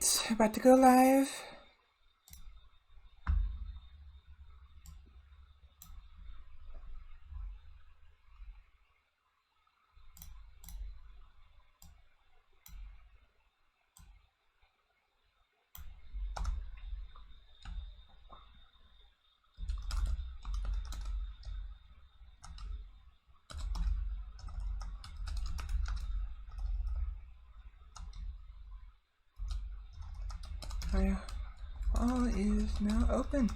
Alright, about to go live. All is now open.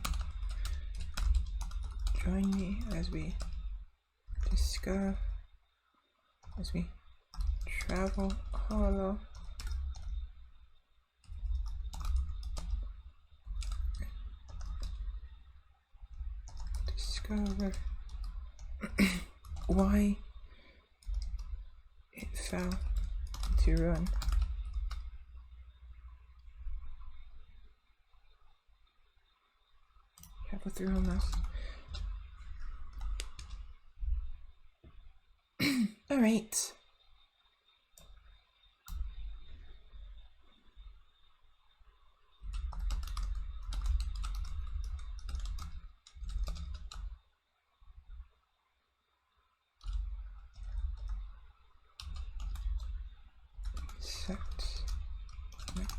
Join me as we discover, as we travel hollow. Discover why it fell to ruin. Travel through on this. All right. Sect. Right.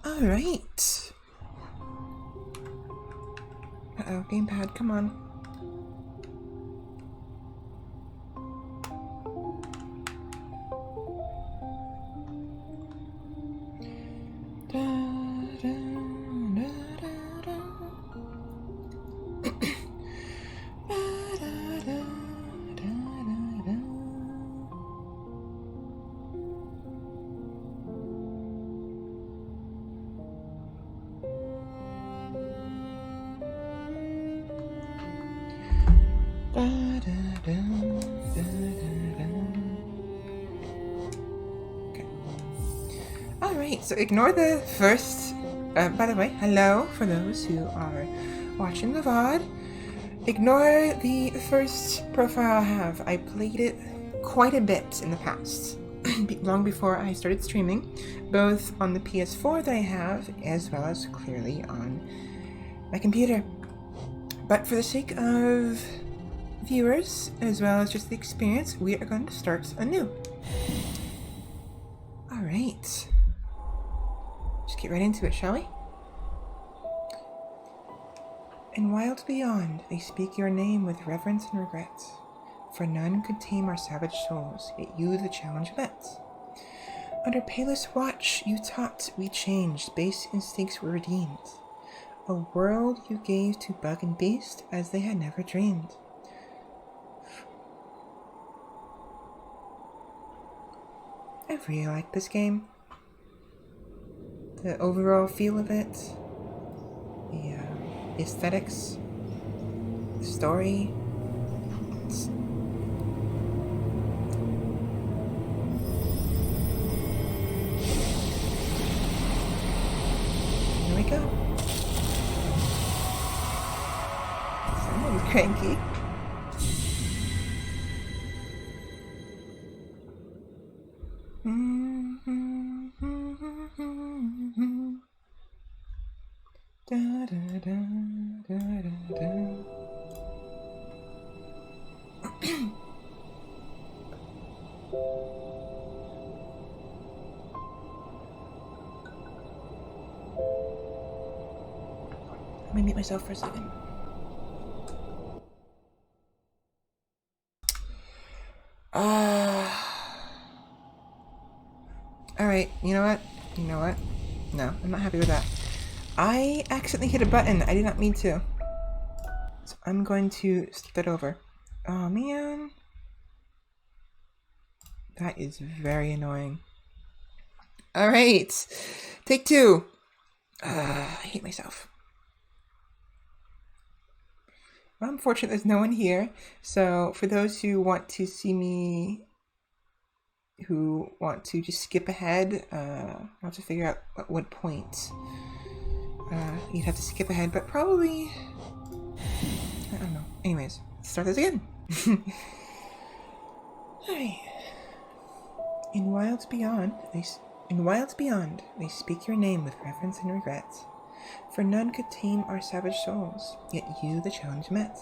All right. Uh-oh, gamepad, come on. Alright, so ignore the first, by the way, hello for those who are watching the VOD. Ignore the first profile I have. I played it quite a bit in the past, long before I started streaming, both on the PS4 that I have, as well as clearly on my computer. But for the sake of viewers, as well as just the experience, we are going to start anew. Alright. Just get right into it, shall we? In wilds beyond, they speak your name with reverence and regret. For none could tame our savage souls, yet you the challenge met. Under palest watch you taught, we changed, base instincts were redeemed. A world you gave to bug and beast as they had never dreamed. I really like this game. The overall feel of it, the aesthetics, the story. Here we go. Someone's cranky. Da, da, da, da, da, da. Let me mute myself for a second. Alright, you know what? You know what? No, I'm not happy with that. I accidentally hit a button. I did not mean to. So I'm going to start that over. Oh man. That is very annoying. Alright. Take two. I hate myself. Well, I'm fortunate there's no one here. So for those who want to see me, who want to just skip ahead, I'll have to figure out at what point you'd have to skip ahead, but probably, I don't know. Anyways, let's start this again. Alright. In wilds beyond, they speak your name with reverence and regret. For none could tame our savage souls, yet you the challenge met.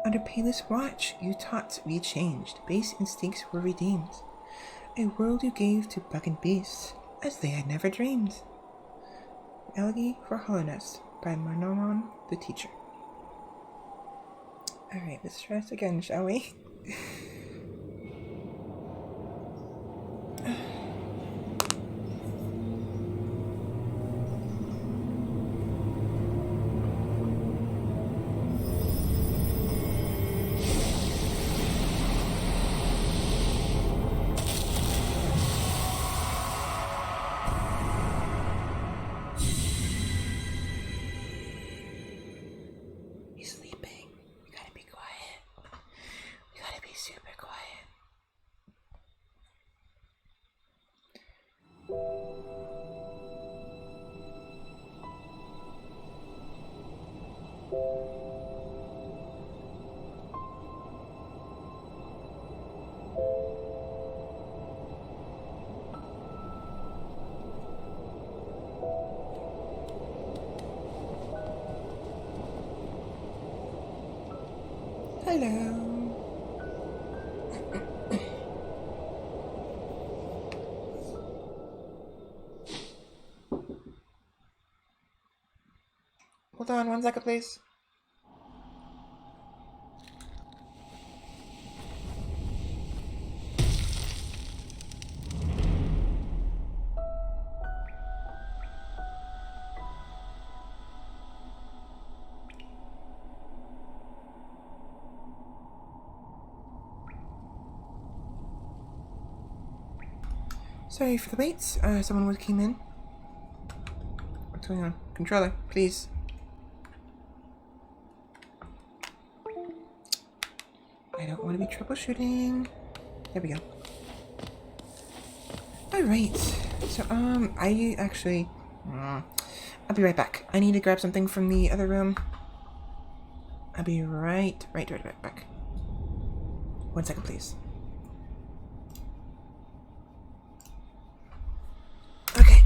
Under Payless watch, you taught we changed, base instincts were redeemed. A world you gave to bug and beast, as they had never dreamed. Elegy for Hollowness by Marnomon the Teacher. Alright, let's try this again, shall we? Hello. Hold on 1 second, please. Sorry for the wait. Someone came in. What's going on? Controller, please. I don't want to be troubleshooting. There we go. Alright. So, I actually... I'll be right back. I need to grab something from the other room. I'll be right back. 1 second, please. Okay.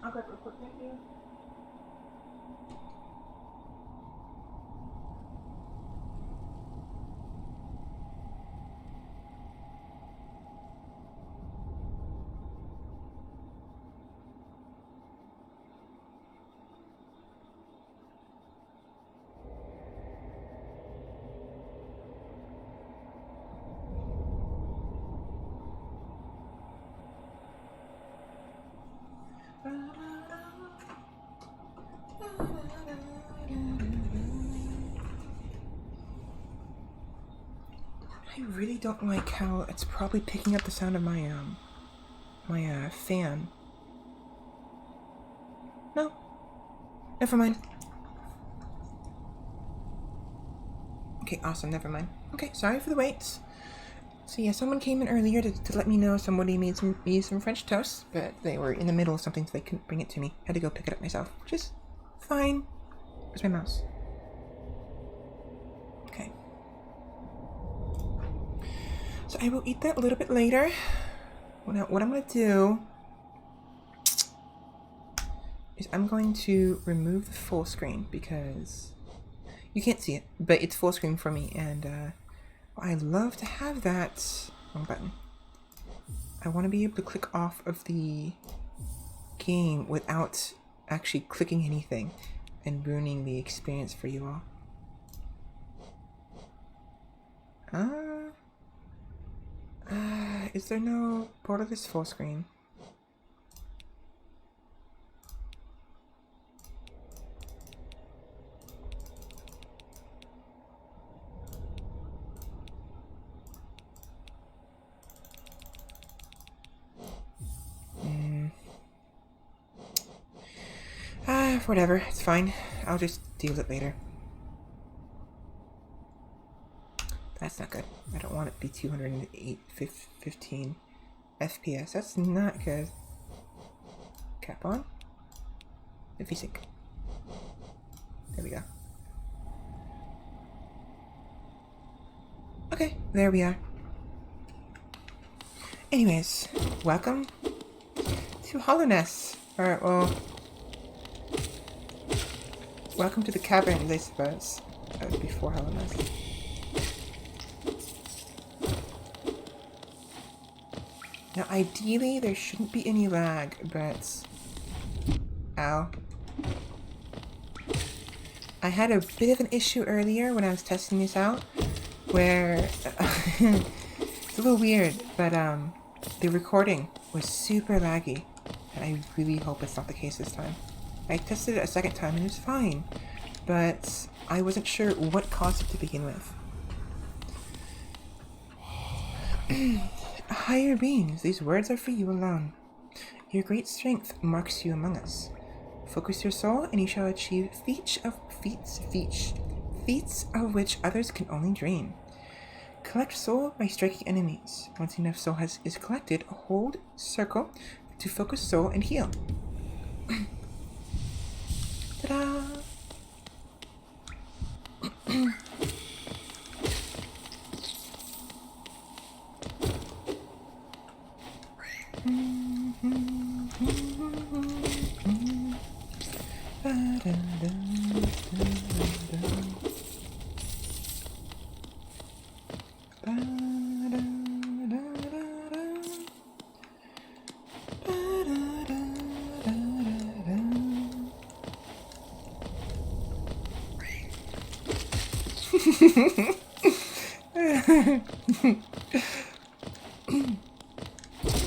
I'll grab real quick, thank you. I really don't like how it's probably picking up the sound of my fan. No. Never mind. Okay, awesome, never mind. Okay, sorry for the wait. So yeah, someone came in earlier to let me know somebody made some French toast, but they were in the middle of something so they couldn't bring it to me. I had to go pick it up myself, which is fine. Where's my mouse? Okay. So I will eat that a little bit later. Now, what I'm going to do is I'm going to remove the full screen because you can't see it, but it's full screen for me, and I love to have that. Wrong button. I want to be able to click off of the game without actually clicking anything and ruining the experience for you all. Is there no borderless full screen? Whatever, it's fine. I'll just deal with it later. That's not good. I don't want it to be 215 FPS. That's not good. Cap on. VSync. There we go. Okay, there we are. Anyways, welcome to Hollowness. Alright, well, welcome to the caverns, I suppose. That was before Hollowness. Now, ideally, there shouldn't be any lag, but... Ow. I had a bit of an issue earlier when I was testing this out, where... it's a little weird, but the recording was super laggy, and I really hope it's not the case this time. I tested it a second time and it was fine, but I wasn't sure what caused it to begin with. Higher beings, these words are for you alone. Your great strength marks you among us. Focus your soul and you shall achieve feats of which others can only dream. Collect soul by striking enemies. Once enough soul is collected, hold circle to focus soul and heal. Ta-da!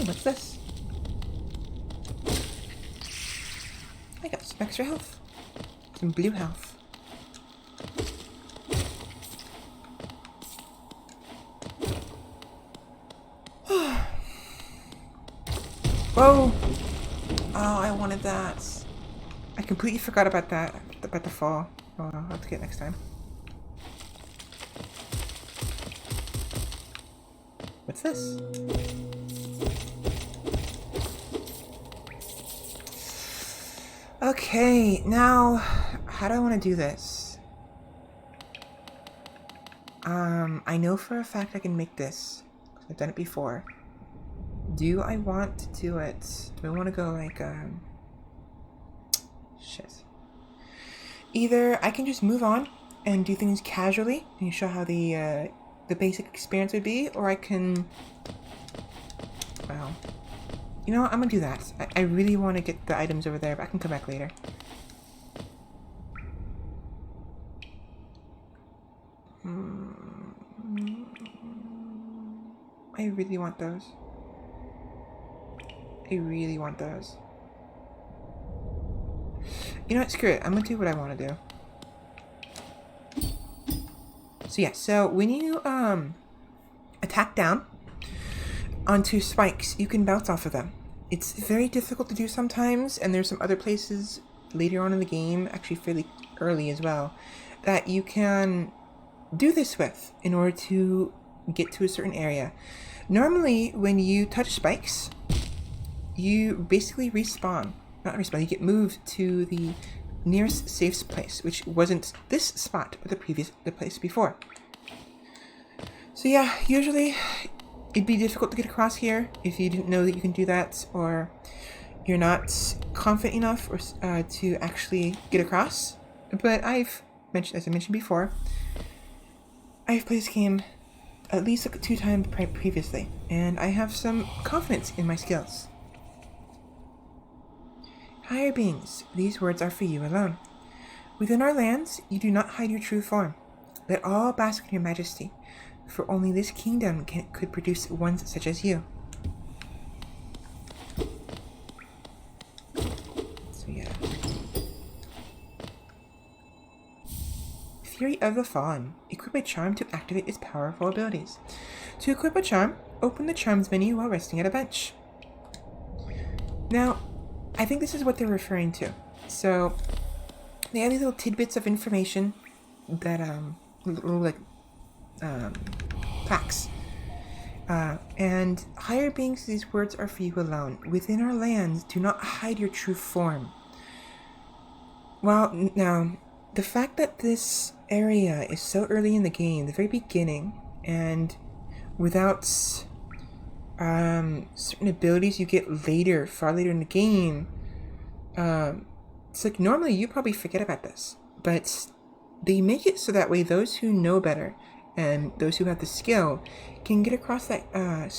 What's this? I got some extra health. Some blue health. Whoa! Oh, I wanted that. I completely forgot about that. About the fall. Oh, I'll have to get it next time. What's this? Okay, now, how do I want to do this? I know for a fact I can make this. I've done it before. Do I want to do it? Do I want to go like, shit. Either I can just move on and do things casually and show how the basic experience would be, or I can, well, you know what, I'm gonna do that. I really want to get the items over there, but I can come back later. I really want those. I really want those. You know what, screw it, I'm gonna do what I want to do. So yeah, so when you attack down onto spikes, you can bounce off of them. It's very difficult to do sometimes, and there's some other places later on in the game, actually fairly early as well, that you can do this with in order to get to a certain area. Normally, when you touch spikes, you basically respawn. Not respawn, you get moved to the nearest safe place, which wasn't this spot, but the place before. So yeah, usually it'd be difficult to get across here if you didn't know that you can do that, or you're not confident enough or, to actually get across. But I've mentioned, as I mentioned before, I've played this game at least like 2 times previously, and I have some confidence in my skills. Higher beings, these words are for you alone. Within our lands, you do not hide your true form. Let all bask in your majesty, for only this kingdom could produce ones such as you. So yeah. Fury of the Fallen. Equip a charm to activate its powerful abilities. To equip a charm, open the charms menu while resting at a bench. Now, I think this is what they're referring to. So, they have these little tidbits of information that, little, packs. And higher beings, these words are for you alone. Within our lands, do not hide your true form. Well, now, the fact that this area is so early in the game, the very beginning, and without certain abilities you get later, far later in the game, it's like normally you probably forget about this, but they make it so that way those who know better and those who have the skill can get across that those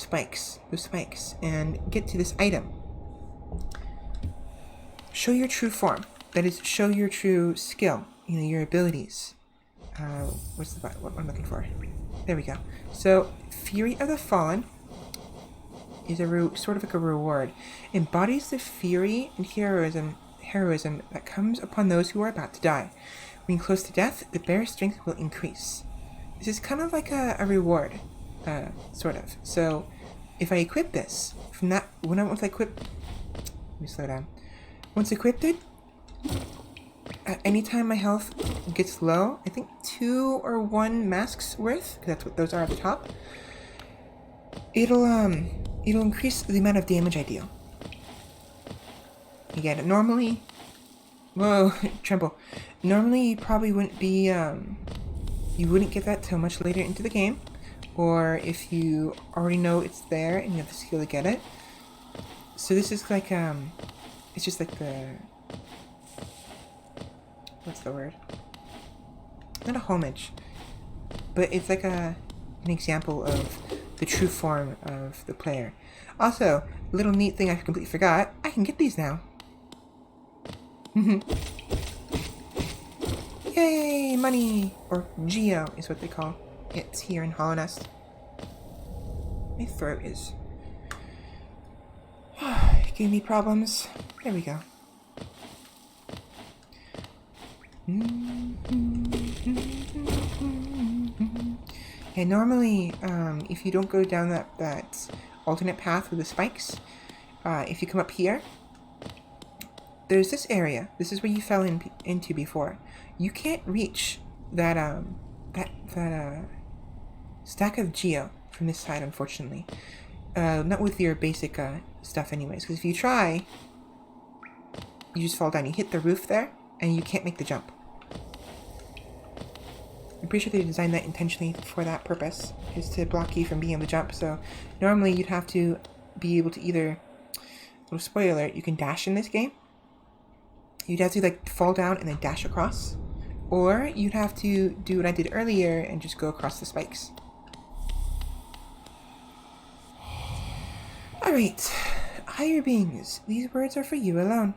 spikes, and get to this item. Show your true form. That is, show your true skill. You know, your abilities. What's the what I'm looking for? There we go. So, Fury of the Fallen is sort of like a reward. Embodies the fury and heroism that comes upon those who are about to die. When close to death, the bear's strength will increase. This is kind of like a reward, sort of. So, if I equip this, once I equip, let me slow down. Once equipped it, anytime my health gets low, I think 2 or 1 masks worth, because that's what those are at the top, it'll increase the amount of damage I deal. Again, normally, whoa, tremble. Normally you probably wouldn't be, you wouldn't get that till much later into the game, or if you already know it's there and you have the skill to get it. So this is like, it's just like the, what's the word? Not a homage, but it's like an example of the true form of the player. Also, a little neat thing I completely forgot, I can get these now. Yay, money! Or Geo is what they call it here in Hollow Nest. My throat is giving me problems. There we go. And normally, if you don't go down that alternate path with the spikes, if you come up here, there's this area. This is where you fell into before. You can't reach that stack of Geo from this side, unfortunately. Not with your basic stuff, anyways. Because if you try, you just fall down. You hit the roof there, and you can't make the jump. I'm pretty sure they designed that intentionally for that purpose, is to block you from being able to jump. So normally you'd have to be able to either, little spoiler alert, you can dash in this game. You'd have to like fall down and then dash across, or you'd have to do what I did earlier and just go across the spikes. Alright, higher beings, these words are for you alone.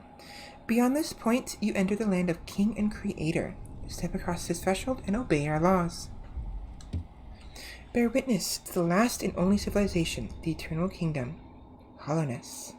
Beyond this point, you enter the land of King and Creator. Step across this threshold and obey our laws. Bear witness to the last and only civilization, the Eternal Kingdom, Hollowness.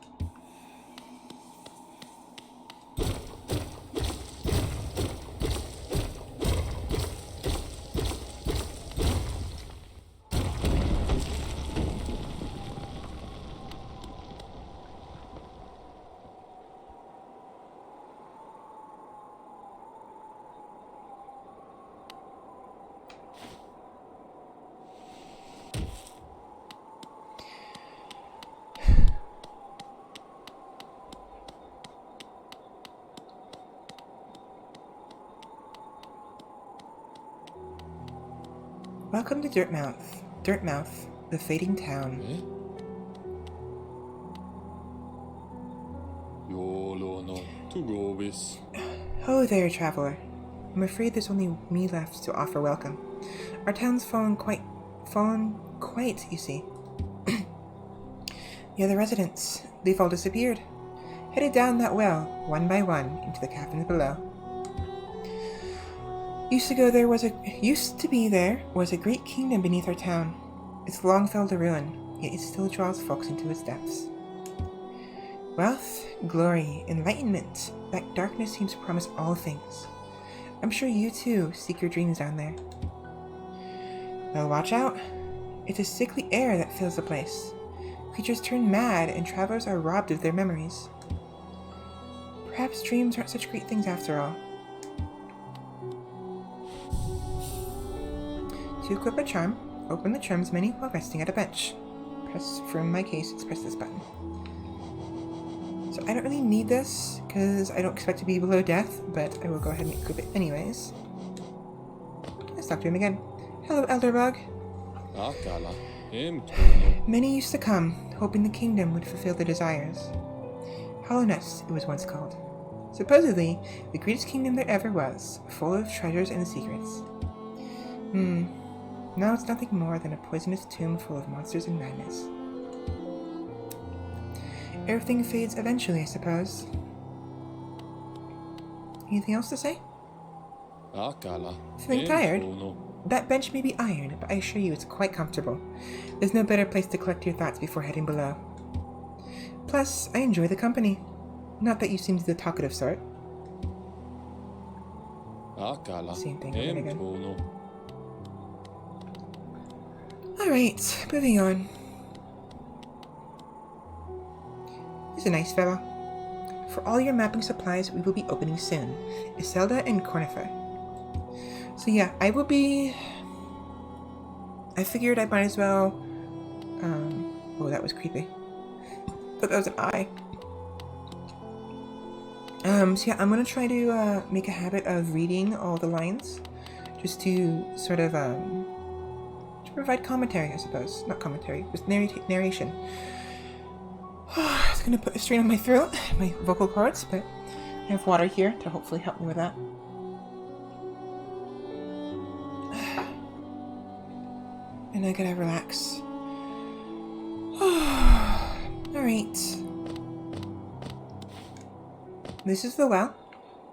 Welcome to Dirtmouth, the fading town. Ho there, traveler. I'm afraid there's only me left to offer welcome. Our town's fallen quite, you see. The other residents, they've all disappeared. headed down that well, one by one, into the caverns below. Used to be there was a great kingdom beneath our town. It's long fell to ruin, yet it still draws folks into its depths. Wealth, glory, enlightenment, that darkness seems to promise all things. I'm sure you too seek your dreams down there. Well, watch out. It's a sickly air that fills the place. Creatures turn mad and travelers are robbed of their memories. Perhaps dreams aren't such great things after all. To equip a charm, open the charm's menu while resting at a bench. For my case, press this button. So I don't really need this, because I don't expect to be below death, but I will go ahead and equip it anyways. Let's talk to him again. Hello, Elderbug. Many used to come, hoping the kingdom would fulfill their desires. Hollowness, it was once called. Supposedly, the greatest kingdom there ever was, full of treasures and secrets. Now it's nothing more than a poisonous tomb full of monsters and madness. Everything fades eventually, I suppose. Anything else to say? Feeling tired? That bench may be iron, but I assure you it's quite comfortable. There's no better place to collect your thoughts before heading below. Plus, I enjoy the company. Not that you seem the talkative sort. Same thing again. Alright, moving on. He's a nice fellow. For all your mapping supplies, we will be opening soon. Iselda and Cornifer. So yeah, I figured I might as well... oh, that was creepy. But that was an eye. So yeah, I'm gonna try to make a habit of reading all the lines. Just to sort of, to provide commentary, I suppose. Not commentary, just narration. It's gonna put a strain on my throat, my vocal cords, but I have water here to hopefully help me with that. And I gotta relax. Alright. This is the well.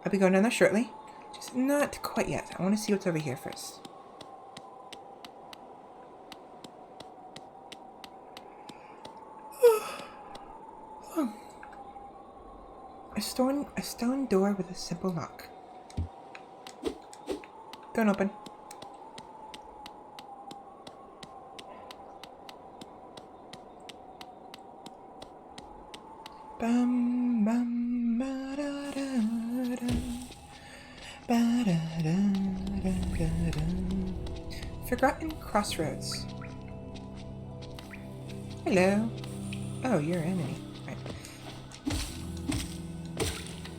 I'll be going down there shortly. Just not quite yet. I want to see what's over here first. A stone door with a simple lock. Don't open. Bum bum ba da da da ba da da da da da. Forgotten Crossroads. Hello. Oh, you're an enemy. Right.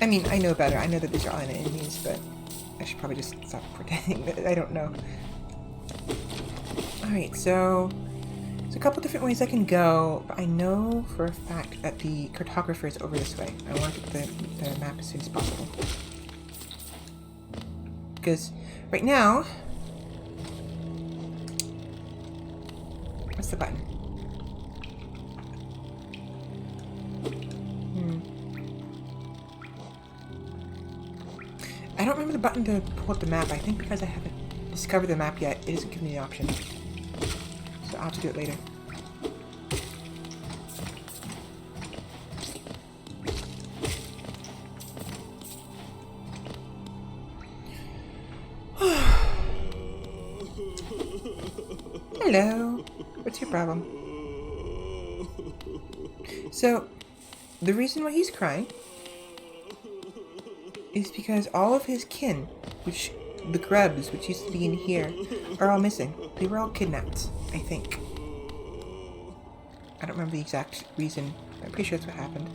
I mean, I know better. I know that these are all enemies, but I should probably just stop pretending that I don't know. Alright, so there's a couple different ways I can go, but I know for a fact that the cartographer is over this way. I want to get the map as soon as possible. Because right now... What's the button? I don't remember the button to pull up the map. I think because I haven't discovered the map yet, it doesn't give me the option. So I'll have to do it later. Hello. What's your problem? So, the reason why he's crying is because all of his kin, the grubs, which used to be in here, are all missing. They were all kidnapped, I think. I don't remember the exact reason. I'm pretty sure that's what happened.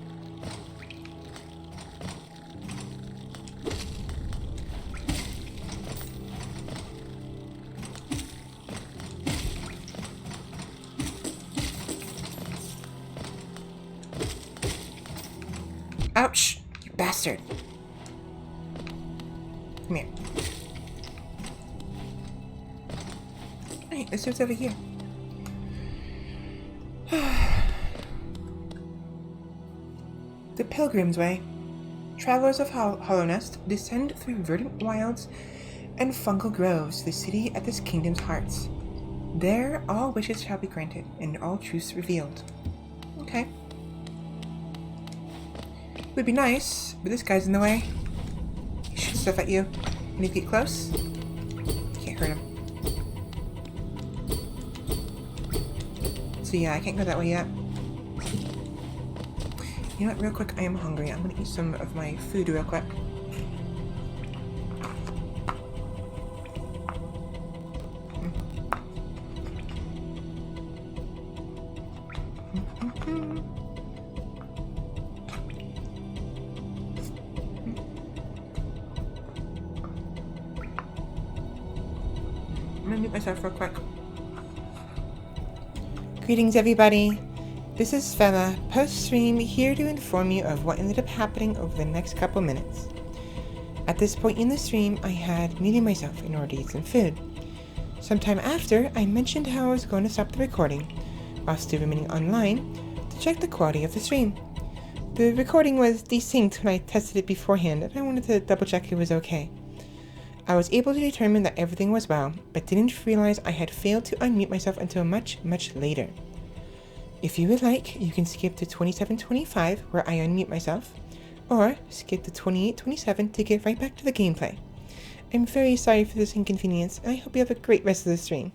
Ouch! You bastard! Come here. Alright, let's see what's over here. The Pilgrim's Way. Travelers of Hollownest descend through verdant wilds and fungal groves to the city at this kingdom's heart. There, all wishes shall be granted, and all truths revealed. Okay. Would be nice, but this guy's in the way. He shoots stuff at you, and if you get close, you can't hurt him. So yeah, I can't go that way yet. You know what, real quick, I am hungry. I'm gonna eat some of my food real quick. I'm gonna mute myself real quick. Greetings, everybody. This is Fella, post-stream, here to inform you of what ended up happening over the next couple minutes. At this point in the stream, I had muted myself in order to eat some food. Sometime after, I mentioned how I was going to stop the recording, while still remaining online, to check the quality of the stream. The recording was desynced when I tested it beforehand, and I wanted to double check it was okay. I was able to determine that everything was well, but didn't realize I had failed to unmute myself until much later. If you would like, you can skip to 27:25 where I unmute myself, or skip to 28:27 to get right back to the gameplay. I'm very sorry for this inconvenience, and I hope you have a great rest of the stream.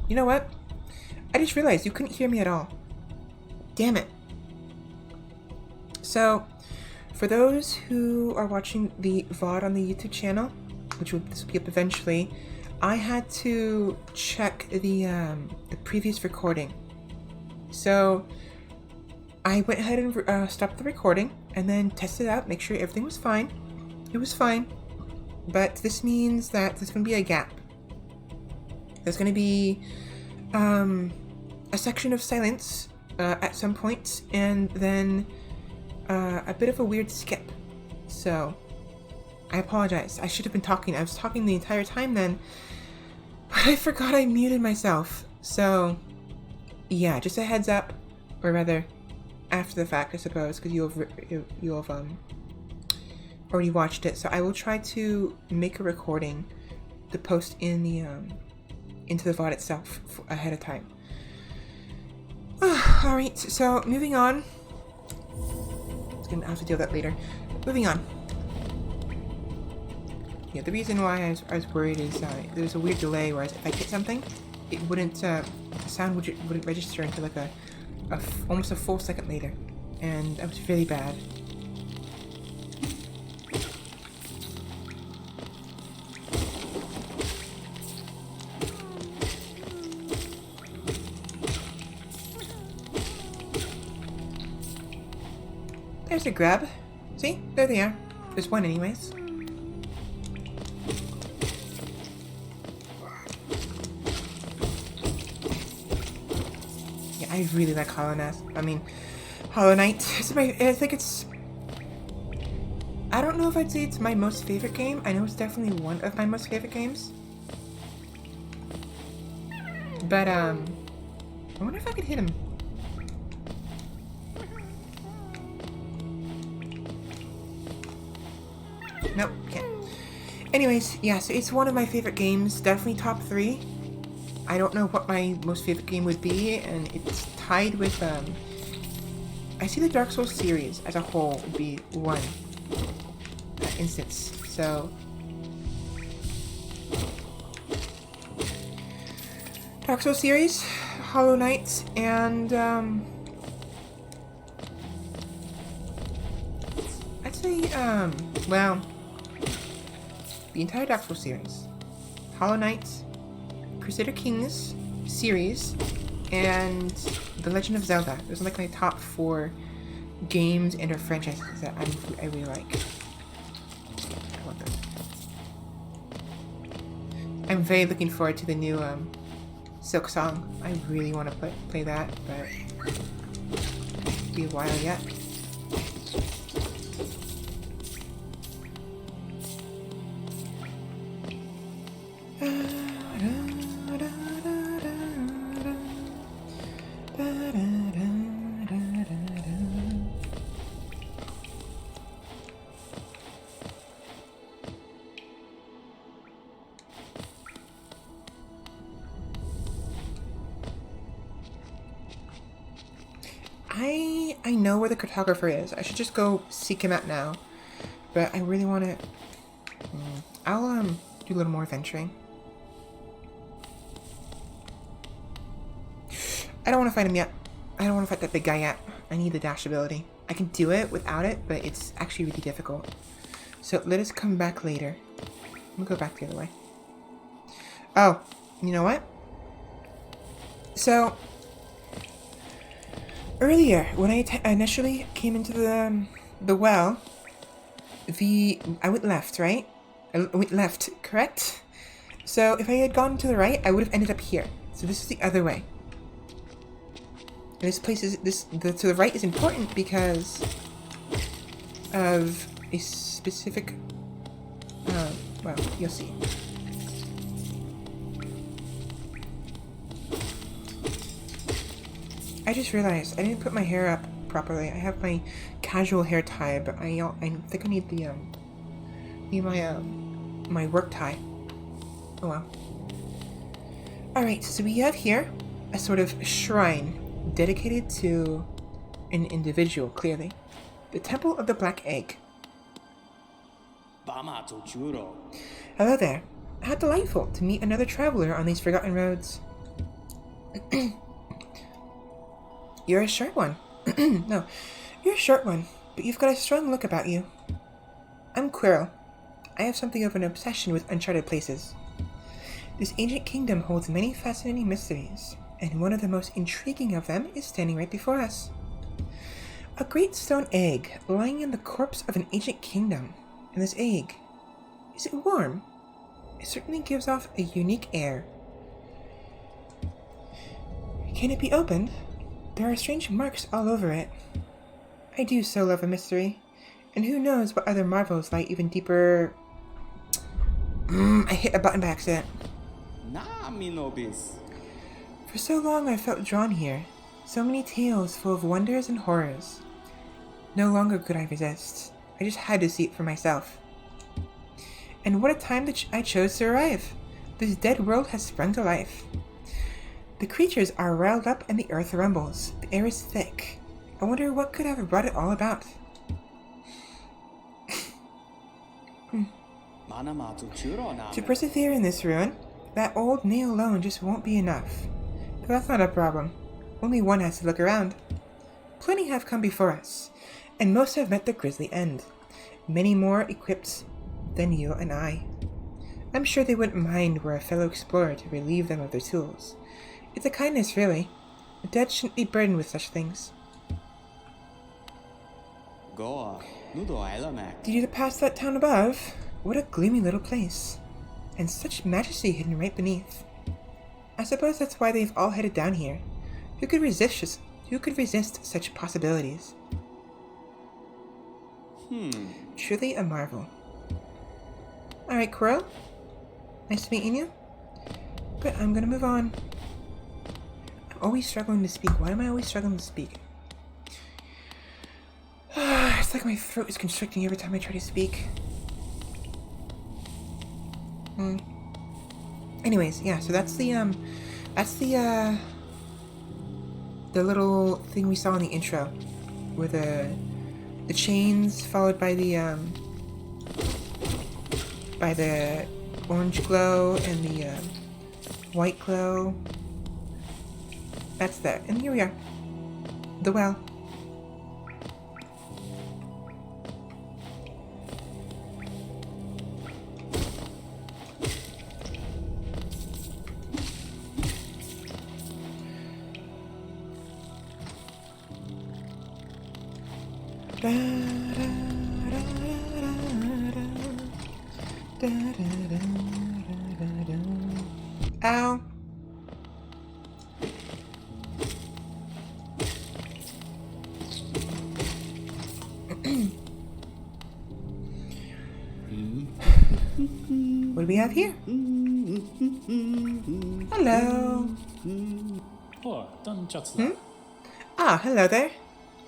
You know what? I just realized you couldn't hear me at all. Damn it. So, for those who are watching the VOD on the YouTube channel, which will this will be up eventually, I had to check the previous recording. So, I went ahead and stopped the recording, and then tested it out, make sure everything was fine. It was fine. But this means that there's going to be a gap. There's going to be a section of silence at some point, and then a bit of a weird skip. So, I apologize. I should have been talking. I was talking the entire time then, but I forgot I muted myself. So, yeah, just a heads up, or rather, after the fact, I suppose, because you'll have already watched it. So I will try to make a recording to post in the into the VOD itself ahead of time. Alright, so moving on. I'm gonna have to deal with that later. Moving on. Yeah, the reason why I was worried is there's a weird delay, whereas if I hit something, it wouldn't, the sound wouldn't register until like almost a full second later. And that was really bad. There's a grab. See? There they are. There's one anyways. Yeah, I really like Hollow Knight. I think it's... I don't know if I'd say it's my most favorite game. I know it's definitely one of my most favorite games. But, I wonder if I could hit him. Nope, can't. Anyways, yeah, so it's one of my favorite games, definitely top 3. I don't know what my most favorite game would be, and it's tied with, I see the Dark Souls series as a whole would be one instance, so... Dark Souls series, Hollow Knight, and, a, well, the entire Dark Souls series. Hollow Knight, Crusader Kings series, and The Legend of Zelda. Those are like my top 4 games and or franchises that I really like. I love them. I'm very looking forward to the new Silk Song. I really want to play that, but it'll be a while yet. I know where the cartographer is. I should just go seek him out now. But I really want to... I'll do a little more venturing. I don't want to fight him yet. I don't want to fight that big guy yet. I need the dash ability. I can do it without it, but it's actually really difficult. So let us come back later. I'm gonna go back the other way. Oh, you know what? So... earlier, when I initially came into the well, I went left, right? I went left, correct? So if I had gone to the right, I would have ended up here. So this is the other way. And this place is to the right is important because of a specific. Well, you'll see. I just realized I didn't put my hair up properly. I have my casual hair tie, but I think I need the my work tie. Oh well. Alright, so we have here a sort of shrine dedicated to an individual, clearly. The Temple of the Black Egg. Hello there. How delightful to meet another traveler on these forgotten roads. You're a short one. No, you're a short one, but you've got a strong look about you. I'm Quirrell. I have something of an obsession with uncharted places. This ancient kingdom holds many fascinating mysteries, and one of the most intriguing of them is standing right before us. A great stone egg lying in the corpse of an ancient kingdom. And this egg, is it warm? It certainly gives off a unique air. Can it be opened? There are strange marks all over it. I do so love a mystery. And who knows what other marvels lie even deeper... I hit a button by accident. For so long I felt drawn here. So many tales full of wonders and horrors. No longer could I resist. I just had to see it for myself. And what a time that I chose to arrive. This dead world has sprung to life. The creatures are riled up and the earth rumbles. The air is thick. I wonder what could have brought it all about. To persevere in this ruin, that old nail alone just won't be enough. But that's not a problem. Only one has to look around. Plenty have come before us, and most have met their grisly end. Many more equipped than you and I. I'm sure they wouldn't mind were a fellow explorer to relieve them of their tools. It's a kindness, really. The dead shouldn't be burdened with such things. Did you pass that town above? What a gloomy little place. And such majesty hidden right beneath. I suppose that's why they've all headed down here. Who could resist such possibilities? Truly a marvel. Alright, Quirrell. Nice meeting you. But I'm gonna move on. I'm always struggling to speak. Why am I always struggling to speak? It's like my throat is constricting every time I try to speak. Anyways, yeah, so that's the little thing we saw in the intro. With the chains followed by the orange glow and the white glow. That's that. And here we are. The well. Da, da, da, da, da, da, da. Ow. What do we have here? Hello. Ah, hello there.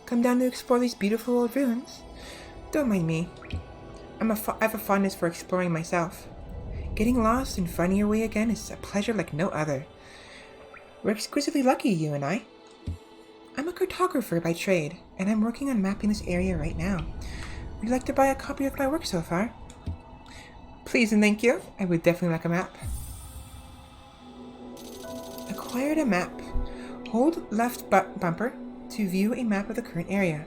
Come down to explore these beautiful old ruins. Don't mind me. I have a fondness for exploring myself. Getting lost and finding your way again is a pleasure like no other. We're exquisitely lucky, you and I. I'm a cartographer by trade, and I'm working on mapping this area right now. Would you like to buy a copy of my work so far? Please and thank you. I would definitely like a map. Acquired a map. Hold left bumper to view a map of the current area.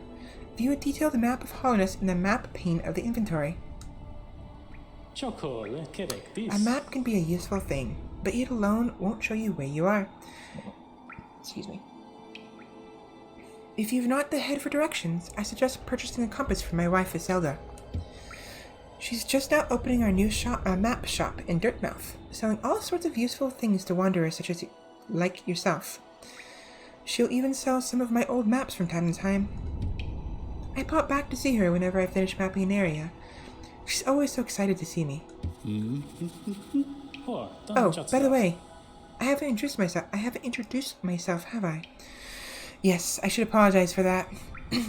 View a detailed map of Hollowness in the map pane of the inventory. A map can be a useful thing, but it alone won't show you where you are. Excuse me. If you've not the head for directions, I suggest purchasing a compass for my wife, Iselda. She's just now opening our new map shop in Dirtmouth, selling all sorts of useful things to wanderers such as like yourself. She'll even sell some of my old maps from time to time. I pop back to see her whenever I finish mapping an area. She's always so excited to see me. Oh, by the way, I haven't introduced myself, have I? Yes, I should apologize for that.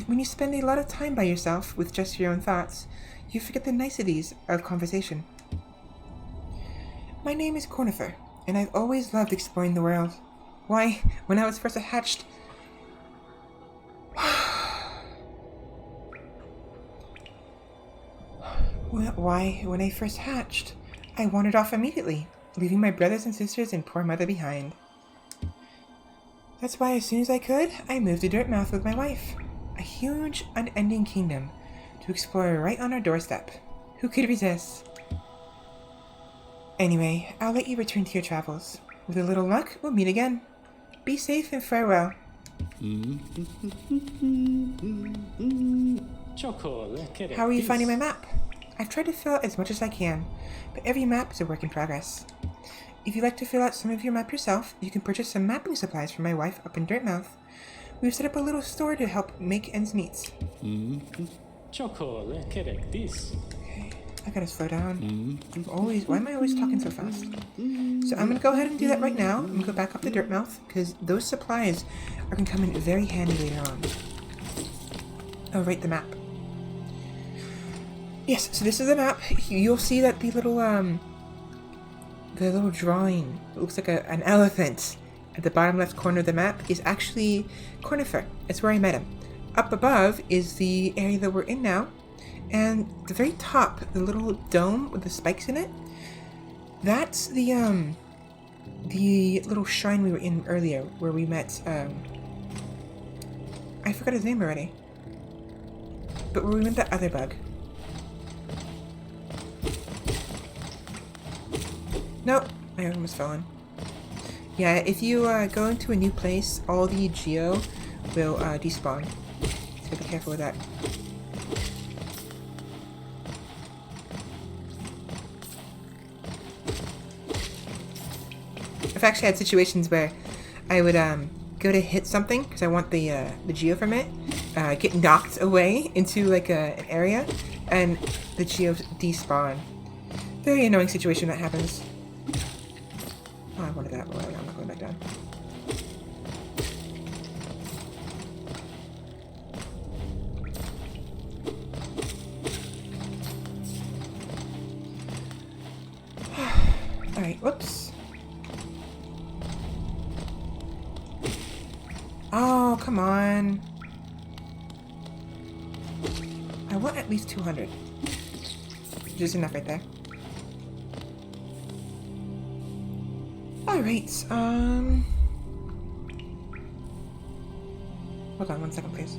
When you spend a lot of time by yourself with just your own thoughts, you forget the niceties of conversation. My name is Cornifer, and I've always loved exploring the world. Why, when I was first hatched... when I first hatched, I wandered off immediately, leaving my brothers and sisters and poor mother behind. That's why as soon as I could, I moved to Dirtmouth with my wife. A huge, unending kingdom to explore right on our doorstep. Who could resist? Anyway, I'll let you return to your travels. With a little luck, we'll meet again. Be safe and farewell. How are you finding my map? I've tried to fill out as much as I can, but every map is a work in progress. If you'd like to fill out some of your map yourself, you can purchase some mapping supplies from my wife up in Dirtmouth. We've set up a little store to help make ends meet. Okay, I gotta slow down. Why am I always talking so fast? So I'm gonna go ahead and do that right now. I'm gonna go back up to Dirtmouth, because those supplies are gonna come in very handy later on. Oh, right, the map. Yes, so this is the map. You'll see that the little drawing, it looks like an elephant at the bottom left corner of the map, is actually Cornifer. It's where I met him. Up above is the area that we're in now, and the very top, the little dome with the spikes in it, that's the little shrine we were in earlier, where we met, I forgot his name already, but where we met that other bug. Nope, I almost fell in. Yeah, if you go into a new place, all the geo will despawn. So be careful with that. I've actually had situations where I would go to hit something because I want the geo from it, get knocked away into like an area, and the geo despawn. Very annoying situation that happens. Oh, I wanted that, but I'm not going back down. Alright, whoops. Oh, come on. I want at least 200. Just enough right there. Alright, hold on 1 second, please.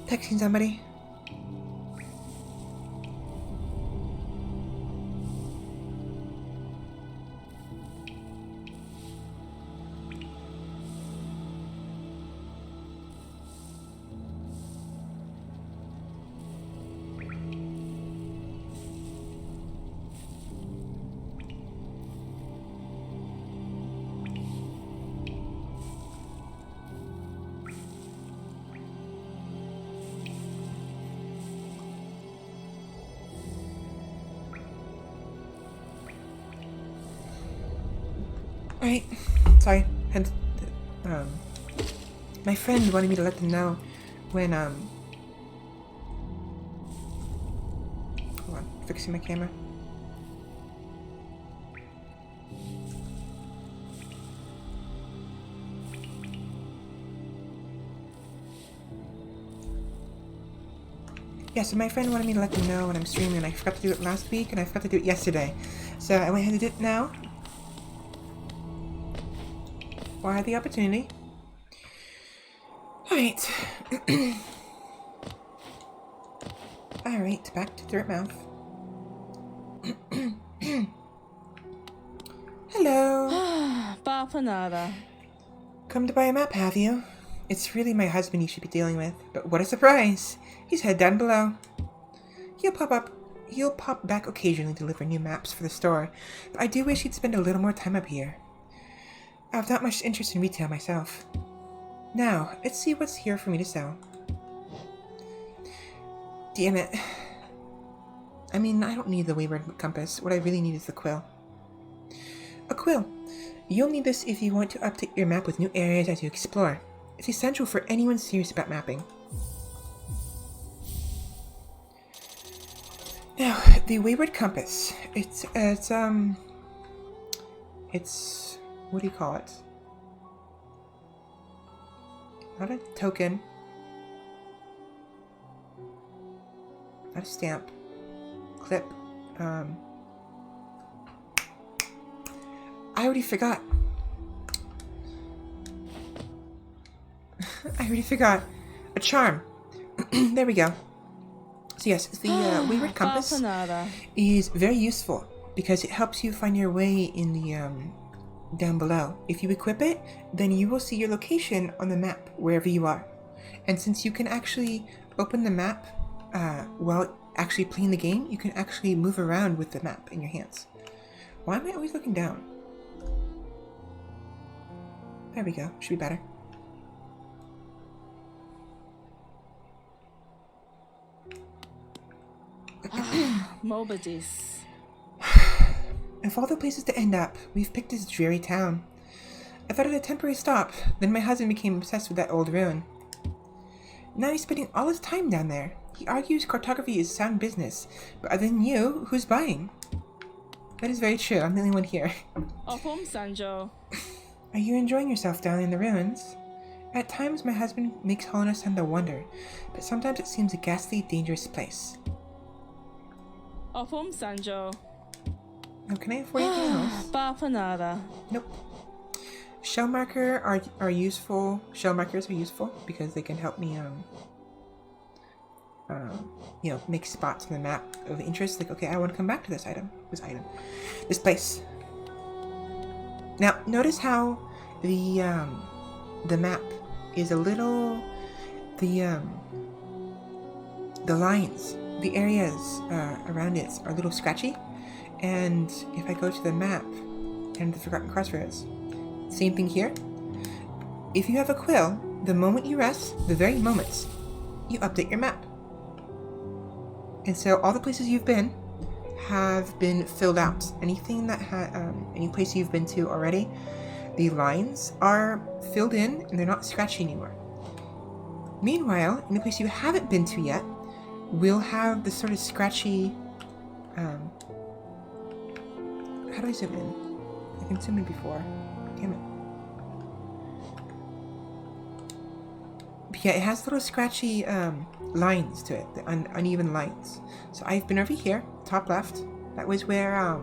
Texting somebody. Right. Sorry. And my friend wanted me to let them know when hold on, fixing my camera. Yeah, so my friend wanted me to let them know when I'm streaming, and I forgot to do it last week, and I forgot to do it yesterday. So I went ahead and did it now. Well, I had the opportunity. Alright. Alright, back to Dirtmouth. Hello. Bapanada. Come to buy a map, have you? It's really my husband you should be dealing with. But what a surprise! He's head down below. He'll pop back occasionally to deliver new maps for the store. But I do wish he'd spend a little more time up here. I've not much interest in retail myself. Now, let's see what's here for me to sell. Damn it. I mean, I don't need the wayward compass. What I really need is the quill. A quill. You'll need this if you want to update your map with new areas as you explore. It's essential for anyone serious about mapping. Now, the wayward compass. It's what do you call it? Not a token. Not a stamp. Clip. I already forgot. I already forgot. A charm. There we go. So yes, the wayward compass is very useful because it helps you find your way in the down below. If you equip it, then you will see your location on the map wherever you are. And since you can actually open the map while actually playing the game, you can actually move around with the map in your hands. Why am I always looking down? There we go. Should be better. Mobadis. Of all the places to end up, we've picked this dreary town. I thought it a temporary stop, then my husband became obsessed with that old ruin. Now he's spending all his time down there. He argues cartography is sound business, but other than you, who's buying? That is very true, I'm the only one here. Home, Sanjo. Are you enjoying yourself down in the ruins? At times my husband makes Hollowness sound a wonder, but sometimes it seems a ghastly, dangerous place. Home, Sanjo. Now, can I afford anything else? Bapanada. Nope. Shell markers are useful because they can help me, you know, make spots on the map of interest. Like, okay, I want to come back to this place. Now, notice how the map is a little, the lines, the areas around it are a little scratchy. And if I go to the map and the Forgotten Crossroads, same thing here. If you have a quill, the moment you rest, the very moment, you update your map. And so all the places you've been have been filled out. Anything that any place you've been to already, the lines are filled in and they're not scratchy anymore. Meanwhile, any place you haven't been to yet will have this sort of scratchy. How do I zoom in? I can zoom in before. Damn it. But yeah, it has little scratchy lines to it, the uneven lines. So I've been over here, top left. That was where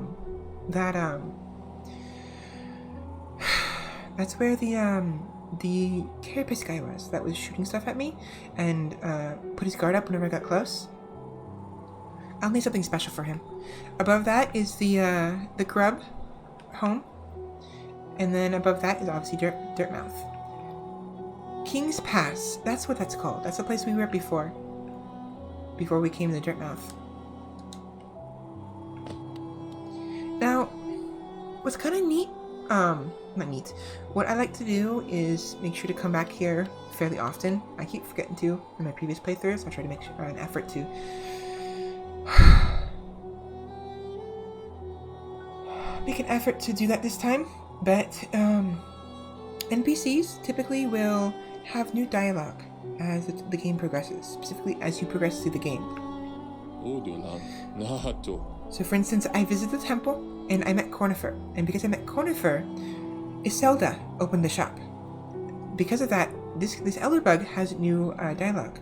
that's where the the carapace guy was that was shooting stuff at me and put his guard up whenever I got close. I'll need something special for him. Above that is the grub home. And then above that is obviously Dirtmouth. King's Pass, that's what that's called. That's the place we were at before we came to the Dirtmouth. Now, what's kind of neat, not neat, what I like to do is make sure to come back here fairly often. I keep forgetting to in my previous playthroughs. I try to make an effort to make an effort to do that this time, but NPCs typically will have new dialogue as the game progresses, specifically as you progress through the game. So for instance, I visited the temple and I met Cornifer, and because I met Cornifer, Iselda opened the shop. Because of that, this Elderbug has new dialogue.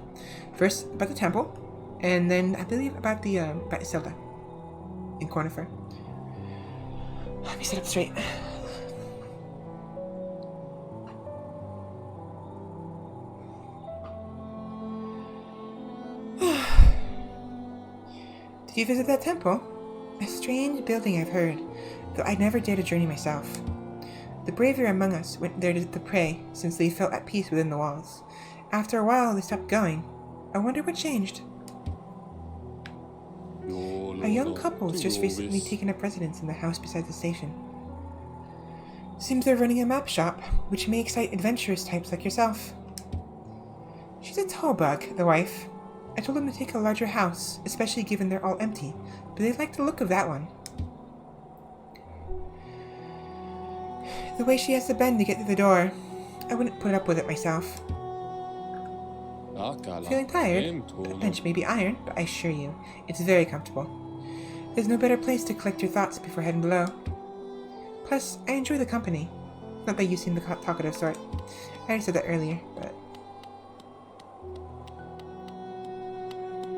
First about the temple, and then I believe about Iselda in Cornifer. Let me sit up straight. Did you visit that temple? A strange building, I've heard, though I never dared to journey myself. The braver among us went there to pray, since they felt at peace within the walls. After a while, they stopped going. I wonder what changed. A young couple has just recently taken up residence in the house beside the station. Seems they're running a map shop, which may excite adventurous types like yourself. She's a tall bug, the wife. I told them to take a larger house, especially given they're all empty, but they like the look of that one. The way she has to bend to get through the door, I wouldn't put up with it myself. Feeling tired? The bench may be iron, but I assure you, it's very comfortable. There's no better place to collect your thoughts before heading below. Plus, I enjoy the company. Not that you seem the talkative sort. I already said that earlier, but...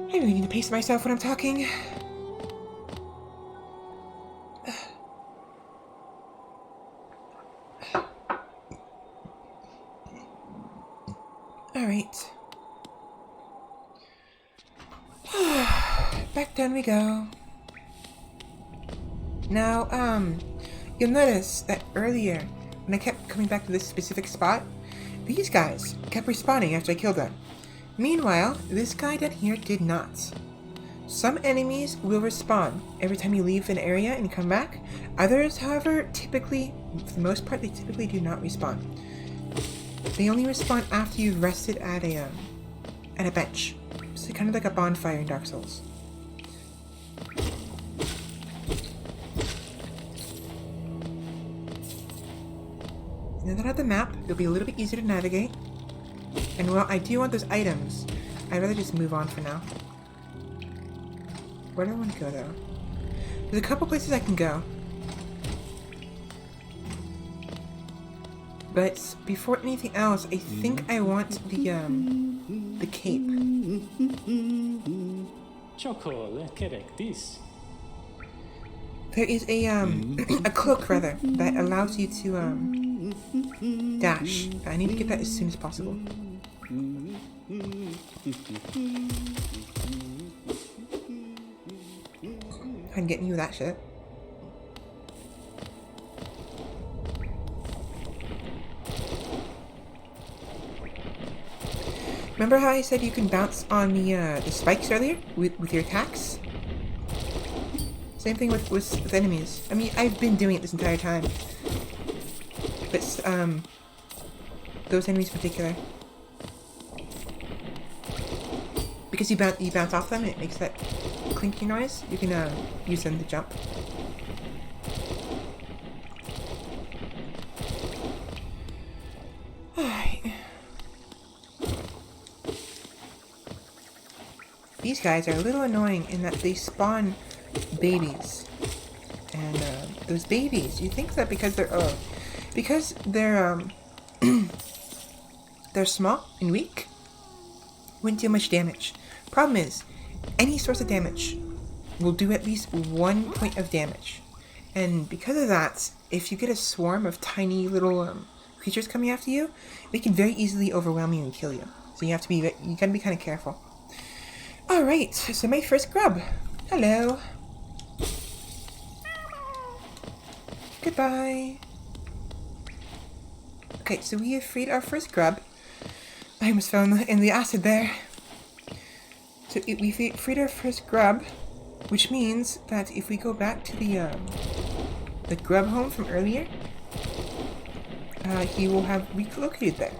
I really need to pace myself when I'm talking. Alright. Back down we go. Now, you'll notice that earlier, when I kept coming back to this specific spot, these guys kept respawning after I killed them. Meanwhile, this guy down here did not. Some enemies will respawn every time you leave an area and come back. Others, however, typically, for the most part, they typically do not respawn. They only respawn after you've rested at a bench. So kind of like a bonfire in Dark Souls. Now that I have the map, it'll be a little bit easier to navigate. And while I do want those items, I'd rather just move on for now. Where do I want to go, though? There's a couple places I can go. But before anything else, I think I want the cape. There is a cloak, rather, that allows you to, dash. I need to get that as soon as possible. I'm getting you that shit. Remember how I said you can bounce on the spikes earlier with your attacks? Same thing with enemies. I mean, I've been doing it this entire time. But, those enemies in particular. Because you bounce off them and it makes that clinky noise, you can, use them to jump. Alright. These guys are a little annoying in that they spawn babies. And, those babies, you think that because they're they're small and weak, wouldn't do much damage. Problem is, any source of damage will do at least 1 point of damage. And because of that, if you get a swarm of tiny little creatures coming after you, they can very easily overwhelm you and kill you. So you gotta be kind of careful. Alright, so my first grub. Hello. Goodbye. Okay, so we have freed our first grub. I almost fell in the acid there. So we freed our first grub, which means that if we go back to the grub home from earlier, he will have relocated there.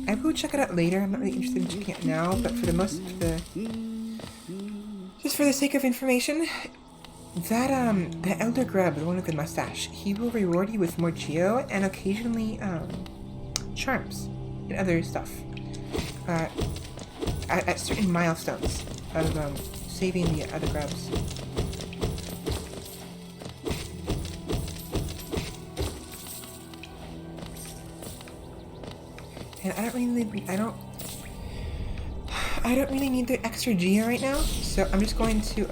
I will check it out later. I'm not really interested in checking it now, but just for the sake of information, that the elder grub, the one with the mustache, he will reward you with more geo and occasionally charms and other stuff at certain milestones of saving the other grubs. And I don't really need the extra geo right now, so I'm just going to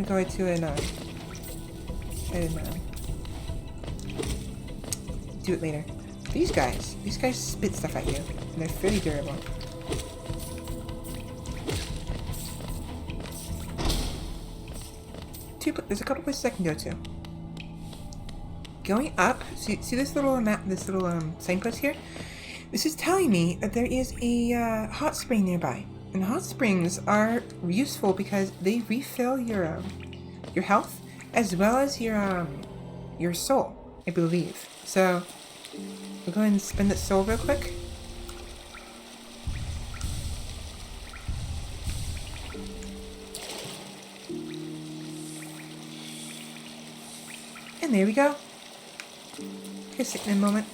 go into do it later. These guys spit stuff at you, and they're fairly durable. There's a couple places I can go to. Going up, see this little map, this little signpost here? This is telling me that there is a hot spring nearby. And hot springs are useful because they refill your health as well as your soul, I believe. So we'll go ahead and spend that soul real quick. And there we go. Just sit in a moment.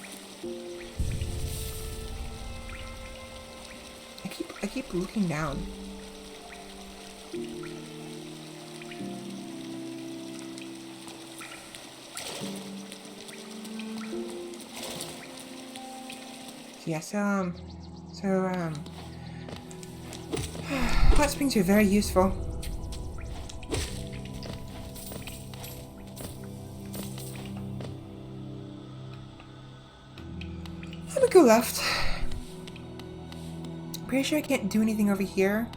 I keep looking down. Yeah, hot springs are very useful. I'm gonna go left. Pretty sure I can't do anything over here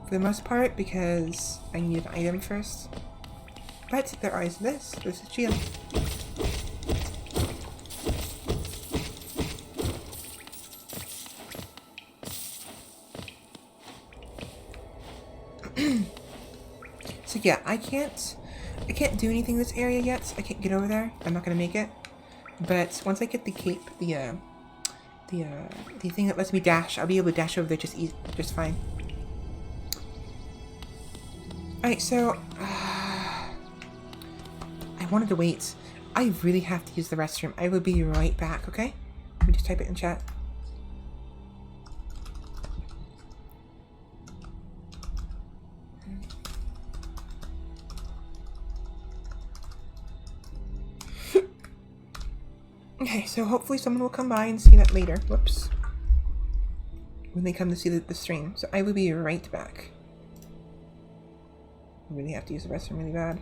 for the most part because I need an item first. But there is this. There's a shield. So yeah, I can't do anything in this area yet. I can't get over there. I'm not gonna make it. But once I get the cape, the thing that lets me dash, I'll be able to dash over there just fine. Alright, so I wanted to wait. I really have to use the restroom. I will be right back, okay? Let me just type it in chat. Okay, so hopefully someone will come by and see that later. Whoops. When they come to see the stream. So I will be right back. I really have to use the restroom really bad.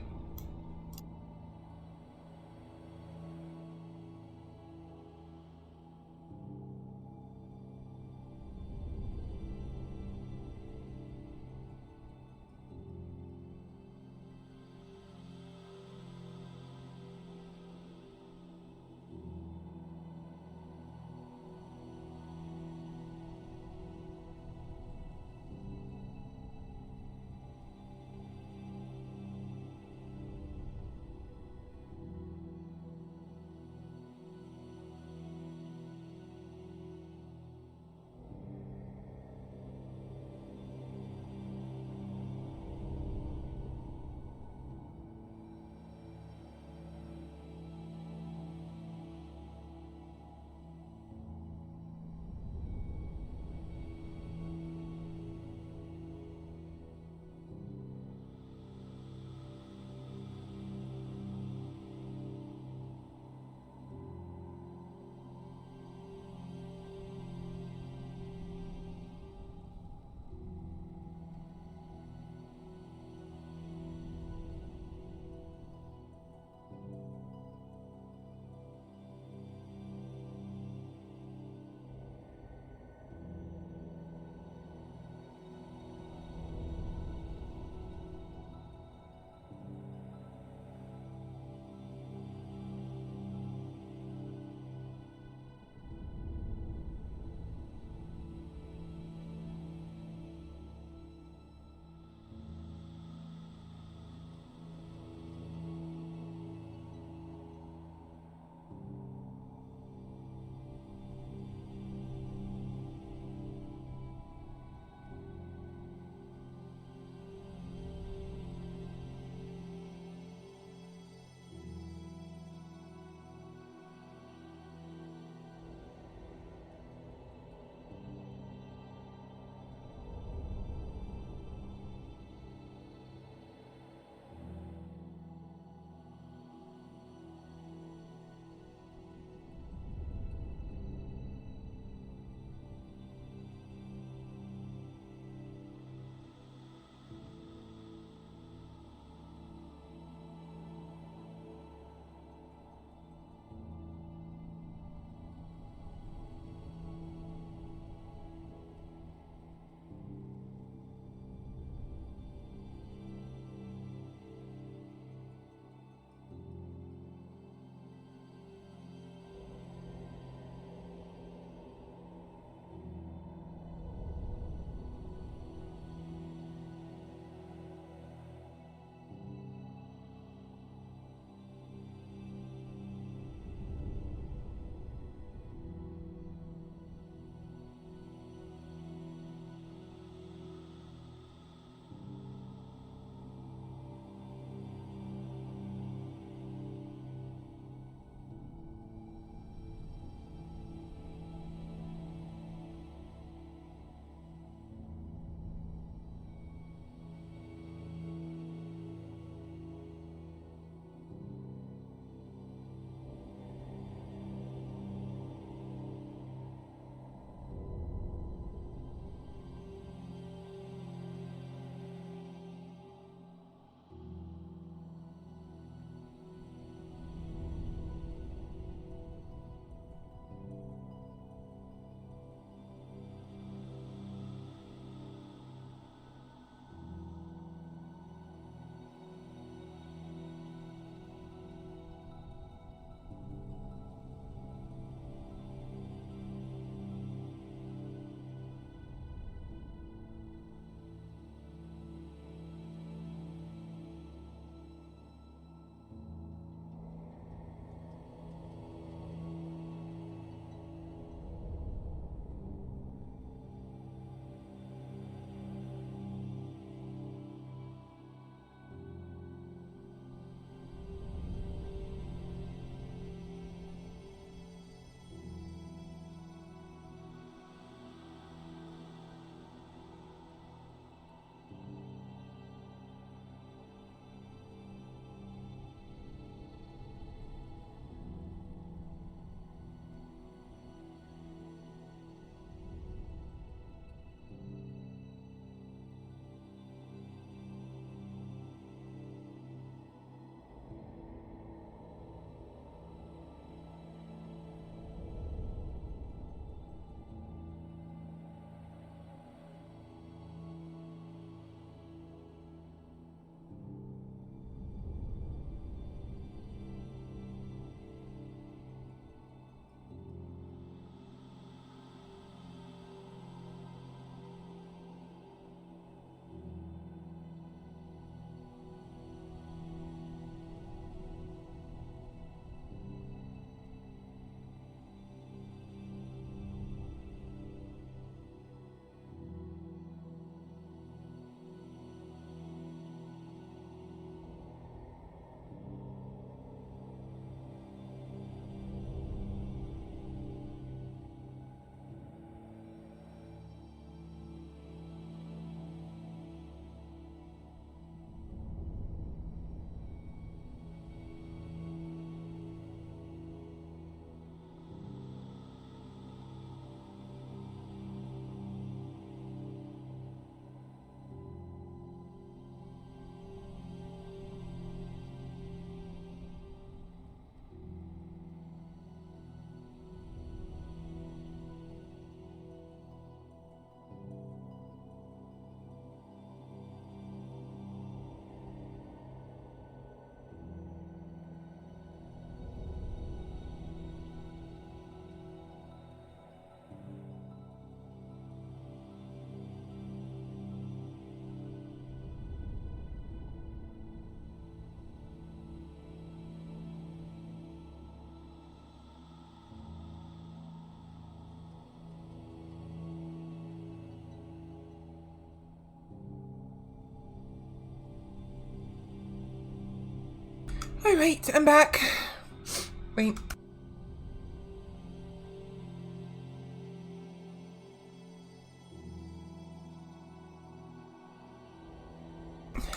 Alright, I'm back. Wait.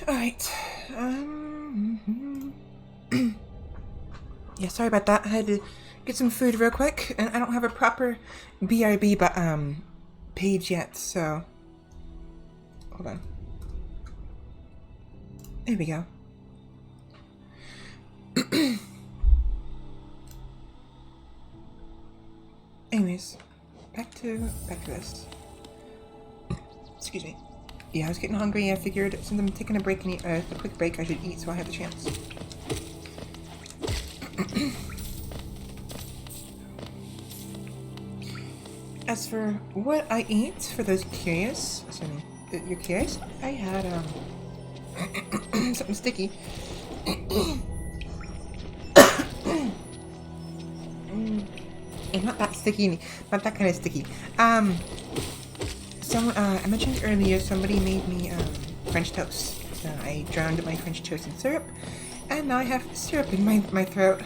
Alright. Yeah, sorry about that. I had to get some food real quick, and I don't have a proper BRB page yet, so hold on. There we go. Anyways, back to this. Excuse me. Yeah, I was getting hungry. I figured since I'm taking a break and a quick break, I should eat so I have the chance. As for what I eat, for those curious, assuming that you're curious, I had something sticky. And not that sticky, not that kind of sticky. I mentioned earlier somebody made me French toast. I drowned my French toast in syrup, and now I have syrup in my throat.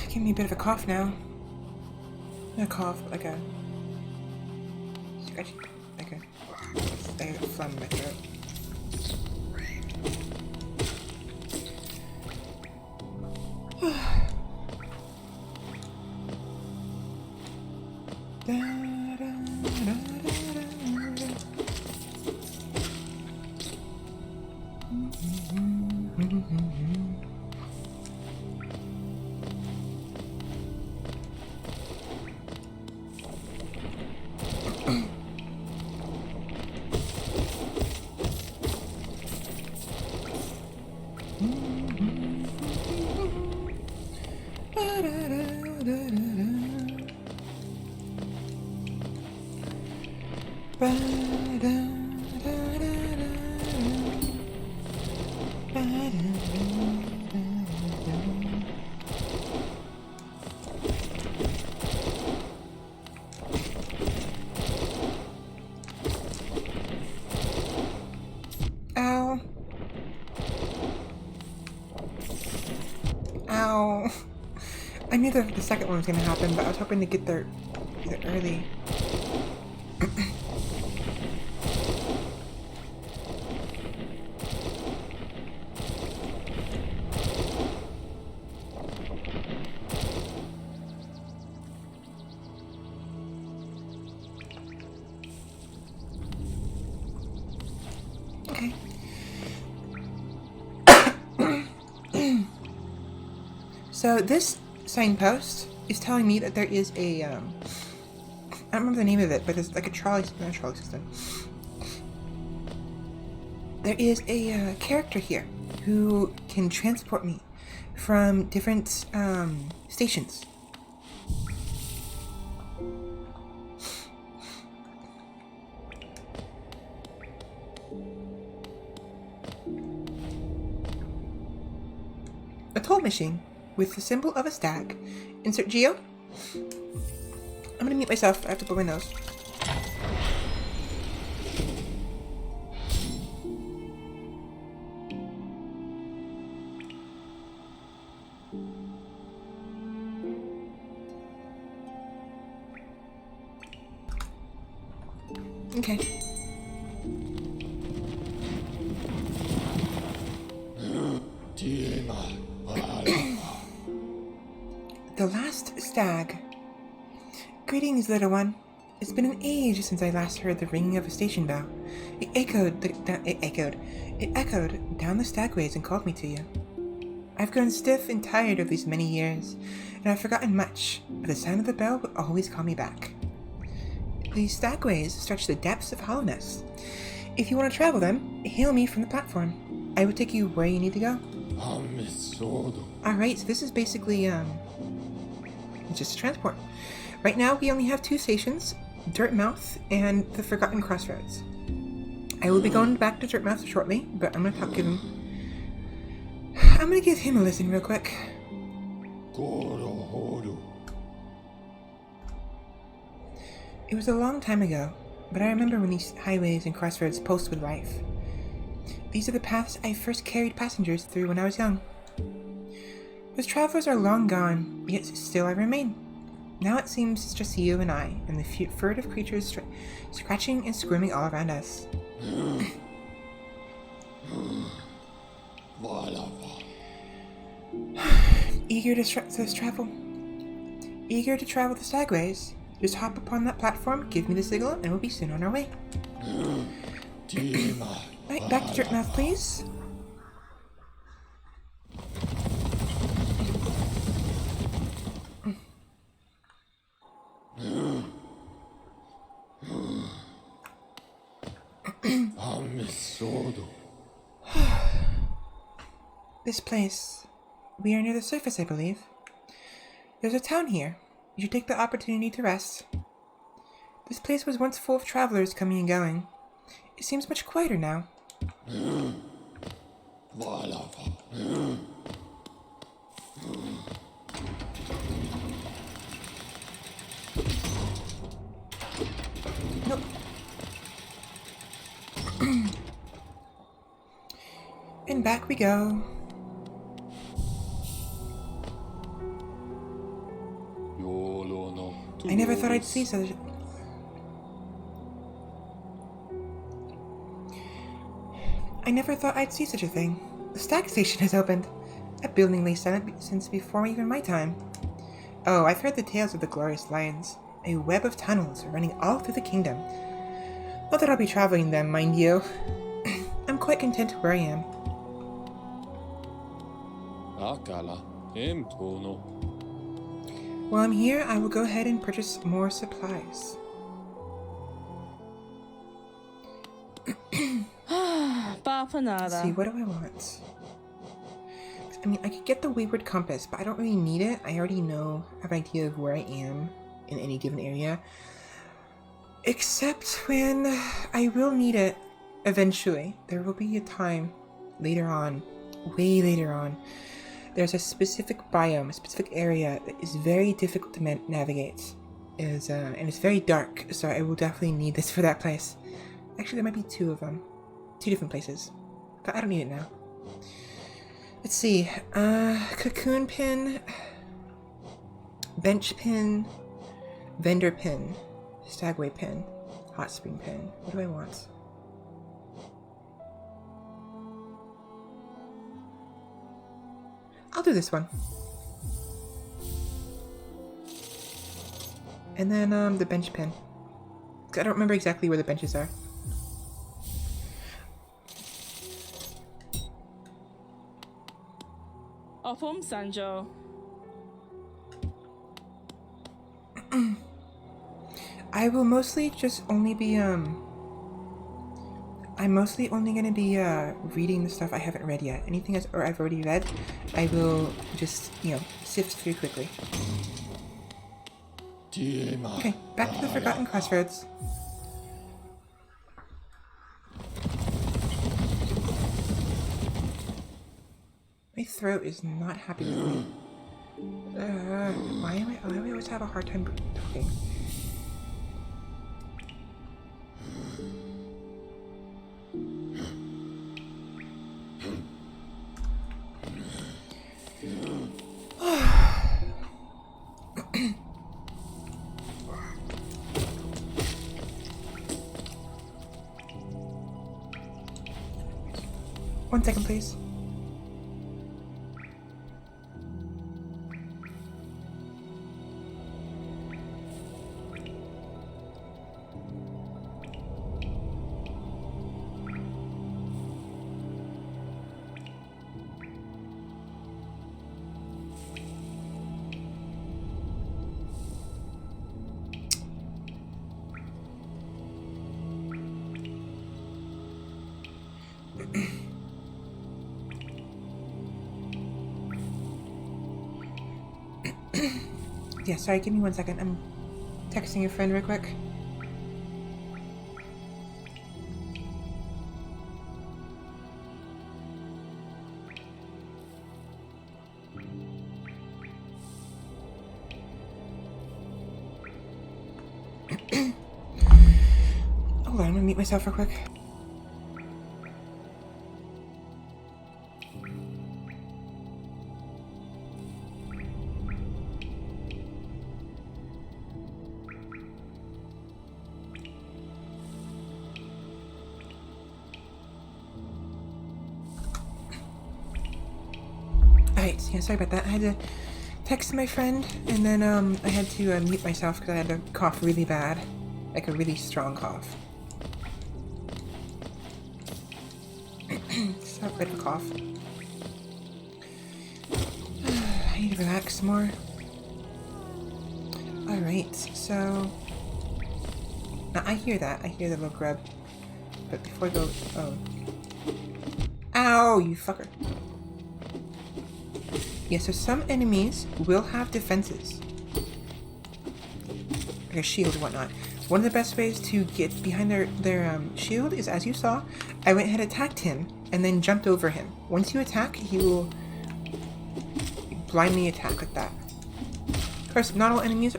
Give me a bit of a cough now. Not a cough, but like a phlegm in my throat. Ow. Ow. I knew the second one was gonna happen, but I was hoping to get there early. Okay. So this signpost is telling me that there is a, I don't remember the name of it, but it's like a trolley system. There is a character here who can transport me from different stations. A toll machine with the symbol of a stag. Insert geo. I'm gonna mute myself. I have to blow my nose. Okay. The last stag. Greetings, little one. It's been an age since I last heard the ringing of a station bell. It echoed down the stagways and called me to you. I've grown stiff and tired of these many years, and I've forgotten much, but the sound of the bell will always call me back. These stagways stretch the depths of hollowness. If you want to travel them, hail me from the platform. I will take you where you need to go. Alright, so this is basically, It's just a transport. Right now, we only have 2 stations, Dirtmouth and the Forgotten Crossroads. I will be going back to Dirtmouth shortly, but I'm gonna give him a listen real quick. It was a long time ago, but I remember when these highways and crossroads pulsed with life. These are the paths I first carried passengers through when I was young. Those travelers are long gone, yet still I remain. Now it seems it's just you and I, and the furtive creatures scratching and squirming all around us. Eager to travel the stagways? Just hop upon that platform, give me the signal, and we'll be soon on our way. Right, back to Dirtmouth, please. This place. We are near the surface, I believe. There's a town here. You should take the opportunity to rest. This place was once full of travelers coming and going. It seems much quieter now. Nope. And back we go. I never thought I'd see such a thing. The stag station has opened. That building lay silent since before even my time. Oh, I've heard the tales of the glorious lions. A web of tunnels running all through the kingdom. Not that I'll be traveling them, mind you. I'm quite content where I am. While I'm here, I will go ahead and purchase more supplies. Let's see, what do I want? I mean, I could get the wayward compass, but I don't really need it. I already have an idea of where I am in any given area. Except when I will need it eventually. There will be a time later on, way later on. There's a specific biome, a specific area that is very difficult to navigate. And it's very dark, so I will definitely need this for that place. Actually, there might be 2 of them. 2 different places. But I don't need it now. Let's see. Cocoon pin, bench pin, vendor pin, stagway pin, hot spring pin. What do I want? I'll do this one. And then the bench pin. I don't remember exactly where the benches are. Opum Sanjo. I will mostly just only be I'm mostly only gonna be reading the stuff I haven't read yet. Anything else or I've already read, I will just, sift through quickly. Okay, back to the Forgotten Crossroads. My throat is not happy with me. Why do I always have a hard time talking? One second, please. Yeah, sorry, give me 1 second. I'm texting a friend real quick. Hold on, I'm gonna mute myself real quick. Alright, yeah, sorry about that. I had to text my friend, and then I had to mute myself because I had to cough really bad. Like a really strong cough. Just a bit of a cough. I need to relax more. Alright, so... Now, I hear that. I hear the little grub. But before I go... Oh. Ow, you fucker. Yeah, so some enemies will have defenses. Like a shield and whatnot. One of the best ways to get behind their shield is, as you saw, I went ahead and attacked him, and then jumped over him. Once you attack, he will blindly attack like that. Of course, not all enemies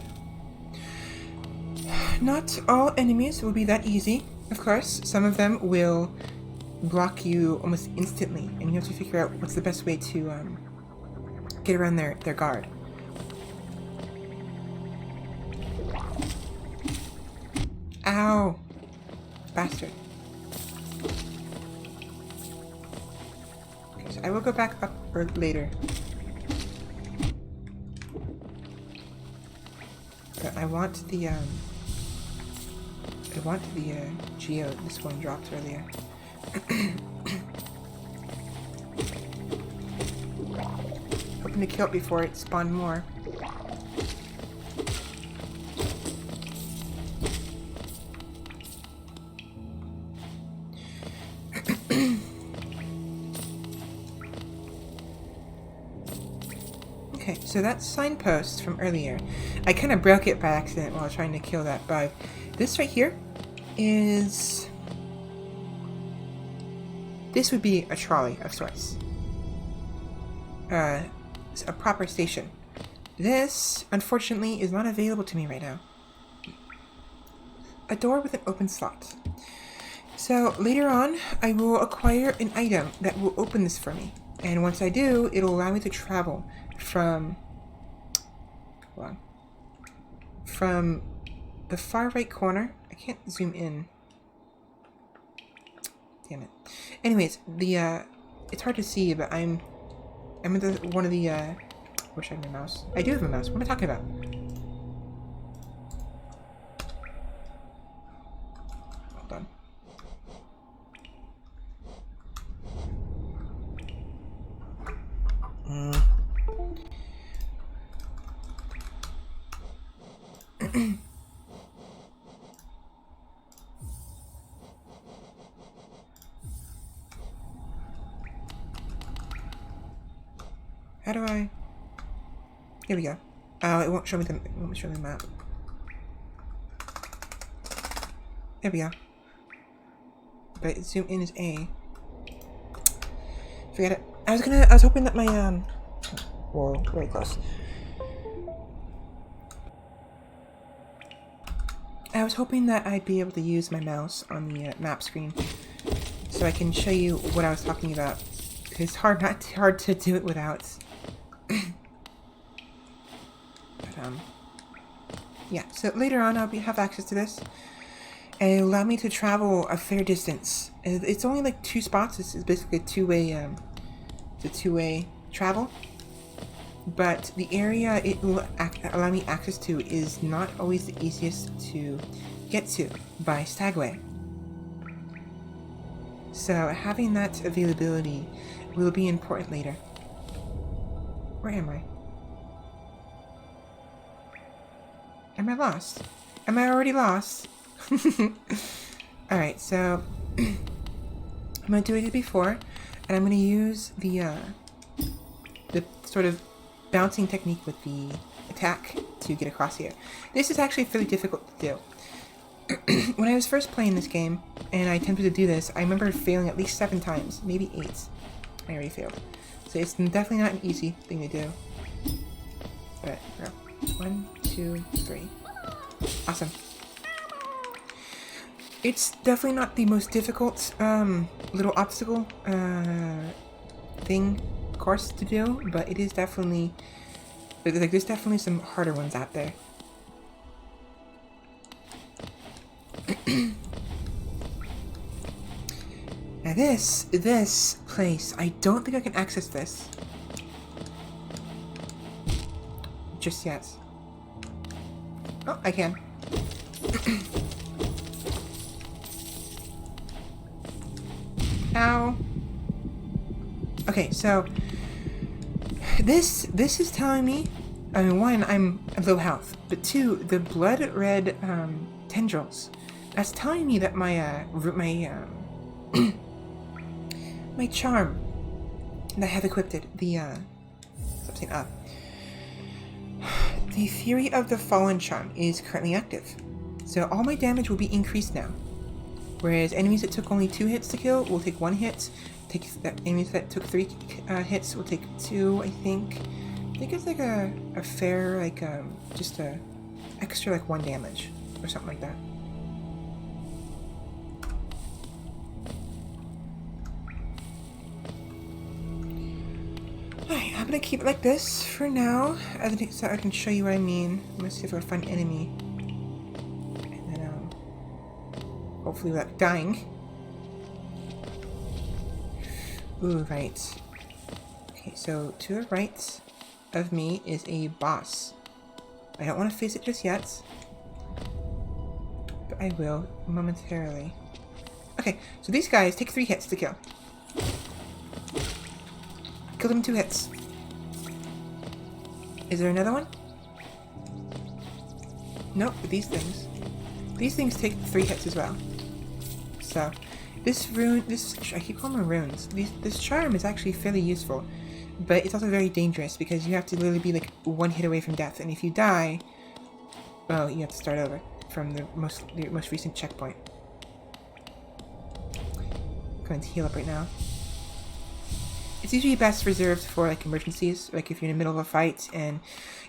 will be that easy. Of course, some of them will block you almost instantly, and you have to figure out what's the best way to get around their guard. Ow! Bastard. Okay, so I will go back up later. But I want the geo this one dropped earlier. Hoping to kill it before it spawned more. Okay, so that signpost from earlier, I kind of broke it by accident while trying to kill that bug. This right here is... This would be a trolley of sorts. It's a proper station. This, unfortunately, is not available to me right now. A door with an open slot. So later on, I will acquire an item that will open this for me. And once I do, it'll allow me to travel from... Hold on. From the far right corner. I can't zoom in. Damn it. Anyways, it's hard to see, but I'm in one of the, I wish I had my mouse. I do have a mouse. What am I talking about? Hold on. How do I... Here we go. Oh, it won't show me the map. There we go. But zoom in is A. Forget it. I was hoping that my whoa, very close. I was hoping that I'd be able to use my mouse on the map screen so I can show you what I was talking about. It's hard to do it without. But, yeah, so later on I'll have access to this, and it'll allow me to travel a fair distance. It's only like 2 spots. It's basically a two-way travel, but the area it will allow me access to is not always the easiest to get to by Stagway. So having that availability will be important later. Where am I? Am I lost? Am I already lost? Alright, so I'm gonna do what I did before, and I'm gonna use the sort of bouncing technique with the attack to get across here. This is actually fairly difficult to do. When I was first playing this game, and I attempted to do this, I remember failing at least 7 times, maybe 8. I already failed. So it's definitely not an easy thing to do. But, no. 1, 2, 3. Awesome. It's definitely not the most difficult little obstacle thing course to do, but it is definitely like there's definitely some harder ones out there. Now this place, I don't think I can access this just yet. Oh, I can. Ow. Okay, so this is telling me, I mean, 1, I'm low health, but 2, the blood red tendrils. That's telling me that my my charm that I have equipped, the the Fury of the Fallen charm is currently active, so all my damage will be increased now. Whereas enemies that took only 2 hits to kill will take 1 hit. Enemies that took 3 hits will take 2, I think. I think it's like a fair, like, just a extra, like, 1 damage or something like that. Alright, I'm gonna keep it like this for now, so I can show you what I mean. I'm gonna see if I can find an enemy. And then, hopefully without dying. Ooh, right. Okay, so to the right of me is a boss. I don't want to face it just yet, but I will momentarily. Okay, so these guys take 3 hits to kill. Kill them in 2 hits. Is there another one? Nope, but these things take 3 hits as well. So, I keep calling them runes. This charm is actually fairly useful, but it's also very dangerous because you have to literally be like 1 hit away from death, and if you die, well, you have to start over from the most recent checkpoint. I'm going to heal up right now. It's usually best reserved for like emergencies, like if you're in the middle of a fight and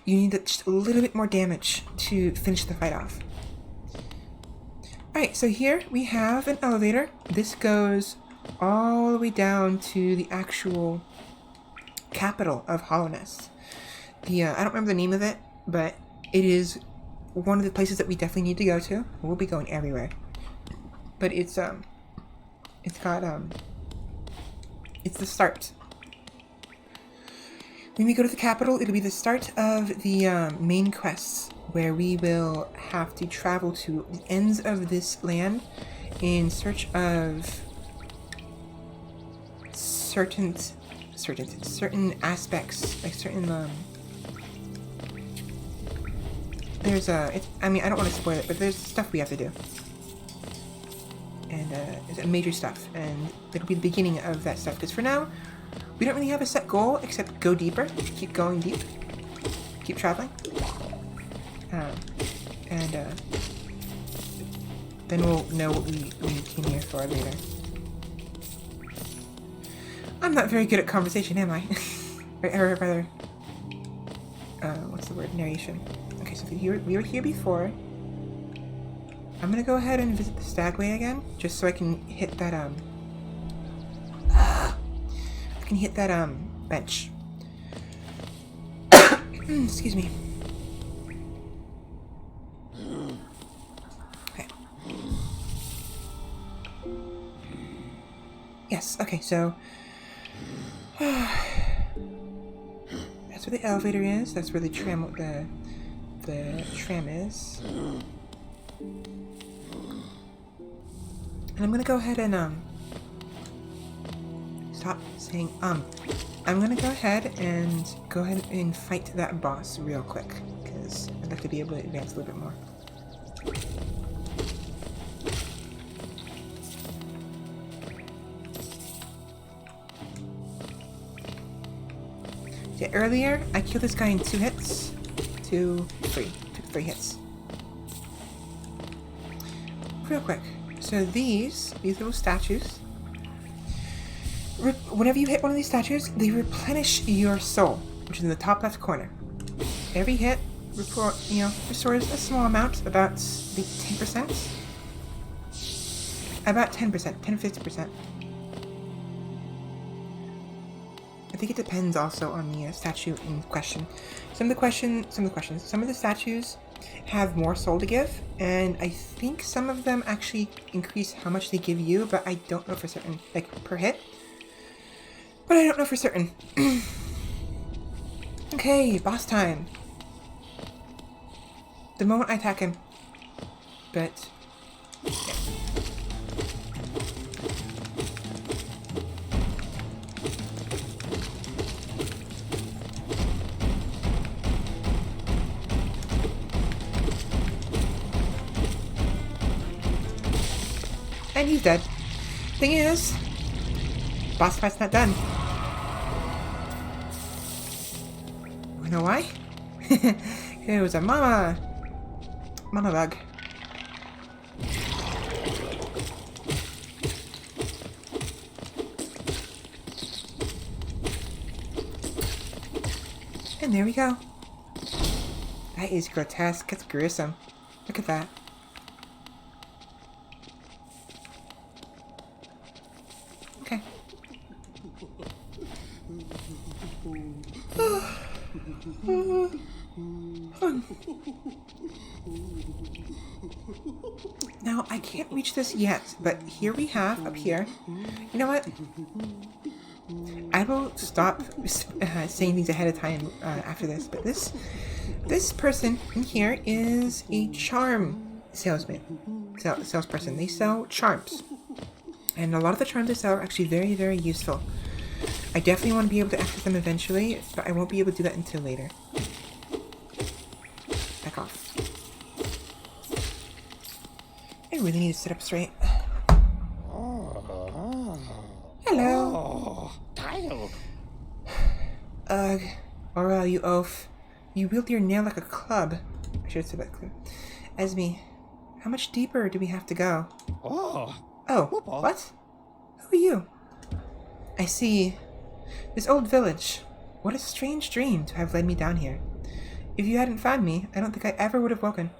you need just a little bit more damage to finish the fight off. Alright, so here we have an elevator. This goes all the way down to the actual capital of Hollownest. I don't remember the name of it, but it is one of the places that we definitely need to go to. We'll be going everywhere. But it's the start. When we go to the capital, it'll be the start of the main quests, where we will have to travel to the ends of this land in search of certain aspects, like certain I don't want to spoil it, but there's stuff we have to do. And it's major stuff, and it'll be the beginning of that stuff, because for now, we don't really have a set goal, except go deeper, keep going deep, keep traveling. Then we'll know what we came here for later. I'm not very good at conversation, am I? or rather, what's the word? Narration. Okay, so we were here before. I'm gonna go ahead and visit the Stagway again, just so I can hit that, bench. Excuse me. Okay. Yes, okay, so that's where the elevator is, that's where the tram is. And I'm gonna go ahead and stop saying I'm gonna go ahead and fight that boss real quick, because I'd like to be able to advance a little bit more. Yeah, Okay, earlier I killed this guy in 2 hits. 2, 3. Took 3 hits. Real quick. So these little statues, whenever you hit one of these statues, they replenish your soul, which is in the top left corner. Every hit, restores a small amount, about the 10%. About 10%, 10-50%. I think it depends also on the statue in question. Some of the statues have more soul to give, and I think some of them actually increase how much they give you, but I don't know for certain, like per hit. But I don't know for certain. Okay, boss time. The moment I attack him. But yeah. And he's dead. Thing is, boss fight's not done. You know why? It was a mama bug. And there we go. That is grotesque. That's gruesome. Look at that. Okay. Now, I can't reach this yet, but here we have, up here, you know what? I will stop saying things ahead of time after this, but this person in here is a charm salesperson. They sell charms. And a lot of the charms they sell are actually very, very useful. I definitely want to be able to access them eventually, but I won't be able to do that until later. Back off. I really need to sit up straight. Hello. Ugh. Aurel, you oaf. You wield your nail like a club. I should have said that clear. Esme, how much deeper do we have to go? Oh, what? Who are you? I see. This old village. What a strange dream to have led me down here. If you hadn't found me, I don't think I ever would have woken.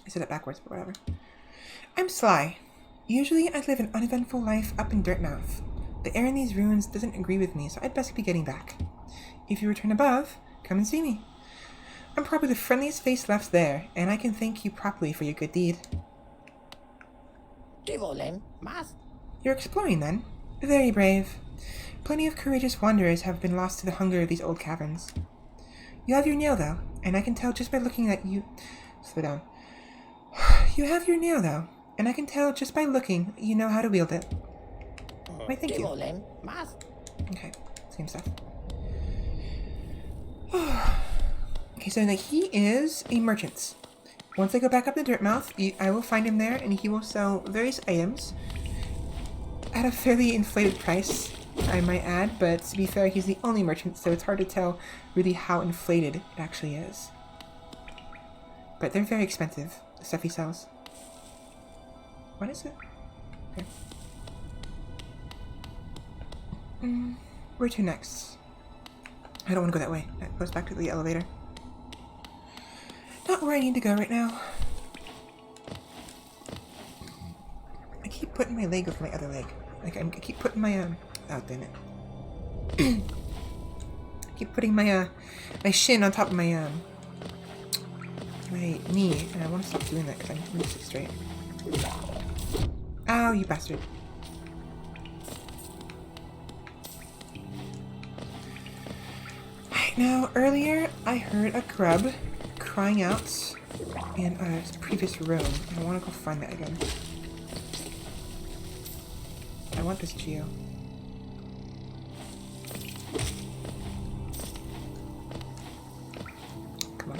I said it backwards, but whatever. I'm Sly. Usually I live an uneventful life up in Dirtmouth. The air in these ruins doesn't agree with me, so I'd best be getting back. If you return above, come and see me. I'm probably the friendliest face left there, and I can thank you properly for your good deed. You're exploring, then? Very brave. Plenty of courageous wanderers have been lost to the hunger of these old caverns. You have your nail, though, and I can tell just by looking at you... Slow down. You have your nail, though, and I can tell just by looking you know how to wield it. Why, thank you. Okay, same stuff. Okay, so now he is a merchant. Once I go back up to Dirtmouth, I will find him there, and he will sell various items at a fairly inflated price, I might add, but to be fair, he's the only merchant, so it's hard to tell really how inflated it actually is. But they're very expensive, the stuff he sells. What is it? Okay. Where to next? I don't want to go that way. That goes back to the elevator. Not where I need to go right now. I keep putting my leg over my other leg. Like, I keep putting my, oh, damn it. I keep putting my, my shin on top of my, my knee, and I want to stop doing that because I'm going to sit straight. Ow, you bastard. Now, earlier I heard a grub crying out in a previous room. I want to go find that again. I want this geo. Come on.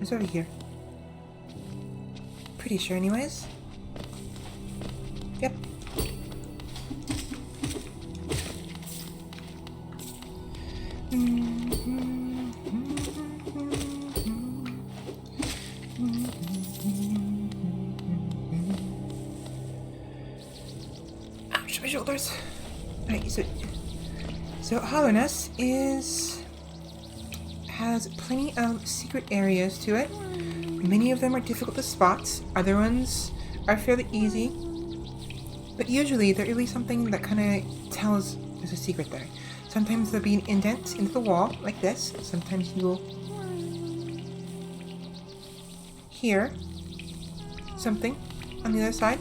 It's over here. Pretty sure anyways. Yep. Ouch, my shoulders. Alright, so Hollowness has plenty of secret areas to it. Many of them are difficult to spot. Other ones are fairly easy. But usually there will be something that kind of tells there's a secret there. Sometimes there'll be an indent into the wall, like this. Sometimes you will hear something on the other side.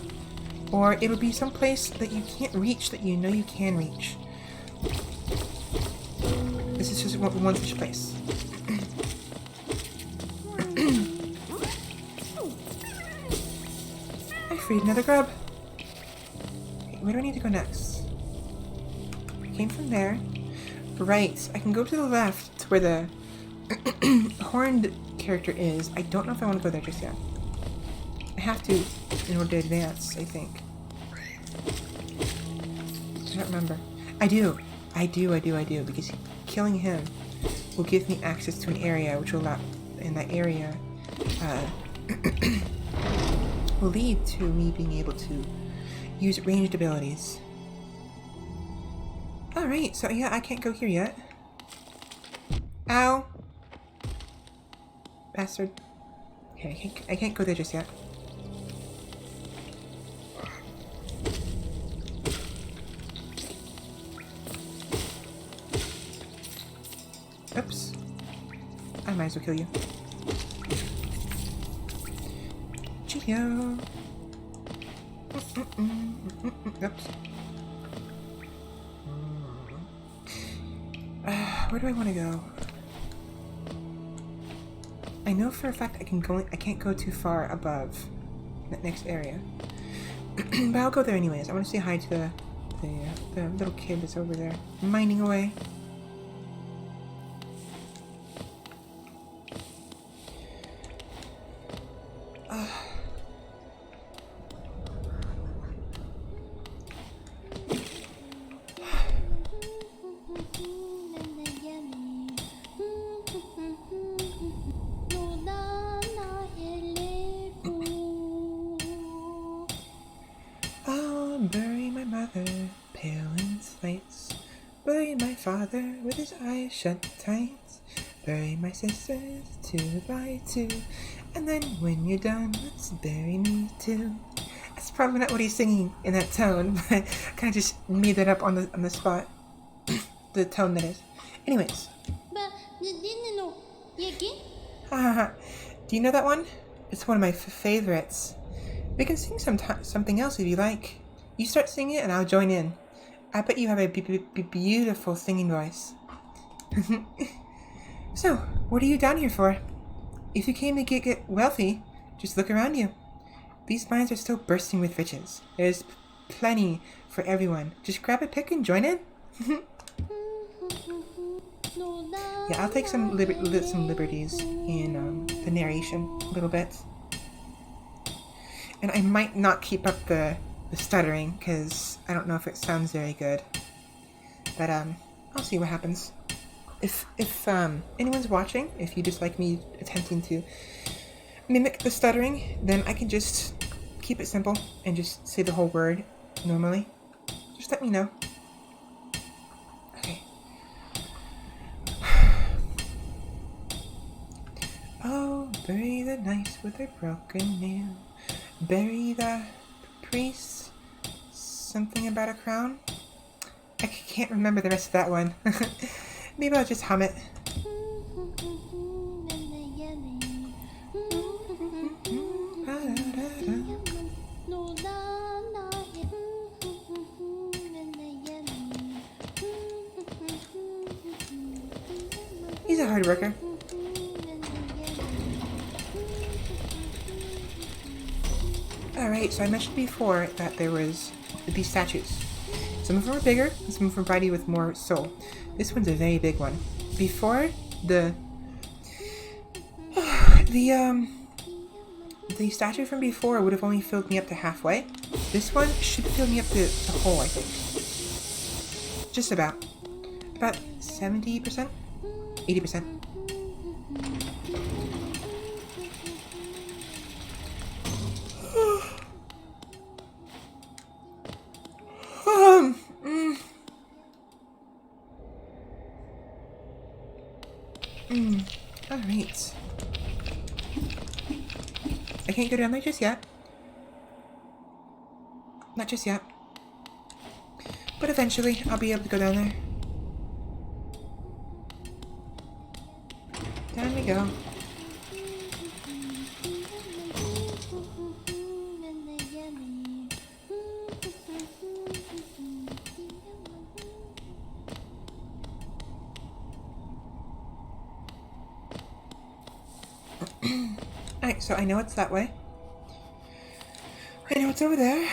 Or it'll be someplace that you can't reach that you know you can reach. This is just one such place. I freed another grub. Okay, where do I need to go next? I came from there. Right, I can go to the left to where the horned character is. I don't know if I want to go there just yet. I have to in order to advance, I think. I don't remember. I do, because killing him will give me access to an area which will allow, in that area, will lead to me being able to use ranged abilities. Alright, so yeah, I can't go here yet. Ow! Bastard. Okay, I can't go there just yet. Oops. I might as well kill you. Geo. Oops. Where do I want to go? I know for a fact I can't go too far above that next area. But I'll go there anyways. I want to say hi to the little kid that's over there, mining away. Bury my mother, pale in slates. Bury my father with his eyes shut tight. Bury my sisters 2 by 2. And then when you're done, let's bury me too. That's probably not what he's singing in that tone, but I kind of just made that up on the spot. The tone that is. Anyways. Do you know that one? It's one of my favorites. We can sing something else if you like. You start singing it and I'll join in. I bet you have a beautiful singing voice. So, what are you down here for? If you came to get wealthy, just look around you. These mines are still bursting with riches. There's plenty for everyone. Just grab a pick and join in. Yeah, I'll take some liberties in the narration a little bit. And I might not keep up the stuttering, because I don't know if it sounds very good. But I'll see what happens. If anyone's watching, if you just like me attempting to mimic the stuttering, then I can just keep it simple and just say the whole word normally. Just let me know. Okay. Oh, bury the knights with their broken nail. Bury the priest. Something about a crown? I can't remember the rest of that one. Maybe I'll just hum it. He's a hard worker. Alright, so I mentioned before that there was these statues. Some of them are bigger, and some of them are variety with more soul. This one's a very big one. Before, the The statue from before would have only filled me up to halfway. This one should fill me up to the whole, I think. Just about. About 70%? 80%. Alright. I can't go down there just yet. Not just yet. But eventually, I'll be able to go down there. Down we go. Alright, so I know it's that way. I know it's over there.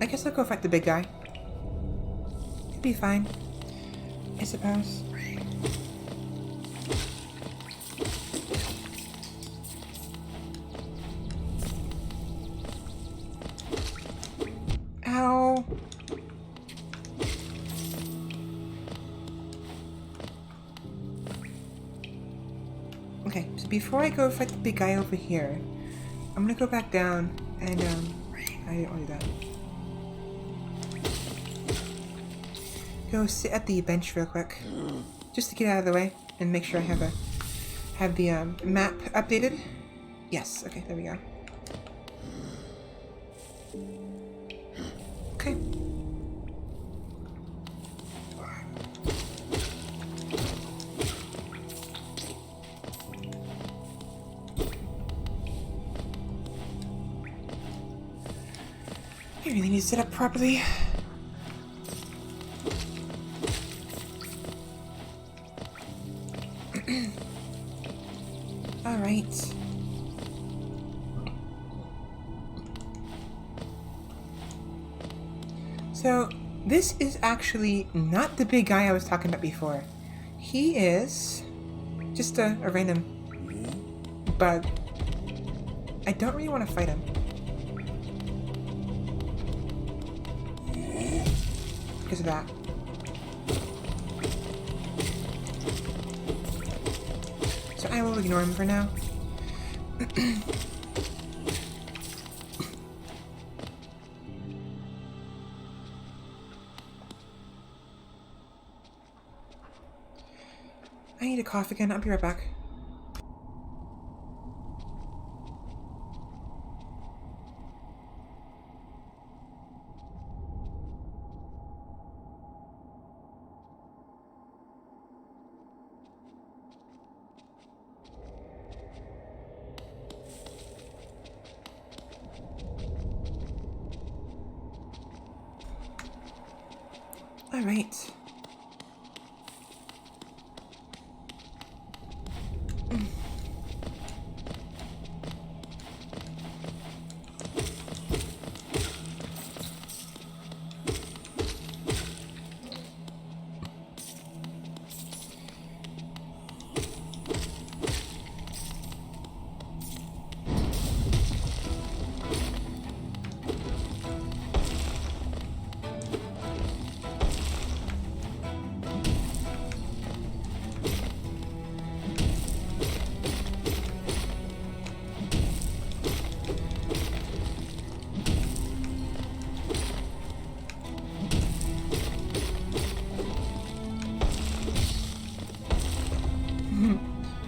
I guess I'll go fight the big guy. It'd be fine, I suppose. Ow. Okay, so before I go fight the big guy over here, I'm gonna go back down and, I didn't want to do that. Go sit at the bench real quick, just to get out of the way and make sure I have the map updated. Yes, okay, there we go. Okay. I really need to set up properly. Alright. So, this is actually not the big guy I was talking about before. He is just a random bug. I don't really want to fight him. Because of that. So I will ignore him for now. I need a cough again. I'll be right back. All right.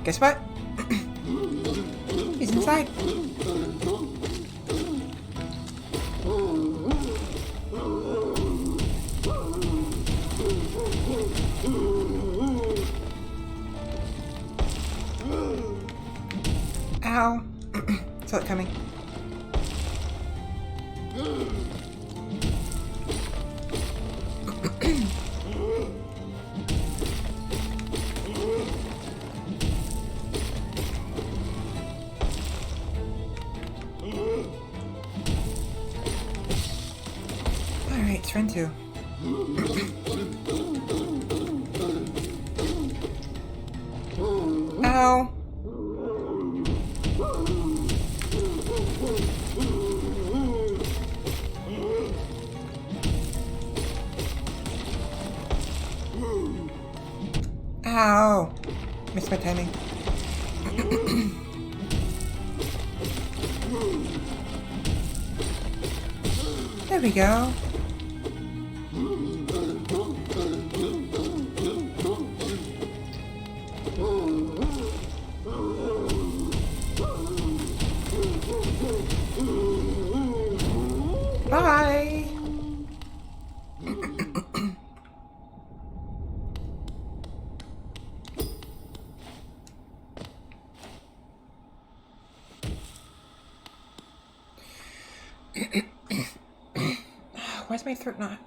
Guess what? He's inside. Ow. Saw it coming. Alright, turn 2. Ow. Ow. Missed my timing. There we go. Bye. Why's my throat not?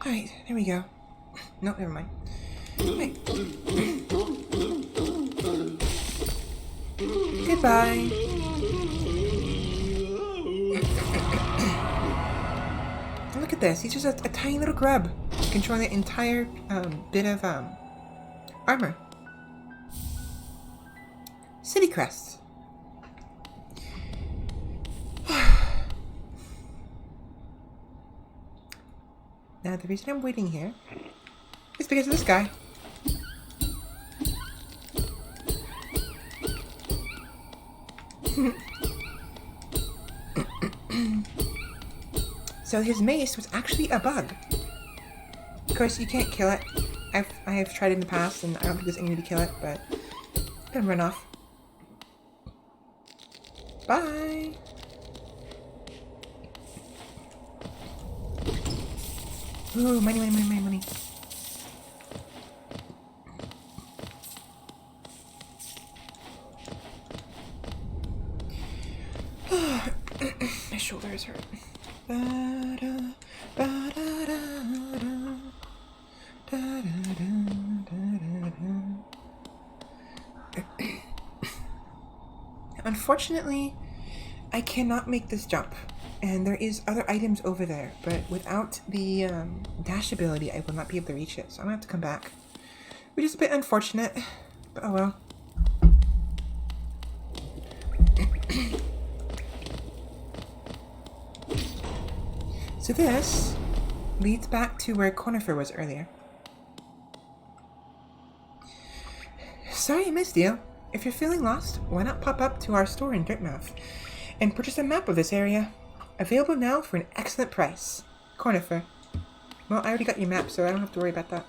Alright, there we go. No, never mind. Wait. Goodbye. Look at this. He's just a tiny little grub controlling the entire bit of armor. City crest. Now the reason I'm waiting here is because of this guy. So his mace was actually a bug. Of course, you can't kill it. I have tried it in the past, and I don't think there's any way to kill it, but it's gonna run off. Bye! Ooh, money, money, money, money, money. My shoulders hurt. Unfortunately, I cannot make this jump, and there is other items over there, but without the dash ability, I will not be able to reach it, so I'm gonna have to come back. Which is a bit unfortunate, but oh well. So this leads back to where Conifer was earlier. Sorry I missed you. If you're feeling lost, why not pop up to our store in Dirtmouth and purchase a map of this area. Available now for an excellent price. Conifer. Well, I already got your map, so I don't have to worry about that.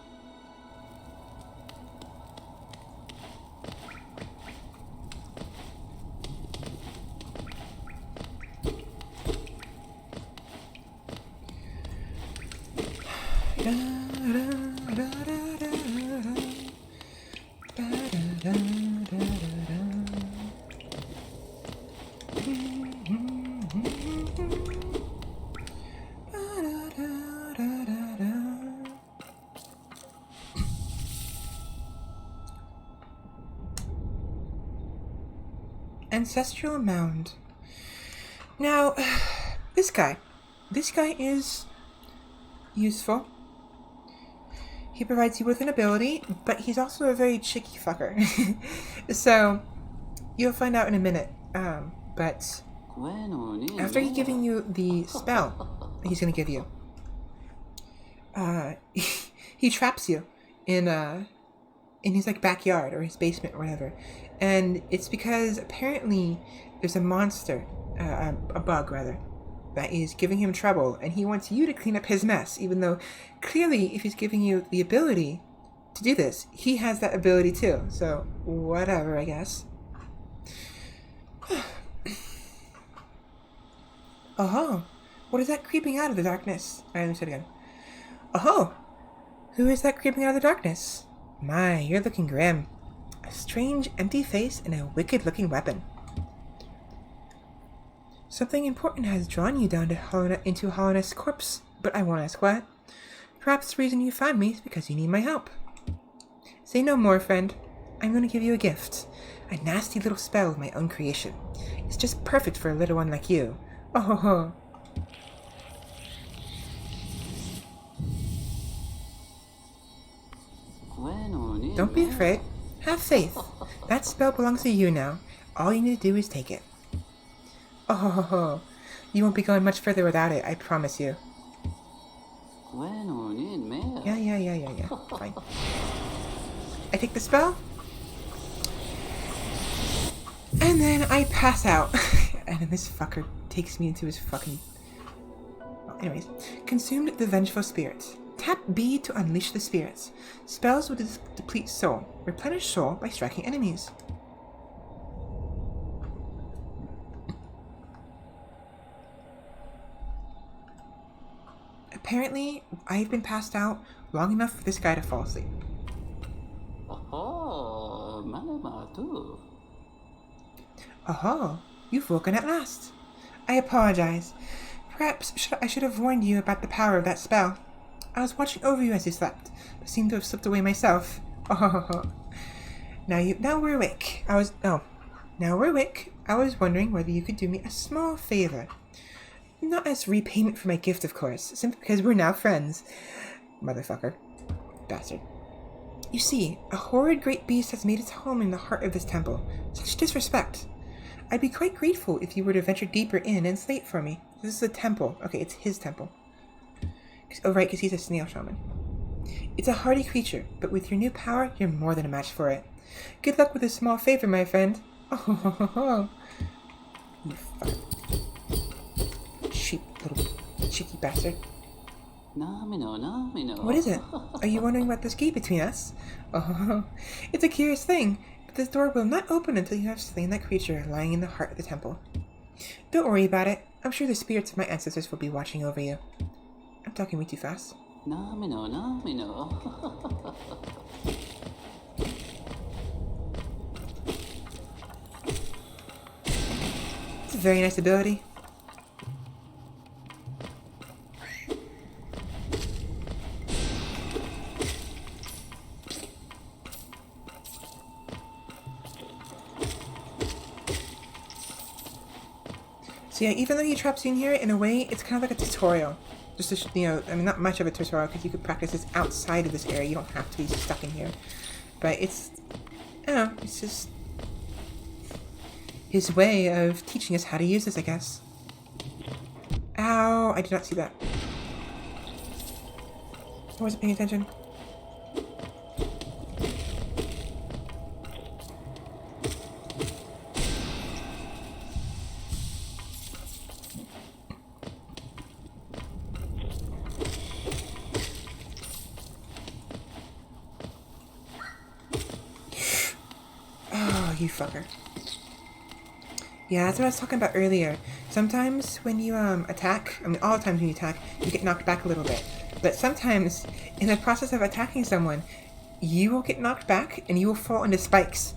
Ancestral mound. Now, this guy is useful. He provides you with an ability, but he's also a very cheeky fucker. So, you'll find out in a minute. But after he's giving you the spell he's going to give you, he traps you in his like backyard or his basement or whatever. And it's because apparently there's a monster, a bug rather, that is giving him trouble, and he wants you to clean up his mess, even though clearly if he's giving you the ability to do this, he has that ability too. So whatever, I guess. Oh, what is that creeping out of the darkness? Let me say it again. Oh, who is that creeping out of the darkness? My, you're looking grim. A strange, empty face and a wicked-looking weapon. Something important has drawn you down to into Hollowness Corpse, but I won't ask what. Perhaps the reason you found me is because you need my help. Say no more, friend. I'm going to give you a gift. A nasty little spell of my own creation. It's just perfect for a little one like you. Oh ho ho. Don't be afraid. Have faith. That spell belongs to you now. All you need to do is take it. Oh ho ho ho. You won't be going much further without it, I promise you. Yeah. Fine. I take the spell. And then I pass out. And then this fucker takes me into his fucking... Well, anyways. Consumed the vengeful spirits. Tap B to unleash the spirits. Spells will deplete soul. Replenish soul by striking enemies. Apparently, I've been passed out long enough for this guy to fall asleep. Oh, you've woken at last. I apologize. Perhaps I should have warned you about the power of that spell. I was watching over you as you slept, but seemed to have slipped away myself. Oh, now we're awake. Now we're awake. I was wondering whether you could do me a small favor. Not as repayment for my gift, of course, simply because we're now friends. Motherfucker. Bastard. You see, a horrid great beast has made its home in the heart of this temple. Such disrespect. I'd be quite grateful if you were to venture deeper in and slay it for me. This is a temple. Okay, it's his temple. Oh, right, because he's a snail shaman. It's a hardy creature, but with your new power, you're more than a match for it. Good luck with a small favor, my friend. Oh, you fuck. Cheap little cheeky bastard. What is it? Are you wondering about this gate between us? Oh, it's a curious thing, but this door will not open until you have slain that creature lying in the heart of the temple. Don't worry about it. I'm sure the spirits of my ancestors will be watching over you. I'm talking way too fast. It's a very nice ability. So yeah, even though he traps you in here, in a way, it's kind of like a tutorial. Just to, not much of a tutorial, because you could practice this outside of this area. You don't have to be stuck in here. But it's, it's just his way of teaching us how to use this, I guess. Ow, I did not see that. I wasn't paying attention. You fucker. Yeah, that's what I was talking about earlier. Sometimes when you attack, all the times when you attack, you get knocked back a little bit. But sometimes, in the process of attacking someone, you will get knocked back and you will fall into spikes.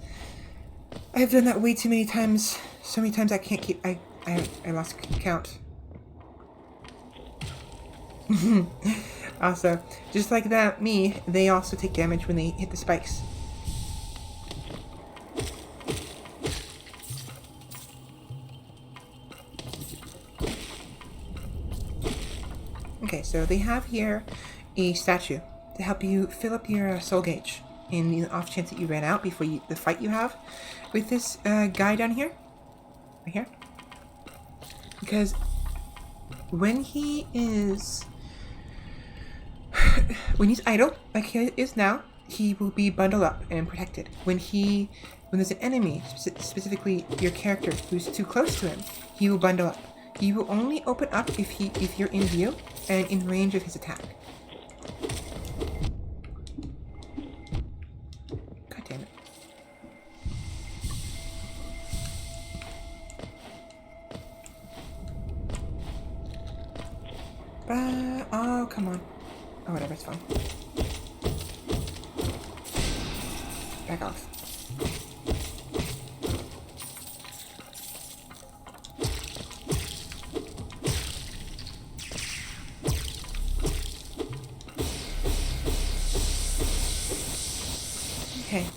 I've done that way too many times. So many times I can't keep... I lost count. Also, just like that, they also take damage when they hit the spikes. Okay, so they have here a statue to help you fill up your soul gauge in the off chance that you ran out before the fight you have with this guy down here. Right here. Because when he is... when he's idle, like he is now, he will be bundled up and protected. When there's an enemy, specifically your character, who's too close to him, he will bundle up. He will only open up if you're in view and in range of his attack. God damn it. Oh, come on. Oh, whatever, it's fine. Back off. Okay.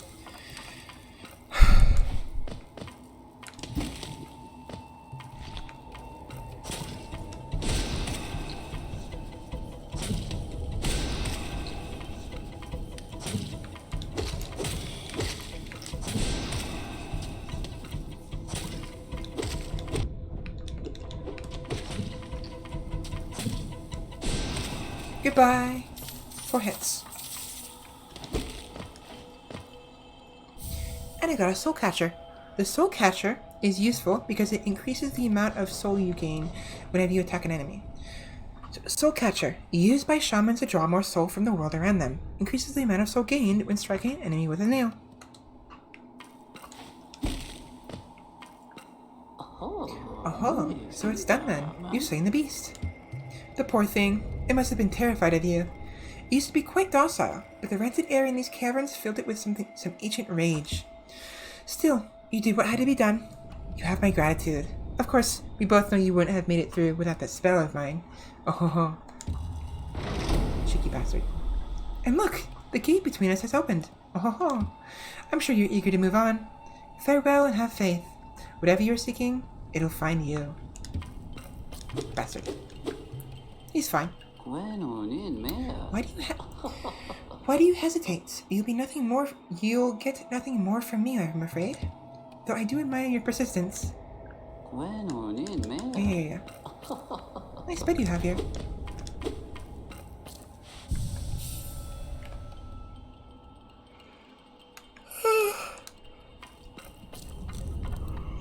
Goodbye. 4 hits. And I got a soul catcher. The soul catcher is useful because it increases the amount of soul you gain whenever you attack an enemy. Soul catcher, used by shamans to draw more soul from the world around them. Increases the amount of soul gained when striking an enemy with a nail. Oh, so it's done then. You've slain the beast. The poor thing. It must have been terrified of you. It used to be quite docile, but the rented air in these caverns filled it with some ancient rage. Still, you did what had to be done. You have my gratitude. Of course, we both know you wouldn't have made it through without that spell of mine. Oh ho ho. Cheeky bastard. And look! The gate between us has opened. Oh ho ho. I'm sure you're eager to move on. Farewell and have faith. Whatever you're seeking, it'll find you. Bastard. He's fine. Why do you hesitate? You'll get nothing more from me, I'm afraid. Though I do admire your persistence. Yeah. Nice bed you have here.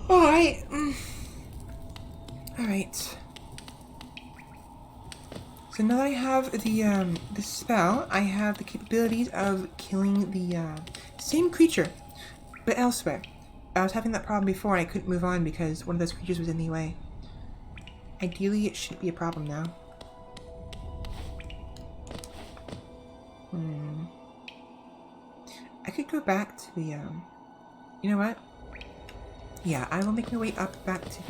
Alright. Alright. So now that I have the spell, I have the capabilities of killing the same creature, but elsewhere. I was having that problem before and I couldn't move on because one of those creatures was in the way. Ideally, it shouldn't be a problem now. I could go back to the, you know what? Yeah, I will make my way up back to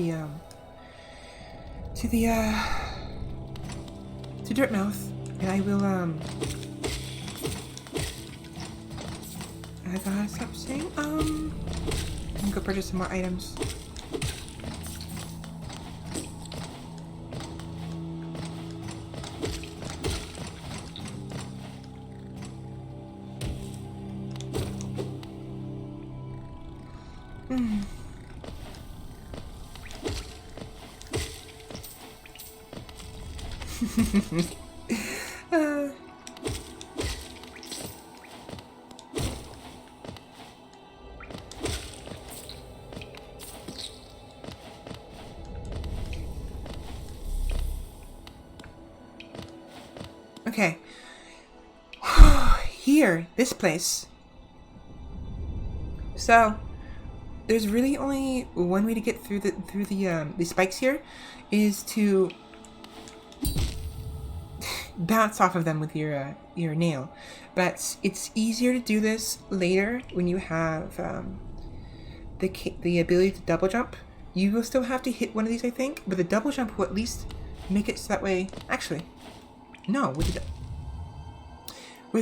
Dirtmouth, and I will, I gotta stop saying, I'm gonna go purchase some more items. Okay. Here, this place. So, there's really only one way to get through the spikes here, is to bounce off of them with your nail. But it's easier to do this later when you have the ability to double jump. You will still have to hit one of these, I think, but the double jump will at least make it so that way. Actually, no, with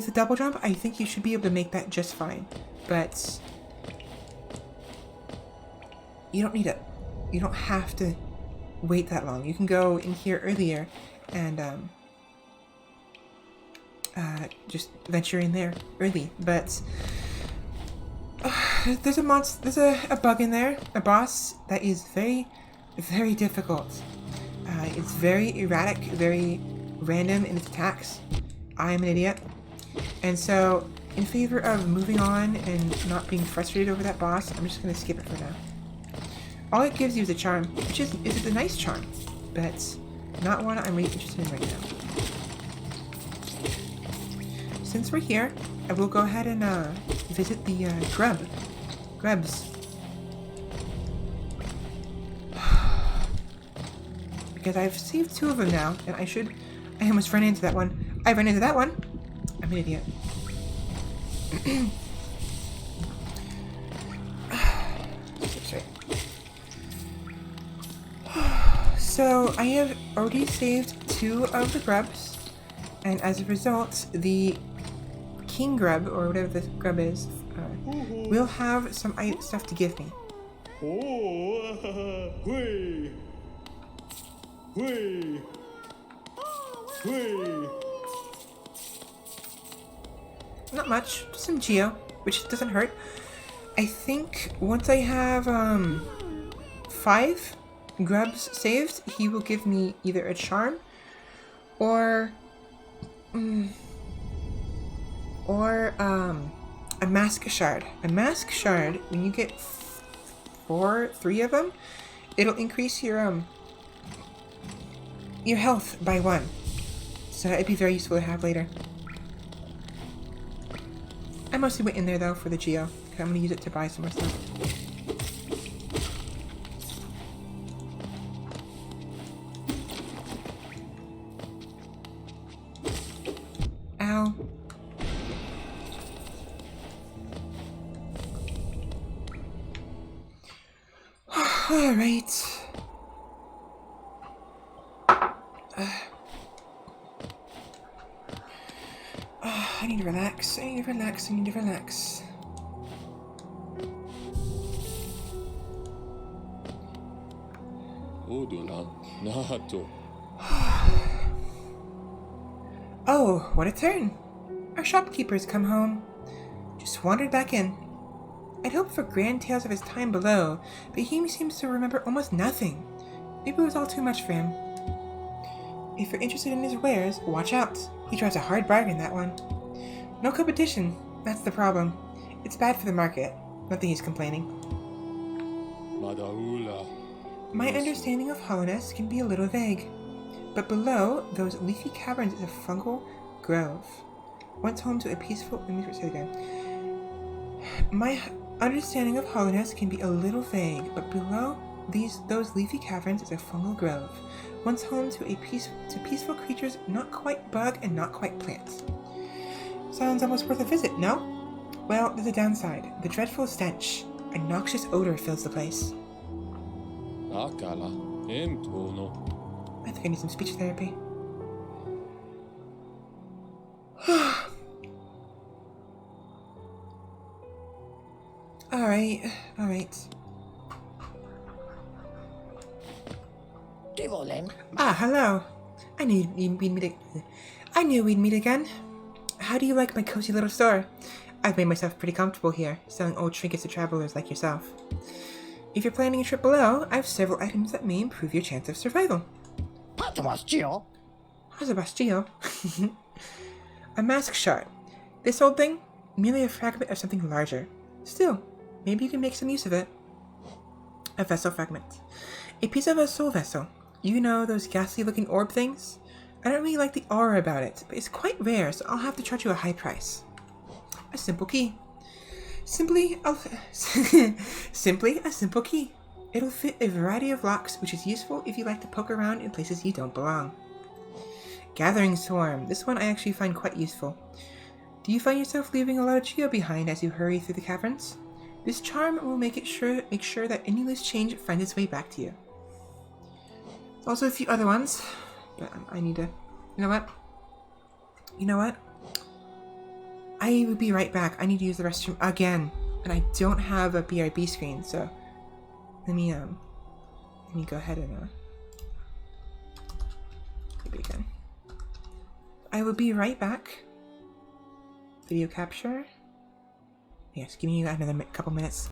the double jump, I think you should be able to make that just fine. But you don't need it. You don't have to wait that long. You can go in here earlier and just venture in there early. But there's a bug in there, a boss that is very, very difficult. It's very erratic, very random in its attacks. I'm an idiot. And so, in favor of moving on and not being frustrated over that boss, I'm just going to skip it for now. All it gives you is a charm, which is a nice charm, but not one I'm really interested in right now. Since we're here, I will go ahead and visit the grubs. Because I've saved 2 of them now, and I almost ran into that one. I ran into that one! I'm an idiot. Sorry. So, I have already saved 2 of the grubs, and as a result, the king grub, or whatever this grub is, will have some stuff to give me. Not much, just some geo, which doesn't hurt. I think once I have 5 grubs saved, he will give me either a charm or Or, a mask shard. A mask shard, when you get three of them, it'll increase your health by 1. So it'd be very useful to have later. I mostly went in there though for the geo. I'm gonna use it to buy some more stuff. Ow. Alright. I need to relax. I need to relax. I need to relax. Oh, what a turn. Our shopkeeper's come home. Just wandered back in. I'd hoped for grand tales of his time below, but he seems to remember almost nothing. Maybe it was all too much for him. If you're interested in his wares, watch out. He drives a hard bargain, that one. No competition. That's the problem. It's bad for the market. Not that he's complaining. My understanding of hollowness can be a little vague. But below those leafy caverns is a fungal grove. Once home to a peaceful... Let me say it again. My understanding of hollowness can be a little vague, but below those leafy caverns is a fungal grove. Once home to peaceful creatures, not quite bug and not quite plants. Sounds almost worth a visit, no? Well, there's a downside. The dreadful stench. A noxious odor fills the place. I think I need some speech therapy. Alright. Ah, hello. I knew we'd meet again. How do you like my cozy little store? I've made myself pretty comfortable here, selling old trinkets to travelers like yourself. If you're planning a trip below, I have several items that may improve your chance of survival. How's a bastille? A mask shard. This old thing? Merely a fragment of something larger. Still, maybe you can make some use of it. A vessel fragment. A piece of a soul vessel. You know those ghastly-looking orb things? I don't really like the aura about it, but it's quite rare, so I'll have to charge you a high price. A simple key. Simply a simple key. It'll fit a variety of locks, which is useful if you like to poke around in places you don't belong. Gathering Swarm. This one I actually find quite useful. Do you find yourself leaving a lot of Geo behind as you hurry through the caverns? This charm will make sure that any loose change finds its way back to you. Also a few other ones, but I need to... You know what? I will be right back. I need to use the restroom again, and I don't have a BRB screen, so let me go ahead and maybe again. I will be right back. Video capture. Yes, give me another couple minutes.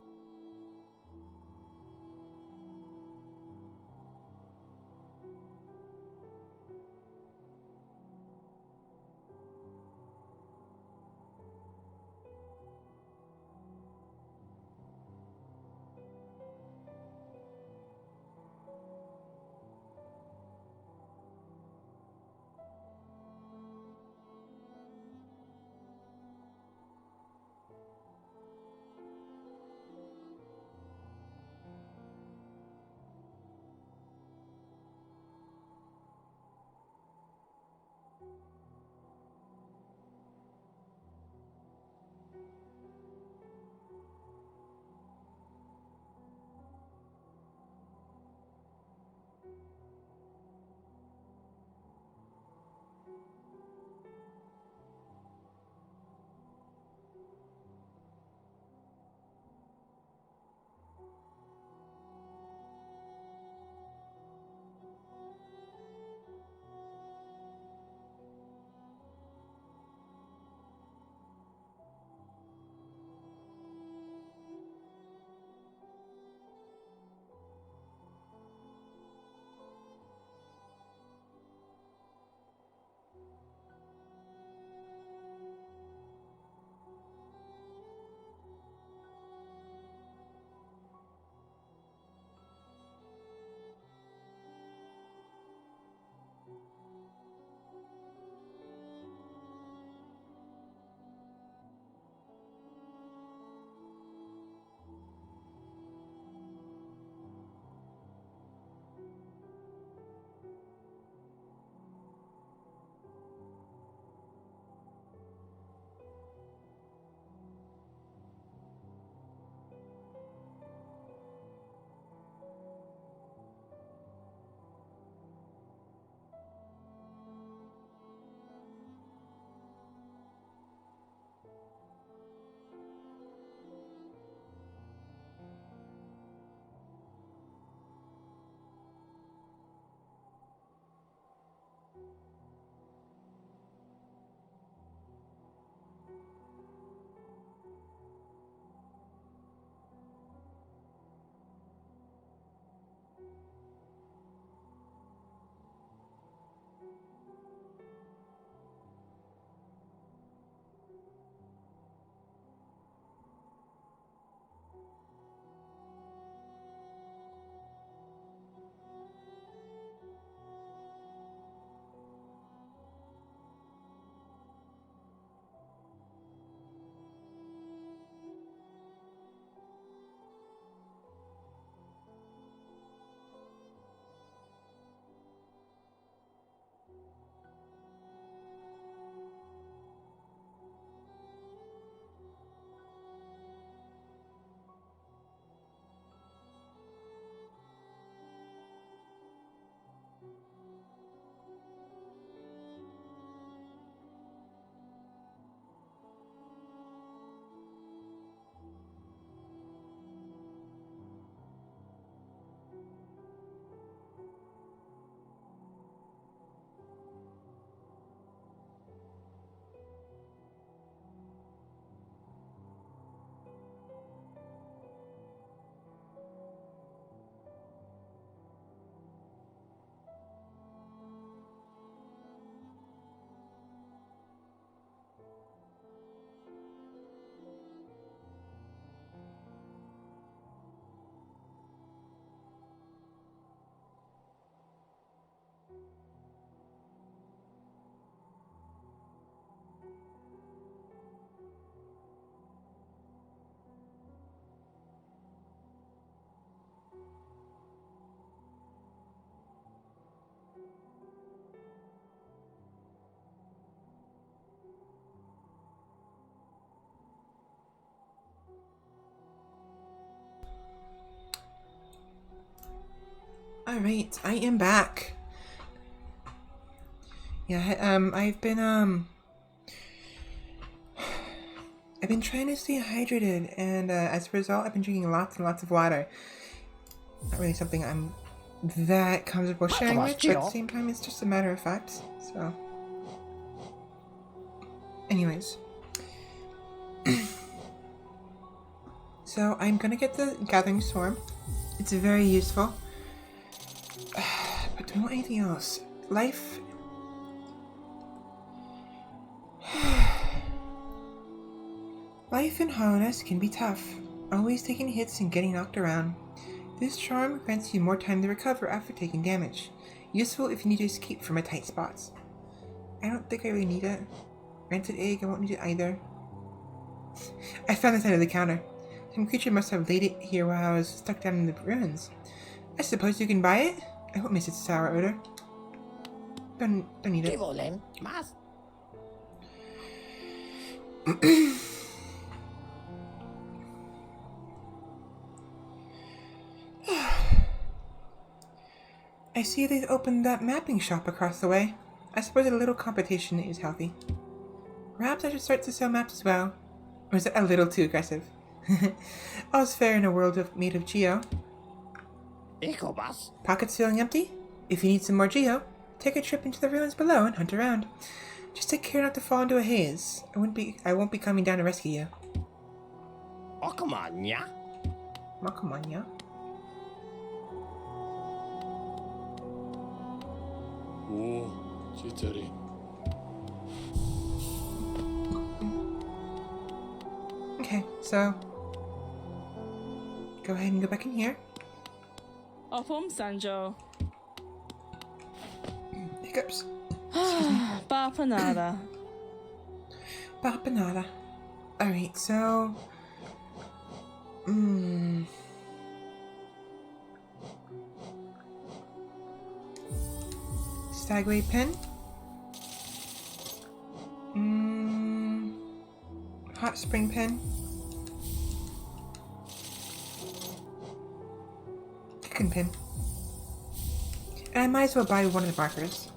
Alright, I am back. Yeah, I've been trying to stay hydrated, and as a result, I've been drinking lots and lots of water. Not really something I'm that comfortable sharing with, but at the same time, it's just a matter of fact, so. Anyways. So, I'm gonna get the Gathering Storm. It's very useful. But do I want anything else? Life... Life in Hollowness can be tough, always taking hits and getting knocked around. This charm grants you more time to recover after taking damage. Useful if you need to escape from a tight spot. I don't think I really need it. Rented egg, I won't need it either. I found this under the counter. Some creature must have laid it here while I was stuck down in the ruins. I suppose you can buy it? I won't miss its sour odor. Don't need it. I see they've opened that mapping shop across the way. I suppose a little competition is healthy. Perhaps I should start to sell maps as well. Or is it a little too aggressive? All's fair in a world made of geo. Pockets feeling empty? If you need some more geo, take a trip into the ruins below and hunt around. Just take care not to fall into a haze. I won't be coming down to rescue you. Makamanya? Makamanya? Oh, jittery. Okay, so go ahead and go back in here. Opum Sanjo. Hiccups. Bapanada. Bapanada. Alright, so... Stagway pen. Hot spring pen. Chicken pin. And I might as well buy one of the markers.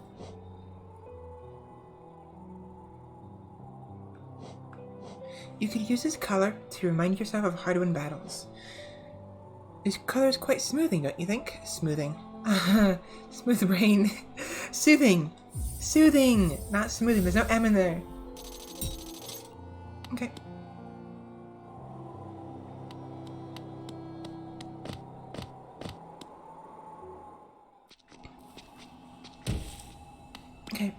You could use this color to remind yourself of hard-won battles. This color is quite smoothing, don't you think? Smoothing. Smooth brain. Soothing. Soothing! Not smoothing, there's no M in there. Okay. Okay.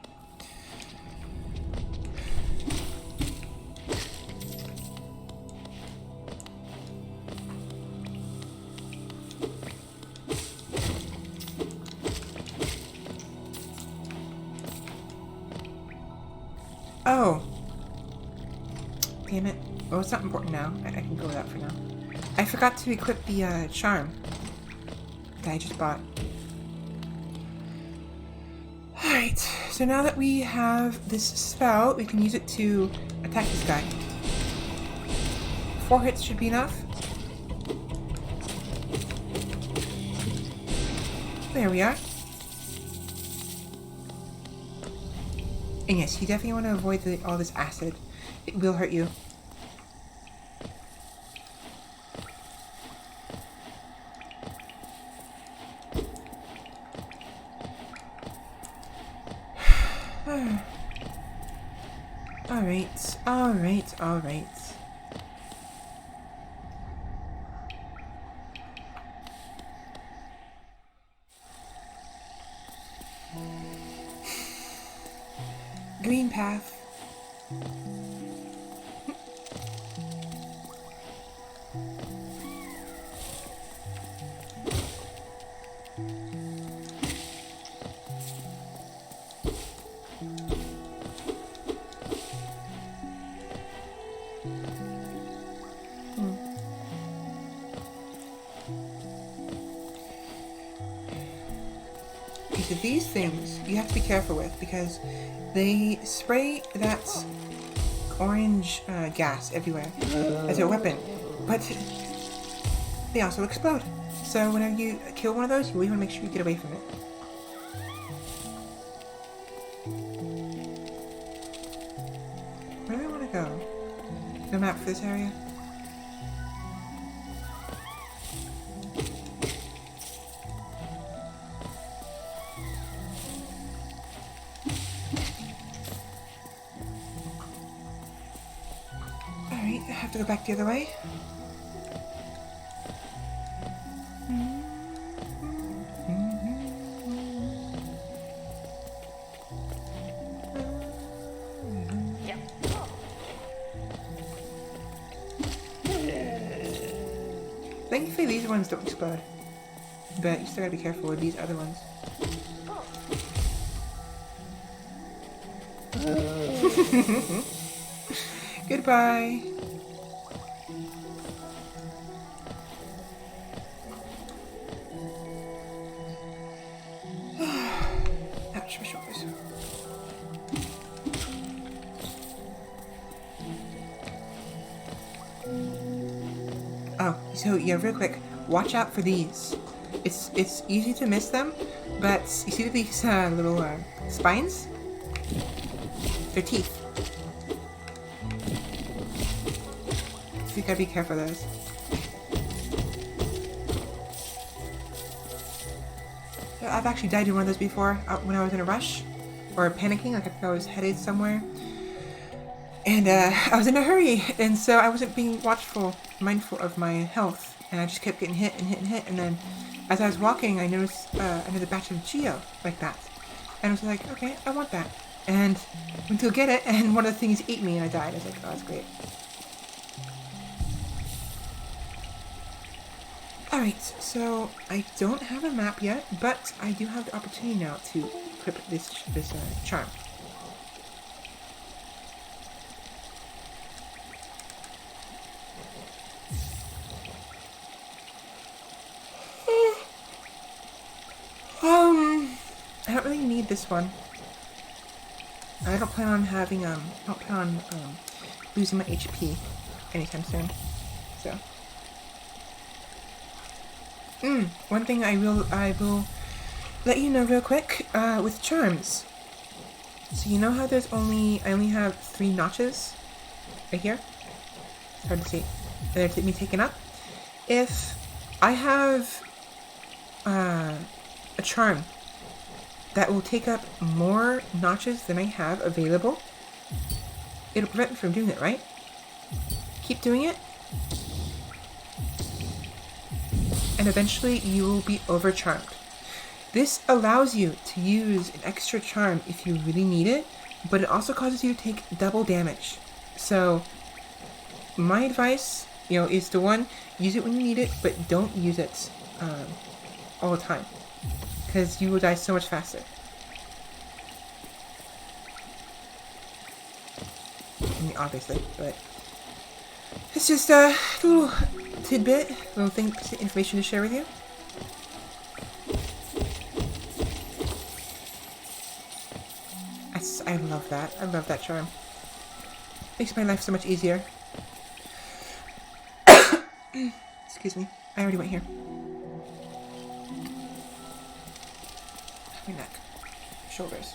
Oh. Damn it. Oh, it's not important now. I can go with that for now. I forgot to equip the charm that I just bought. Alright, so now that we have this spell, we can use it to attack this guy. 4 hits should be enough. There we are. And yes, you definitely want to avoid all this acid. It will hurt you. Alright. Green path. So these things you have to be careful with because they spray that orange gas everywhere as a weapon, but they also explode. So whenever you kill one of those, you want to make sure you get away from it. Where do I want to go? No map for this area? Alright, I have to go back the other way. Thankfully these ones don't explode. But you still gotta be careful with these other ones. Goodbye. Ouch, my shoulders. Oh, so yeah, real quick, watch out for these. It's easy to miss them, but you see these little spines? They're teeth. So you gotta be careful of those. I've actually died in one of those before when I was in a rush or panicking, like I think I was headed somewhere. And I was in a hurry, and so I wasn't being mindful of my health, and I just kept getting hit and hit and hit, and then as I was walking, I noticed another batch of Geo like that, and I was like, okay, I want that, and went to get it, and one of the things ate me, and I died. I was like, oh, that's great. Alright, so I don't have a map yet, but I do have the opportunity now to equip this charm. I don't really need this one. I don't plan on having, losing my HP anytime soon. So. One thing I will let you know real quick, with charms. So you know how I only have 3 notches? Right here? It's hard to see. They're me taken up. If I have, a charm that will take up more notches than I have available, it'll prevent me from doing it, right? Keep doing it, and eventually you will be overcharmed. This allows you to use an extra charm if you really need it, but it also causes you to take double damage. So my advice, is to use it when you need it, but don't use it all the time, because you will die so much faster. I mean, obviously, but it's just a little tidbit, little thing, information to share with you. I love that. I love that charm. Makes my life so much easier. Excuse me. I already went here. My neck. Shoulders.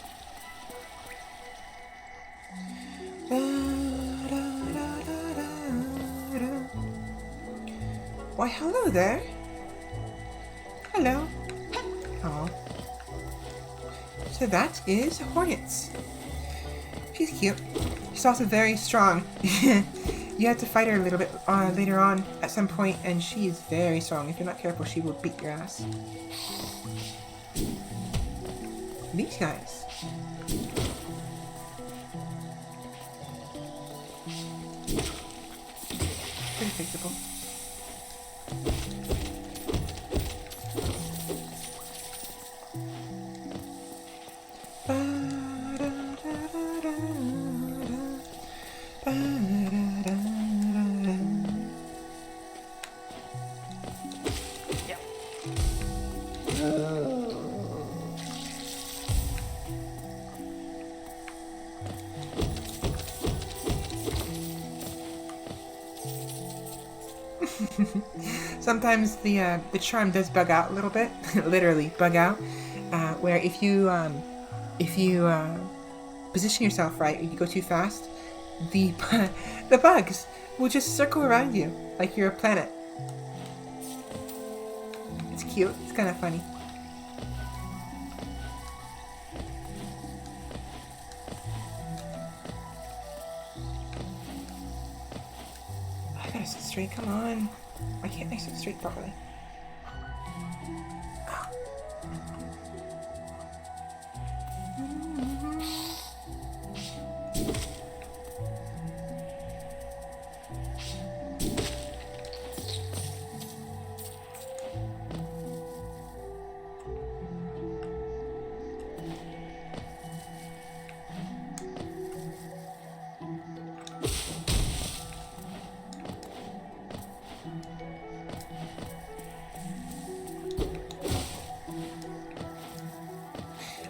Why, hello there. Hello. Aw. So that is Hornets. She's cute. She's also very strong. You have to fight her a little bit later on at some point, and she is very strong. If you're not careful, she will beat your ass. These guys. Pretty fixable. sometimes the charm does bug out a little bit, literally bug out, where if you position yourself right, if you go too fast, the the bugs will just circle around you like you're a planet. It's cute. It's kind of funny. I gotta sit straight. Come on. Why can't I sit straight properly?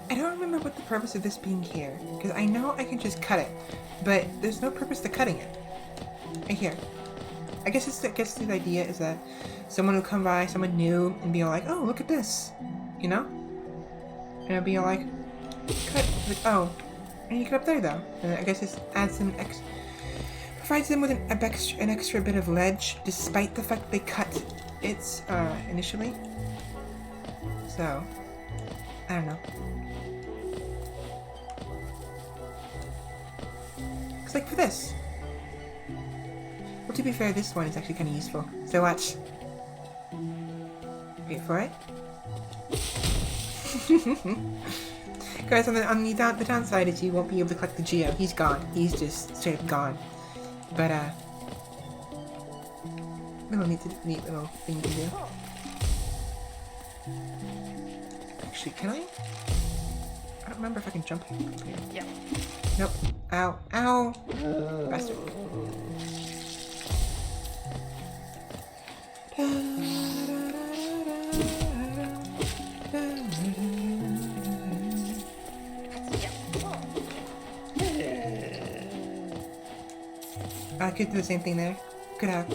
I don't remember what the purpose of this being here, because I know I can just cut it, but there's no purpose to cutting it. Right here. I guess the idea is that someone will come by, someone new, and be all like, oh, look at this, you know? And it'll be all like, cut, like, oh, and you get up there though. And I guess this adds them provides them with an extra bit of ledge, despite the fact that they cut it initially. So, I don't know. It's like for this. Well, to be fair, this one is actually kind of useful. So watch. Wait for it. Guys, on the downside is you won't be able to collect the Geo. He's gone. He's just straight up gone. But neat little thing you can do. Actually, can I? I don't remember if I can jump here. Yeah. Nope. Ow. Ow! Bastard. I could do the same thing there. Could have.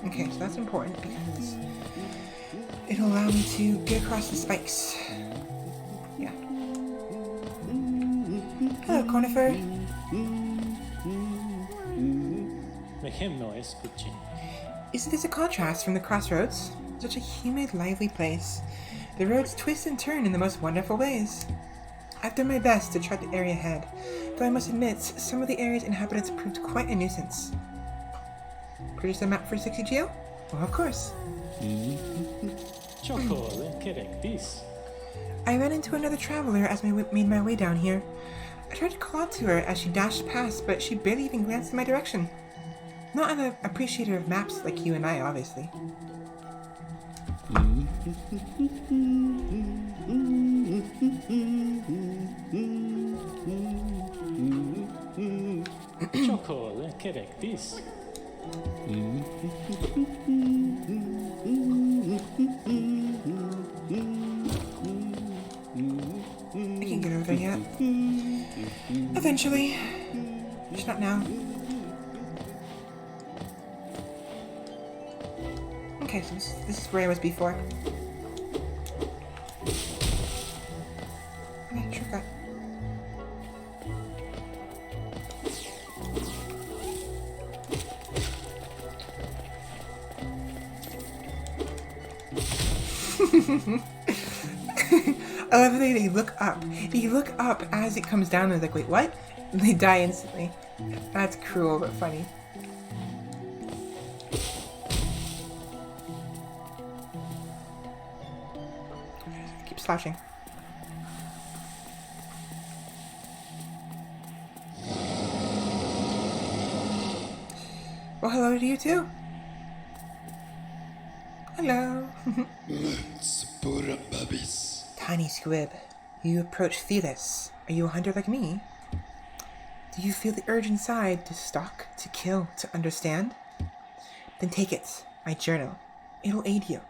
Okay, so that's important because it'll allow me to get across the spikes. Yeah. Hello, Conifer. Isn't this a contrast from the crossroads? Such a humid, lively place. The roads twist and turn in the most wonderful ways. I've done my best to chart the area ahead, though I must admit, some of the area's inhabitants proved quite a nuisance. Produce a map for 60 Geo? Well, of course. I ran into another traveler as I made my way down here. I tried to call out to her as she dashed past, but she barely even glanced in my direction. Not an appreciator of maps like you and I, obviously. I can't get over there yet. Eventually. Just not now. Okay, so this is where I was before. Okay, shortcut. I love that they look up. They look up as it comes down and they're like, wait, what? And they die instantly. That's cruel but funny. Keep slouching. Well, hello to you too. Hello. Tiny squib, you approach Thetis. Are you a hunter like me? Do you feel the urge inside to stalk, to kill, to understand? Then take it, my journal. It'll aid you.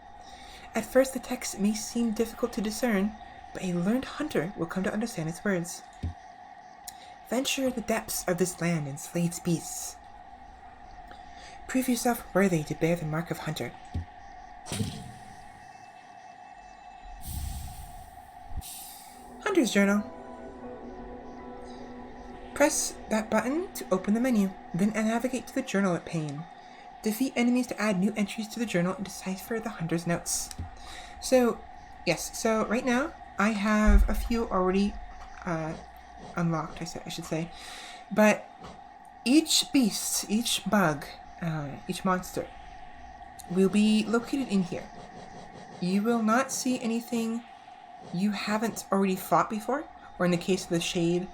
At first, the text may seem difficult to discern, but a learned hunter will come to understand its words. Venture the depths of this land and slay its beasts. Prove yourself worthy to bear the mark of hunter. Hunter's Journal. Press that button to open the menu, then navigate to the journal pane. Defeat enemies to add new entries to the journal and decipher the hunter's notes. So, yes, so right now I have a few already unlocked, I should say. But each beast, each bug, each monster will be located in here. You will not see anything you haven't already fought before, or in the case of the Shade,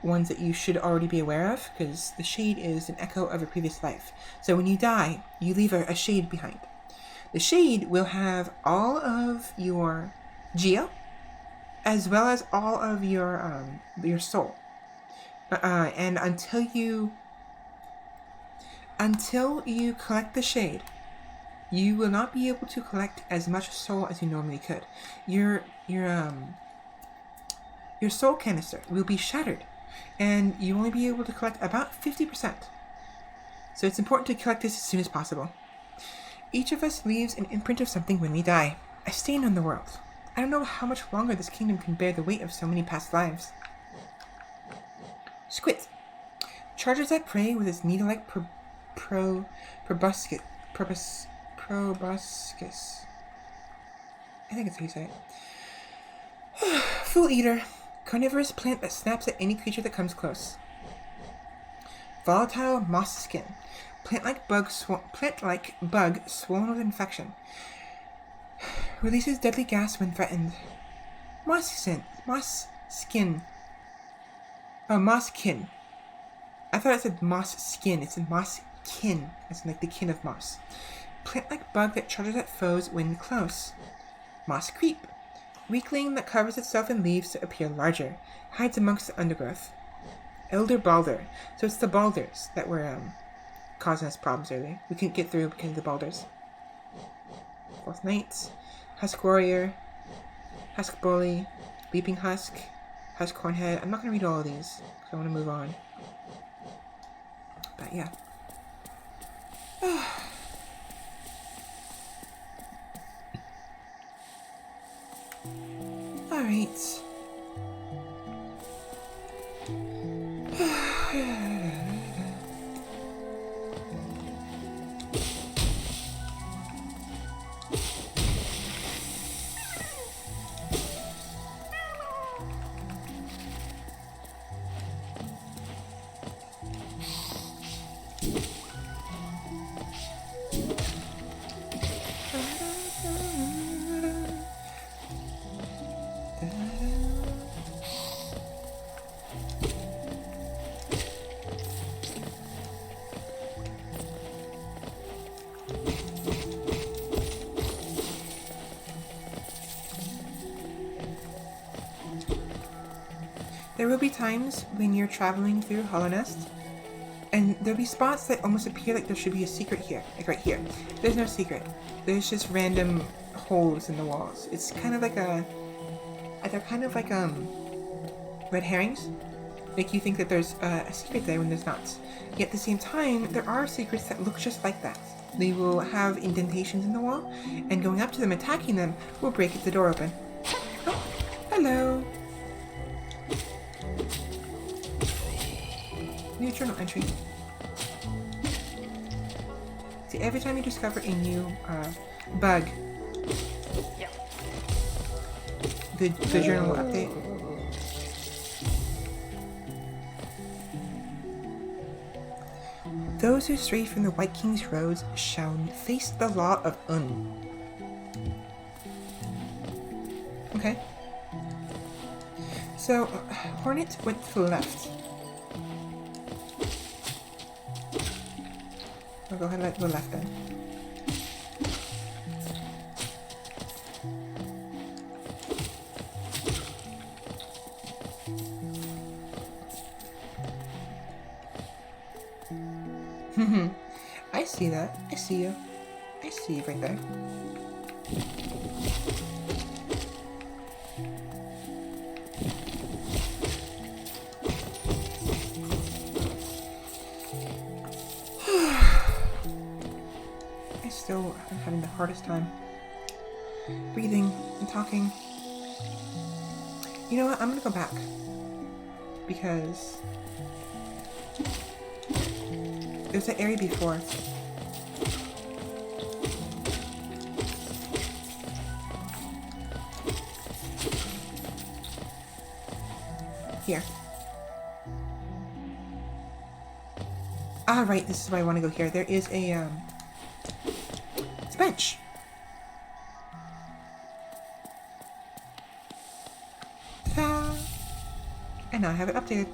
ones that you should already be aware of, because the Shade is an echo of a previous life. So when you die, you leave a Shade behind. The Shade will have all of your Geo, as well as all of your soul. And until you collect the Shade, you will not be able to collect as much soul as you normally could. Your soul canister will be shattered, and you only be able to collect about 50%. So it's important to collect this as soon as possible. Each of us leaves an imprint of something when we die, a stain on the world. I don't know how much longer this kingdom can bear the weight of so many past lives. Squid charges at prey with its needle-like proboscis. I think it's how you say it. Fool Eater. Carnivorous plant that snaps at any creature that comes close. Volatile moss skin. Plant-like bug swollen with infection. Releases deadly gas when threatened. Mosskin. Oh, mosskin. I thought it said moss skin. It said mosskin. It's like the kin of moss. Plant-like bug that charges at foes when close. Moss creep. Weakling that covers itself in leaves to appear larger. Hides amongst the undergrowth. Elder Balder. So it's the Balders that were causing us problems earlier. We couldn't get through because of the Balders. Fourth Knight. Husk Warrior. Husk Bully. Leaping Husk. Husk Cornhead. I'm not going to read all of these because I want to move on. But yeah. Alright. There will be times when you're traveling through Hollow Nest, and there'll be spots that almost appear like there should be a secret here, like right here. There's no secret. There's just random holes in the walls. It's kind of like they're kind of like red herrings. Make you think that there's a secret there when there's not. Yet at the same time, there are secrets that look just like that. They will have indentations in the wall, and going up to them, attacking them, will break the door open. Oh, hello. New journal entry. See, every time you discover a new bug, the journal will update. Those who stray from the White King's roads shall face the law of Un. Okay. So, Hornet went to the left. I'll go ahead and go left then. I see that. I see you. I see you right there. I'm having the hardest time breathing and talking. You know what? I'm gonna go back because there's an area before. Here. Ah, right. This is why I want to go here. There is a it's a bench. Ta-da! And now I have it updated.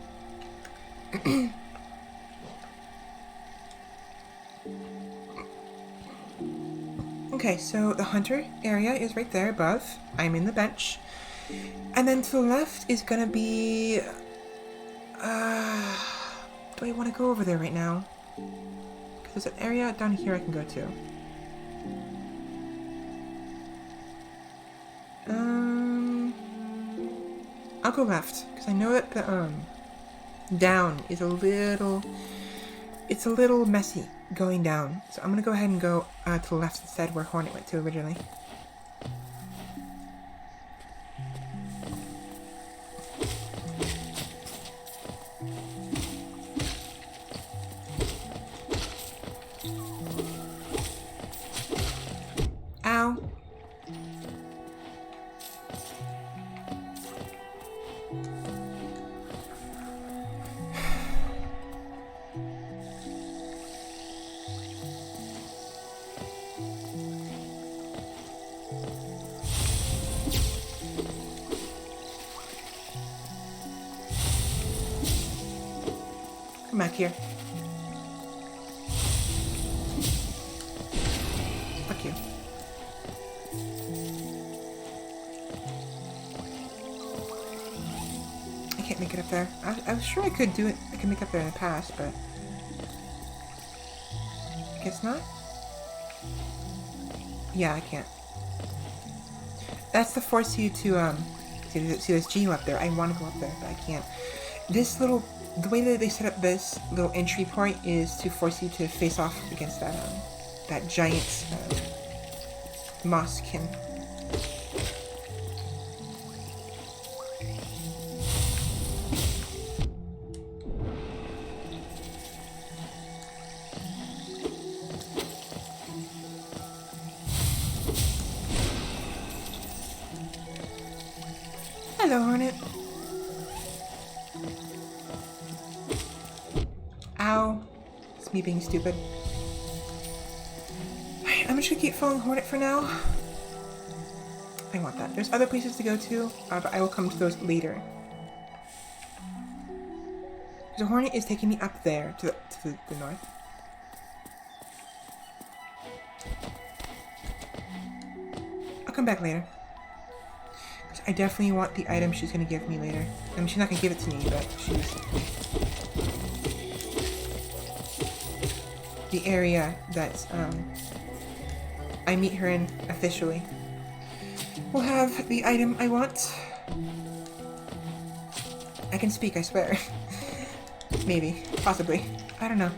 Okay, so the hunter area is right there above. I'm in the bench. And then to the left is gonna be... do I want to go over there right now? Because there's an area down here I can go to. I'll go left, because I know that the, down is a little... It's a little messy going down. So I'm gonna go ahead and go to the left instead, where Hornet went to originally. Ow. Come back here. Fuck you. I can't make it up there. I was sure I could do it. I could make it up there in the past, but I guess not. Yeah, I can't. That's to force you to see this geo up there. I want to go up there, but I can't. This little, the way that they set up this little entry point is to force you to face off against that that giant mosskin. Hello, Hornet. Ow. It's me being stupid. Alright, I'm just gonna keep following Hornet for now. I want that. There's other places to go to, but I will come to those later. So Hornet is taking me up there, to the north. I'll come back later. I definitely want the item she's gonna give me later. I mean, she's not gonna give it to me, but she's... the area that, I meet her in officially will have the item I want. I can speak, I swear. Maybe. Possibly. I don't know.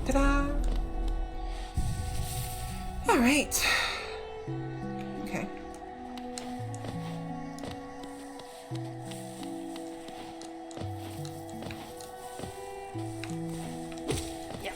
Ta-da! Alright. Okay. Yeah.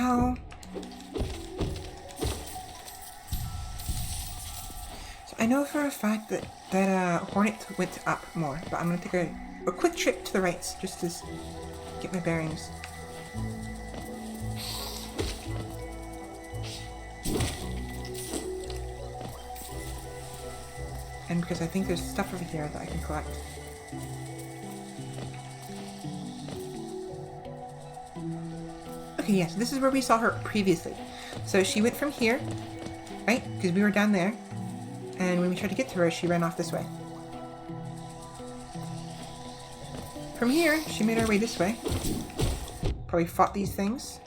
Ow. So I know for a fact that Hornet went up more, but I'm gonna take a quick trip to the right just to get my bearings. And because I think there's stuff over here that I can collect. Okay, yes, this is where we saw her previously. So she went from here, right? Because we were down there. And when we tried to get to her, she ran off this way. From here, she made her way this way. Probably fought these things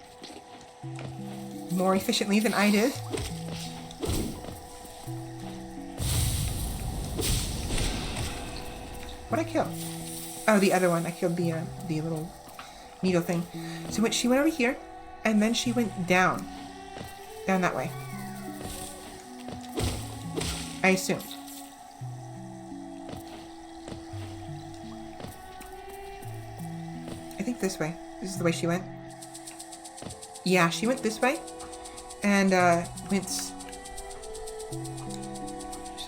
more efficiently than I did. What'd I kill? Oh, the other one. I killed the little needle thing. So she went over here, and then she went down. Down that way. I assumed. I think this way. This is the way she went. Yeah, she went this way. And,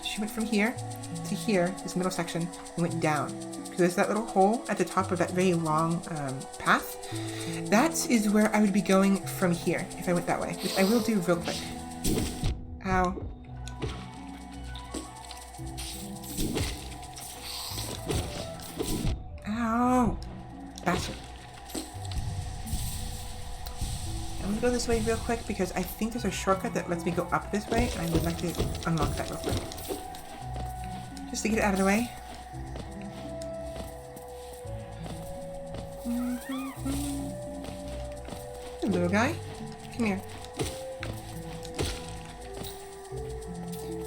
she went from here to here, this middle section, and went down. So there's that little hole at the top of that very long path. That is where I would be going from here, if I went that way. Which I will do real quick. Ow. Ow! Bastard. I'm gonna go this way real quick because I think there's a shortcut that lets me go up this way, and I would like to unlock that real quick. Just to get it out of the way. Hey, little guy. Come here.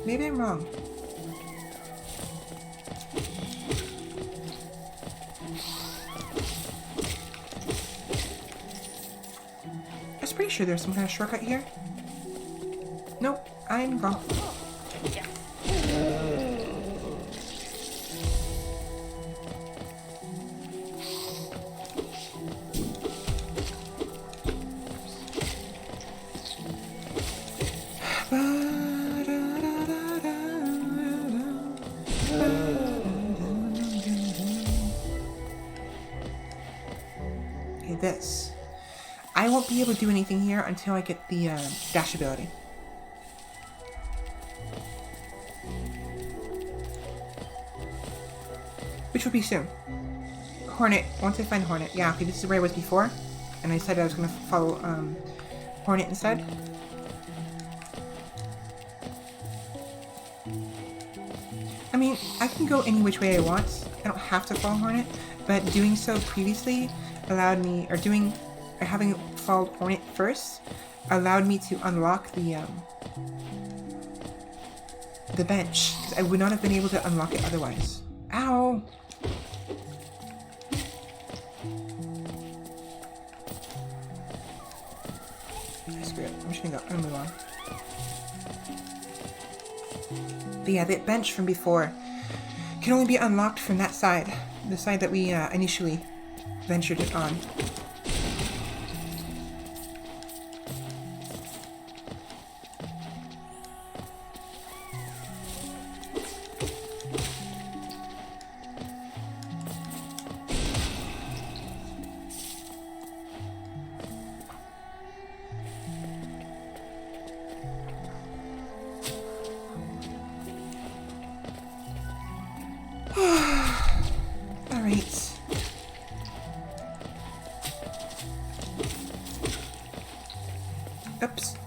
Maybe I'm wrong. I was pretty sure there's some kind of shortcut here. Nope, I'm wrong. Okay, this. I won't be able to do anything here until I get the dash ability. Which will be soon. Hornet. Once I find Hornet. Yeah, okay, this is where I was before. And I said I was going to follow Hornet instead. I mean, I can go any which way I want. I don't have to follow Hornet. But doing so previously allowed me, or having followed Hornet first, allowed me to unlock the bench. Because I would not have been able to unlock it otherwise. Ow! Screw it. I'm just gonna move on. But yeah, that bench from before can only be unlocked from that side. The side that we initially ventured it on. Alright. Oops.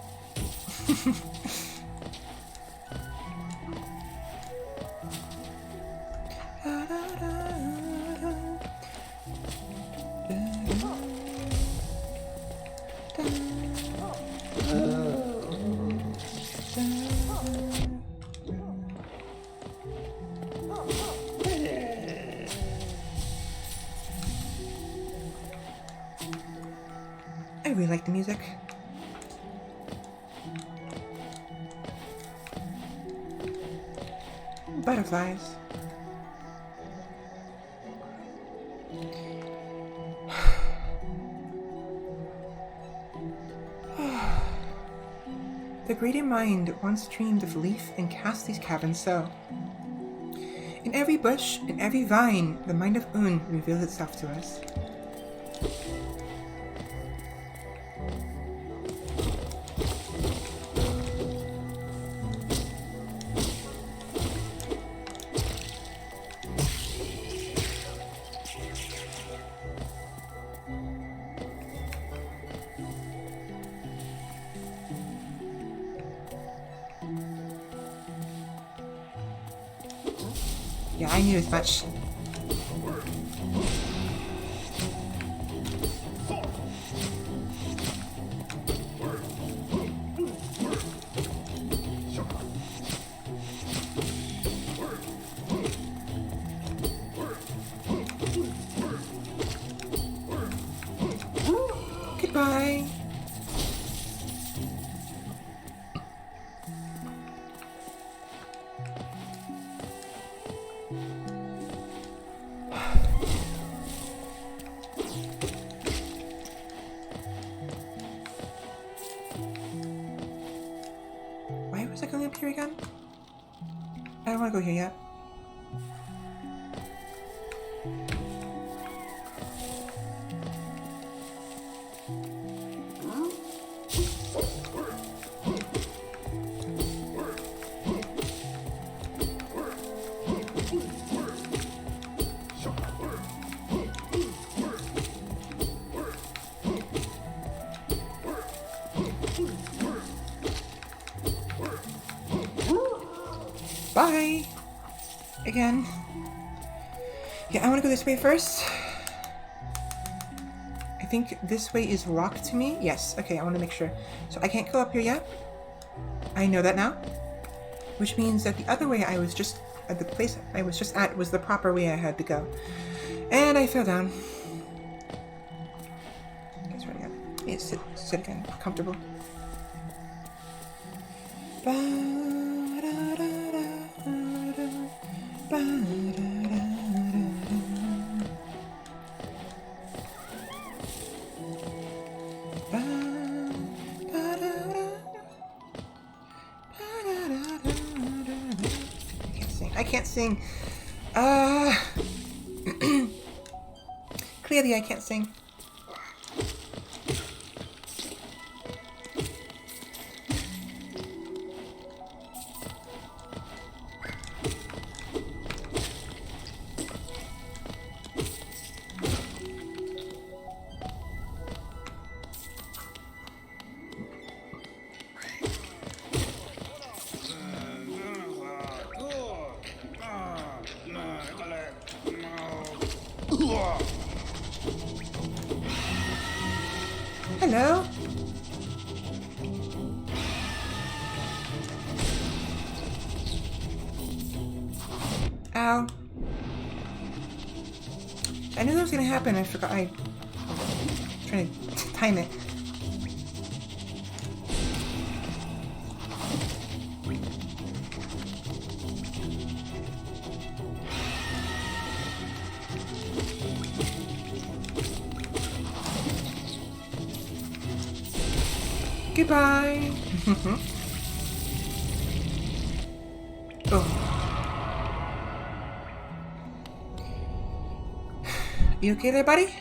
I really like the music. Butterflies. The greater mind once dreamed of leaf and cast these caverns so. In every bush, in every vine, the mind of Un reveals itself to us. Yeah, I knew as much. Goodbye. Why was I going up here again? I don't want to go here yet. Bye! Again. Yeah, I want to go this way first. I think this way is locked to me. Yes, okay, I want to make sure. So I can't go up here yet. I know that now. Which means that the other way I was just at the place I was just at was the proper way I had to go. And I fell down. That's right again. Yeah, sit again. Comfortable. I can't sing. Clearly I can't sing. Hello? Ow. I knew that was gonna happen. I forgot. I was trying to time it. Goodbye. Oh. You okay there, buddy?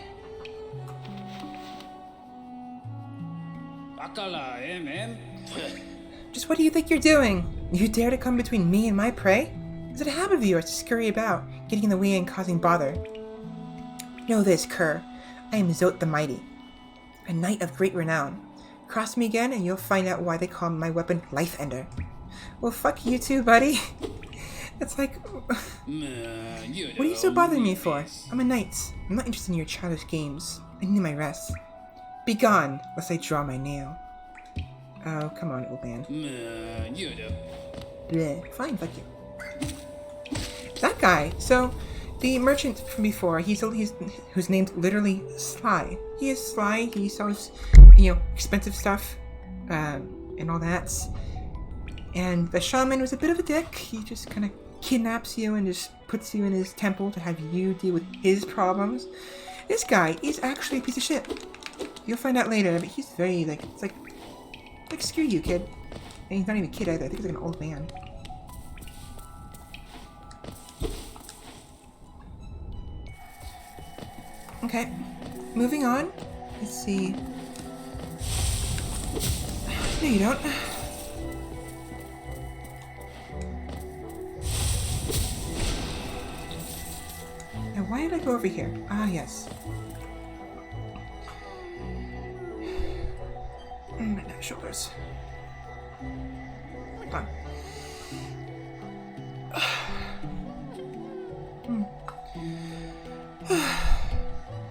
Just what do you think you're doing? You dare to come between me and my prey? Is it a habit of yours to scurry about, getting in the way and causing bother? Know this, cur. I am Zot the Mighty, a knight of great renown. Cross me again and you'll find out why they call my weapon Life Ender. Well, fuck you too, buddy. It's like... What are you so bothering me for? I'm a knight. I'm not interested in your childish games. I need my rest. Be gone, lest I draw my nail. Oh, come on, old man. Bleh. Fine, fuck you. That guy, so... The merchant from before, he's who's named literally Sly. He is sly, he sells, expensive stuff, and all that. And the shaman was a bit of a dick. He just kind of kidnaps you and just puts you in his temple to have you deal with his problems. This guy is actually a piece of shit. You'll find out later, but he's very, it's like, screw you, kid. And he's not even a kid either. I think he's like an old man. Okay. Moving on. Let's see. No, you don't. Now, why did I go over here? Ah, yes. My neck, shoulders. Come on.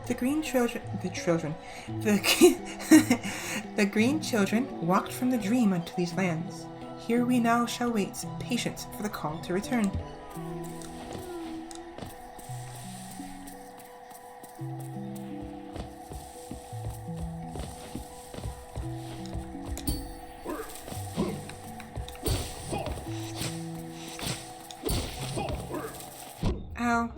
The green children, the green children walked from the dream unto these lands. Here we now shall wait, patient for the call to return. Ow.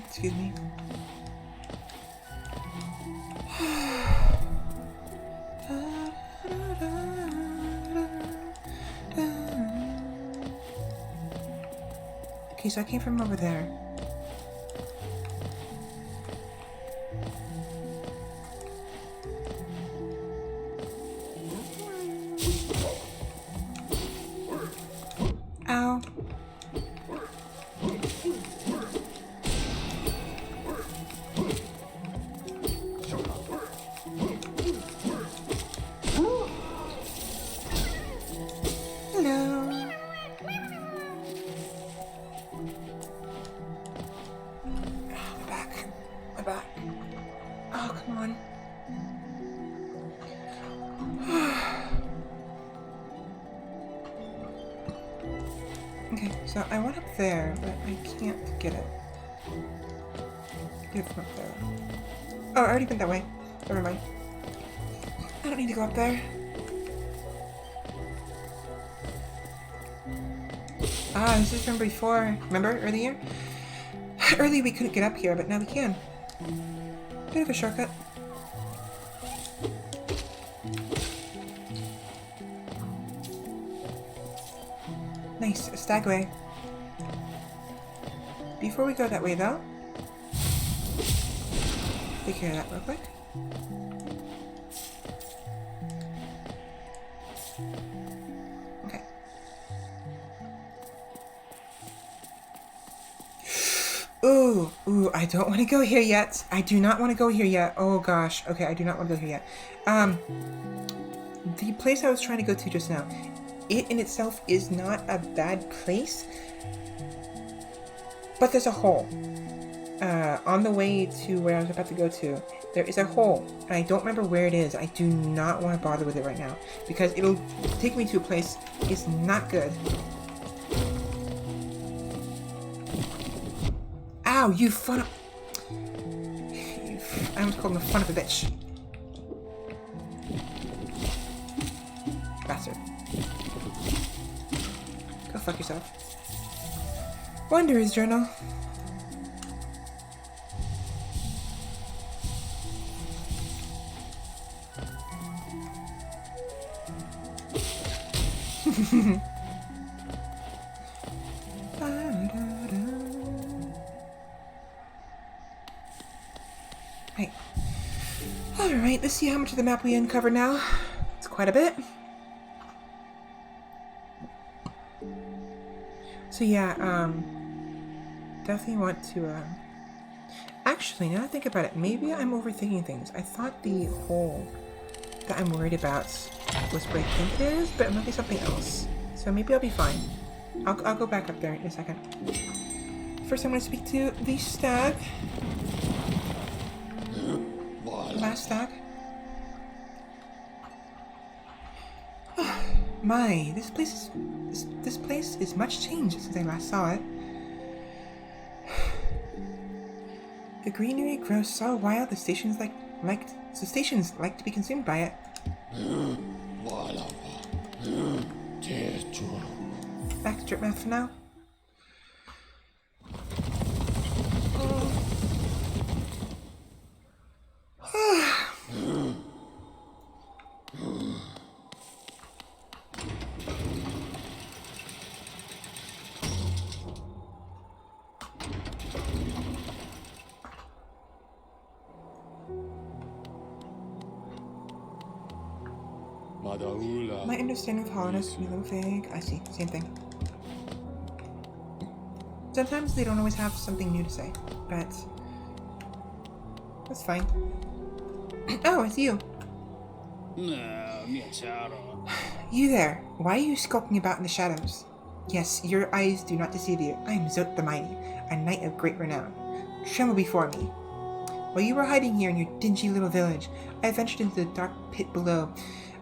Excuse me. Okay, so I came from over there. Ow. Okay, so I went up there, but I can't get it. Get it from up there. Oh, I already went that way. Never mind. I don't need to go up there. Ah, this is from before. Remember earlier? Earlier we couldn't get up here, but now we can. Bit of a shortcut. Nice, stagway. Before we go that way though, take care of that real quick. Okay. Ooh, I don't want to go here yet. I do not want to go here yet. Oh gosh. Okay, I do not want to go here yet. The place I was trying to go to just now, it in itself is not a bad place, but there's a hole. On the way to where I was about to go to, there is a hole, and I don't remember where it is. I do not want to bother with it right now, because it'll take me to a place it's not good. Ow, you fun of... I almost called him a fun of a bitch. Bastard. Go fuck yourself. Wanderer's Journal. Right. Alright, let's see how much of the map we uncover now. It's quite a bit. So yeah, definitely want to, actually, now that I think about it, maybe I'm overthinking things. I thought the hole that I'm worried about was what I think it is, but it might be something else. So maybe I'll be fine. I'll go back up there in a second. First, I'm going to speak to the stag. Last stag. My, this place is much changed since I last saw it. The greenery grows so wild. The stations like to be consumed by it. Back to drip math for now. My understanding of hollowness can be a little vague. I see. Same thing. Sometimes they don't always have something new to say, but that's fine. Oh, it's you. You there. Why are you skulking about in the shadows? Yes, your eyes do not deceive you. I am Zot the Mighty, a knight of great renown. Tremble before me. While you were hiding here in your dingy little village, I ventured into the dark pit below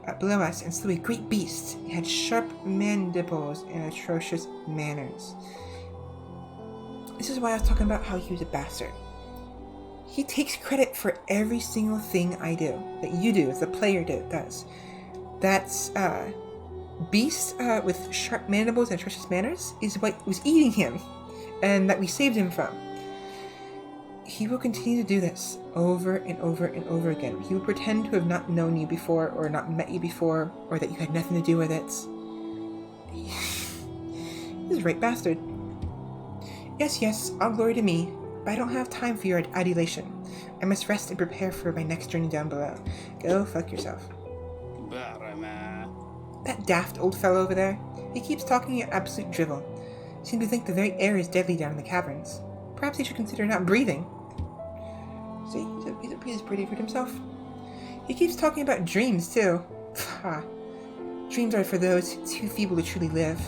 us and slew a great beast. He had sharp mandibles and atrocious manners. This is why I was talking about how he was a bastard. He takes credit for every single thing I do, that you do, as the player does. That's, beast with sharp mandibles and atrocious manners is what was eating him, and that we saved him from. He will continue to do this over and over and over again. He will pretend to have not known you before, or not met you before, or that you had nothing to do with it. He's a right bastard. Yes, all glory to me, but I don't have time for your adulation. I must rest and prepare for my next journey down below. Go fuck yourself. That daft old fellow over there, he keeps talking in absolute drivel. Seems to think the very air is deadly down in the caverns. Perhaps he should consider not breathing. See, he's pretty for himself. He keeps talking about dreams, too. Dreams are for those too feeble to truly live.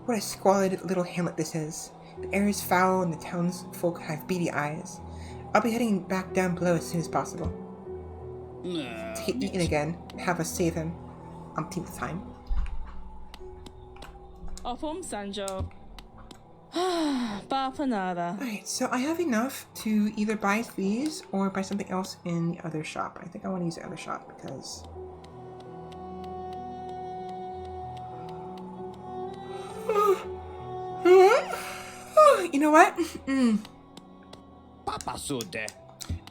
What a squalid little hamlet this is. The air is foul and the townsfolk have beady eyes. I'll be heading back down below as soon as possible. To get eaten again, have us save him. Umpteenth time. Sanjo. Nada. Alright, so I have enough to either buy these or buy something else in the other shop. I think I want to use the other shop because... You know what?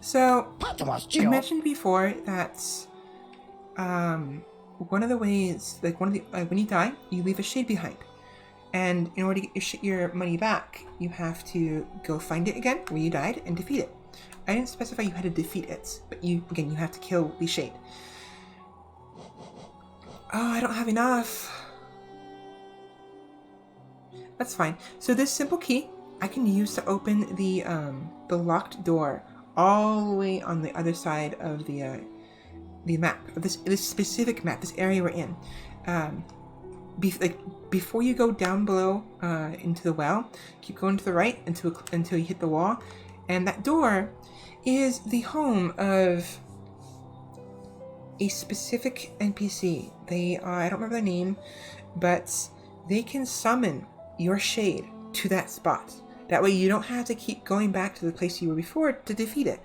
So, you mentioned before that one of the ways, when you die, you leave a shade behind. And in order to get your money back, you have to go find it again where you died and defeat it. I didn't specify you had to defeat it, but you have to kill the shade. Oh, I don't have enough. That's fine. So this simple key I can use to open the locked door all the way on the other side of the map, of this specific map, this area we're in. Before you go down below into the well, keep going to the right until you hit the wall, and that door is the home of a specific NPC. They I don't remember their name, but they can summon your shade to that spot. That way you don't have to keep going back to the place you were before to defeat it.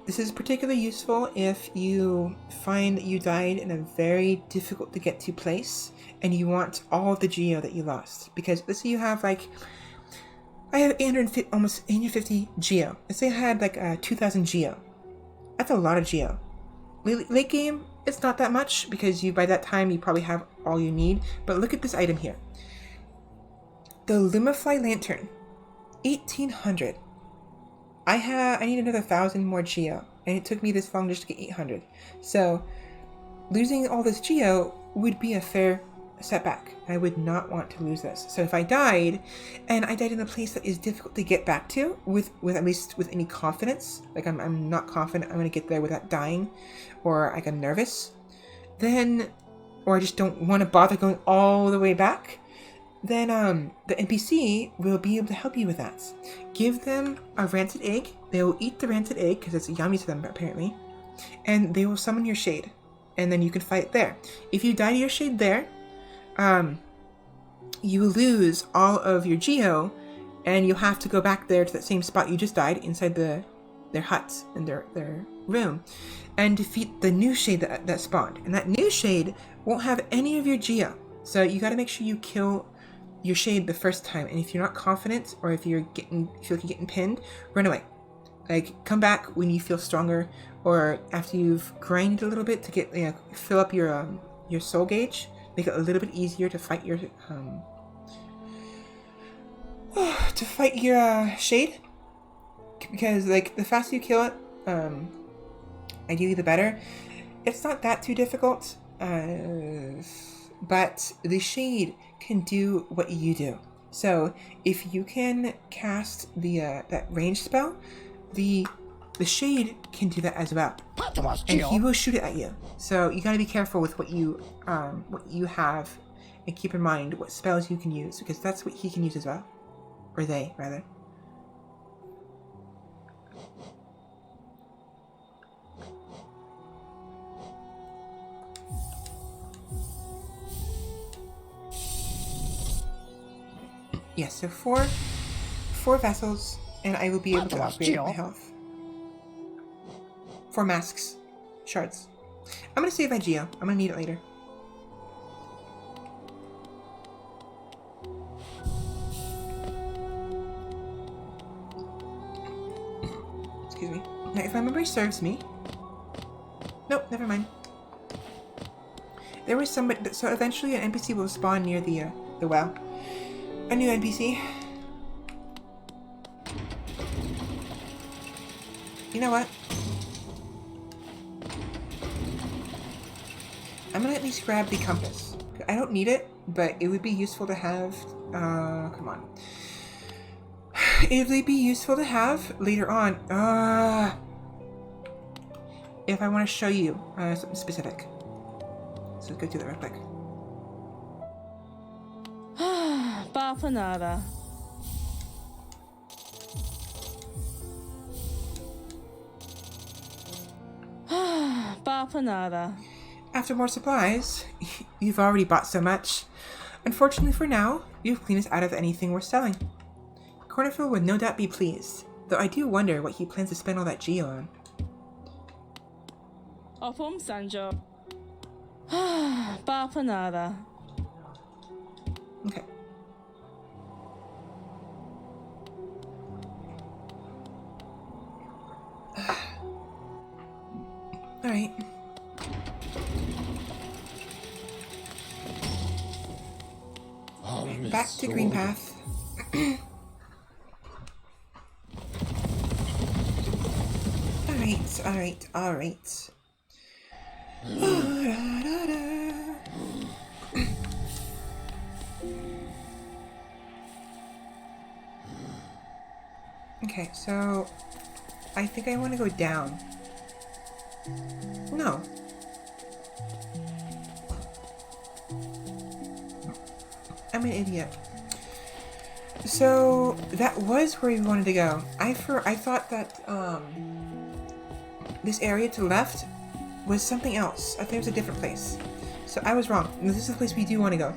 This is particularly useful if you find that you died in a very difficult to get to place and you want all of the geo that you lost. Because let's say you have I have 850, almost 850 geo. Let's say I had 2,000 geo. That's a lot of geo. Late game, it's not that much because by that time you probably have all you need. But look at this item here. The Lumify Lantern. 1,800. I need another 1,000 more geo, and it took me this long just to get 800. So, losing all this geo would be a fair setback. I would not want to lose this. So if I died, and I died in a place that is difficult to get back to with at least with any confidence, like I'm not confident I'm gonna get there without dying, or like I'm nervous, then, or I just don't want to bother going all the way back, then the NPC will be able to help you with that. Give them a rancid egg. They will eat the rancid egg because it's yummy to them apparently, and they will summon your shade, and then you can fight there. If you die to your shade there, you lose all of your geo, and you'll have to go back there to that same spot you just died inside their huts and their room, and defeat the new shade that spawned. And that new shade won't have any of your geo, so you got to make sure you kill your shade the first time. And if you're not confident, or if you feel like you're getting pinned, run away. Like, come back when you feel stronger, or after you've grinded a little bit to get fill up your soul gauge. Make it a little bit easier to fight your shade, because like the faster you kill it, ideally the better. It's not that too difficult, but the shade can do what you do. So if you can cast the that range spell, the shade can do that as well, and he will shoot it at you. So you gotta be careful with what you have, and keep in mind what spells you can use, because that's what he can use as well, or they rather. Yes, so four vessels, and I will be able to upgrade my health. 4 masks, shards. I'm gonna save my geo. I'm gonna need it later. Excuse me. Now, if my memory serves me, nope, never mind. There was somebody. So eventually, an NPC will spawn near the well. A new NPC. You know what? I'm gonna at least grab the compass. I don't need it, but it would be useful to have. Come on. It would be useful to have later on. If I want to show you something specific. So let's go do that real quick. Bafanada. Bafanada. After more supplies, you've already bought so much. Unfortunately for now, you've cleaned us out of anything worth selling. Cornerfield would no doubt be pleased, though I do wonder what he plans to spend all that geo on. Ofum Sanjo. Bafanada. Okay. Alright. Back to Green Path. Alright. Okay, so I think I want to go down. No. I'm an idiot. So that was where we wanted to go. I thought that this area to the left was something else. I think it was a different place. So I was wrong. This is the place we do want to go.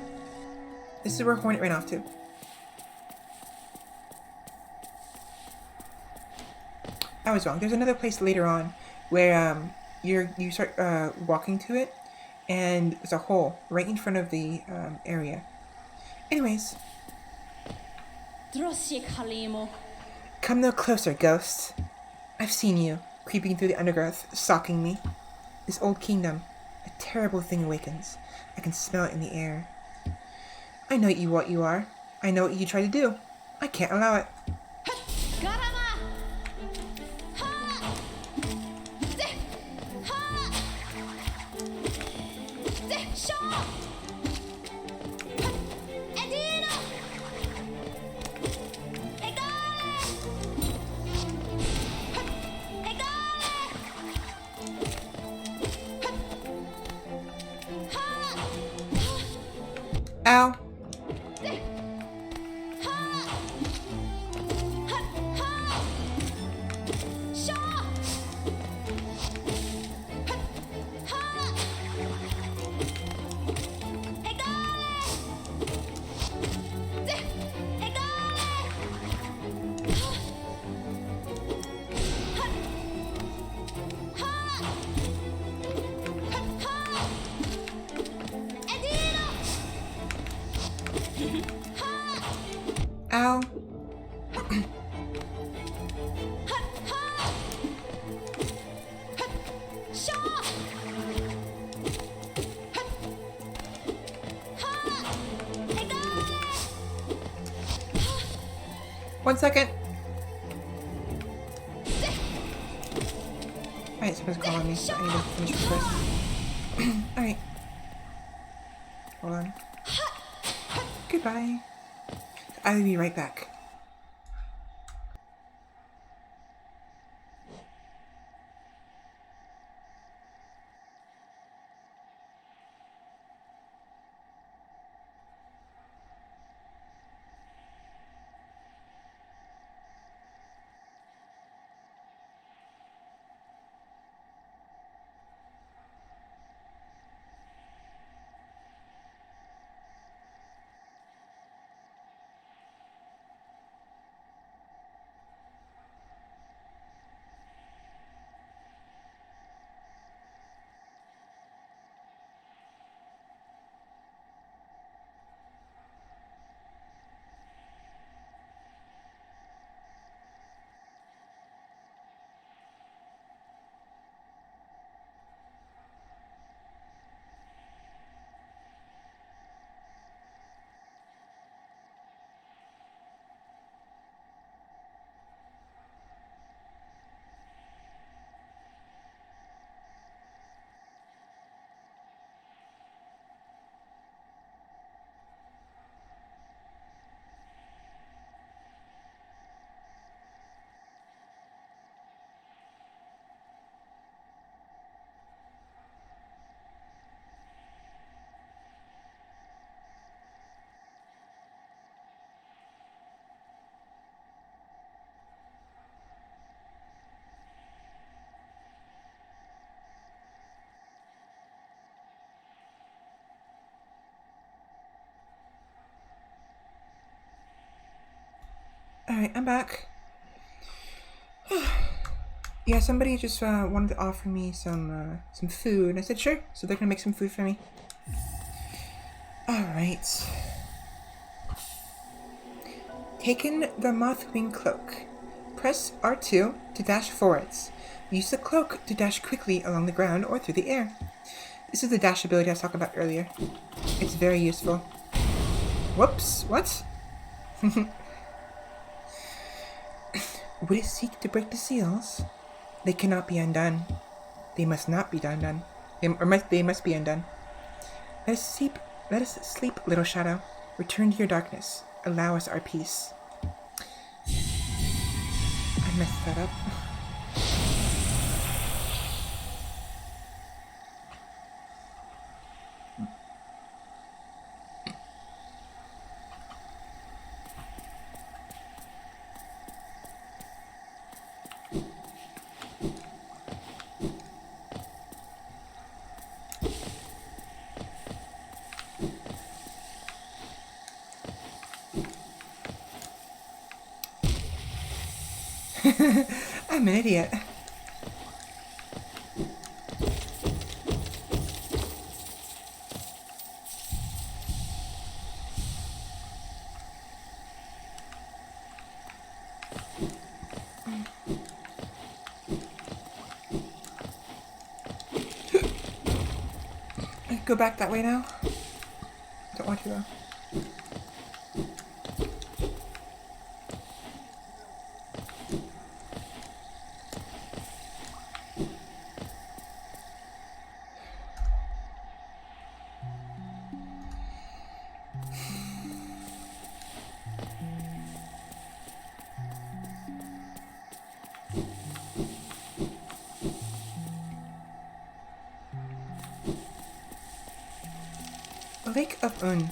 This is where Hornet ran off to. I was wrong. There's another place later on where you start walking to it, and there's a hole right in front of the area. Anyways. Come no closer, ghost. I've seen you, creeping through the undergrowth, stalking me. This old kingdom, a terrible thing awakens. I can smell it in the air. I know what you are. I know what you try to do. I can't allow it. Ow. Ow. One second. Alright, someone's calling me, so I need to finish this first. Alright. Hold on. Goodbye. I'll be right back. Alright, I'm back. Yeah, somebody just wanted to offer me some food. I said sure, so they're gonna make some food for me. Alright. Taken the Mothwing Cloak. Press R2 to dash forwards. Use the cloak to dash quickly along the ground or through the air. This is the dash ability I was talking about earlier. It's very useful. Whoops, what? Would it seek to break the seals? They cannot be undone. They must not be undone. They must be undone. Let us sleep, little shadow. Return to your darkness. Allow us our peace. I messed that up. I'm an idiot. Go back that way now. Don't want to though. Lake of Un.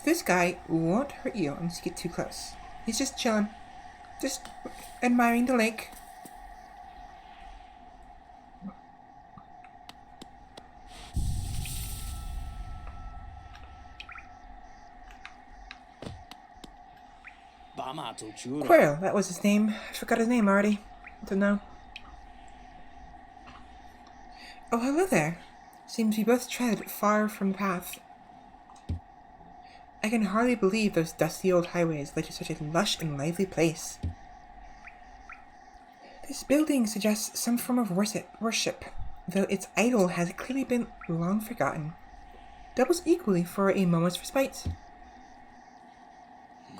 This guy won't hurt you unless you get too close. He's just chilling. Just admiring the lake. Quirrell, that was his name. I forgot his name already. Don't know. Oh, hello there. Seems we both tread far from the path. I can hardly believe those dusty old highways led to such a lush and lively place. This building suggests some form of worship, though its idol has clearly been long forgotten. Doubles equally for a moment's respite.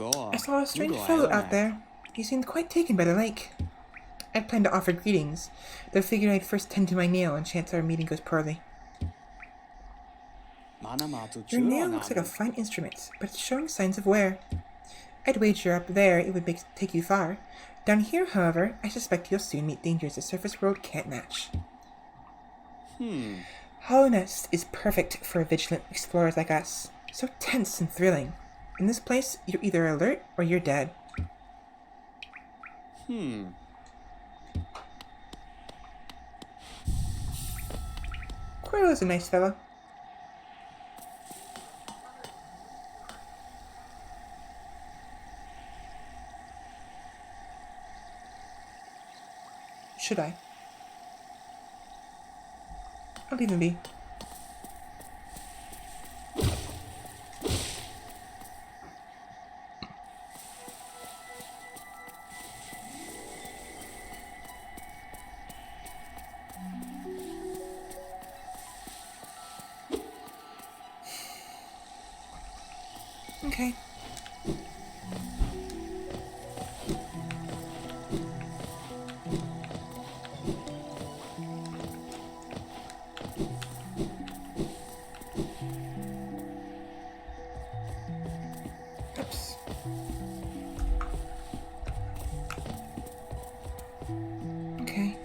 I saw a strange fellow out there. He seemed quite taken by the lake. I planned to offer greetings, though figured I'd first tend to my nail and chance our meeting goes poorly. Your nail looks like a fine instrument, but it's showing signs of wear. I'd wager up there it would take you far. Down here, however, I suspect you'll soon meet dangers the surface world can't match. Hollow Nest is perfect for vigilant explorers like us. So tense and thrilling. In this place, you're either alert or you're dead. Quirrell is a nice fellow. Should I? I'll leave him be. Okay. Oops. Okay.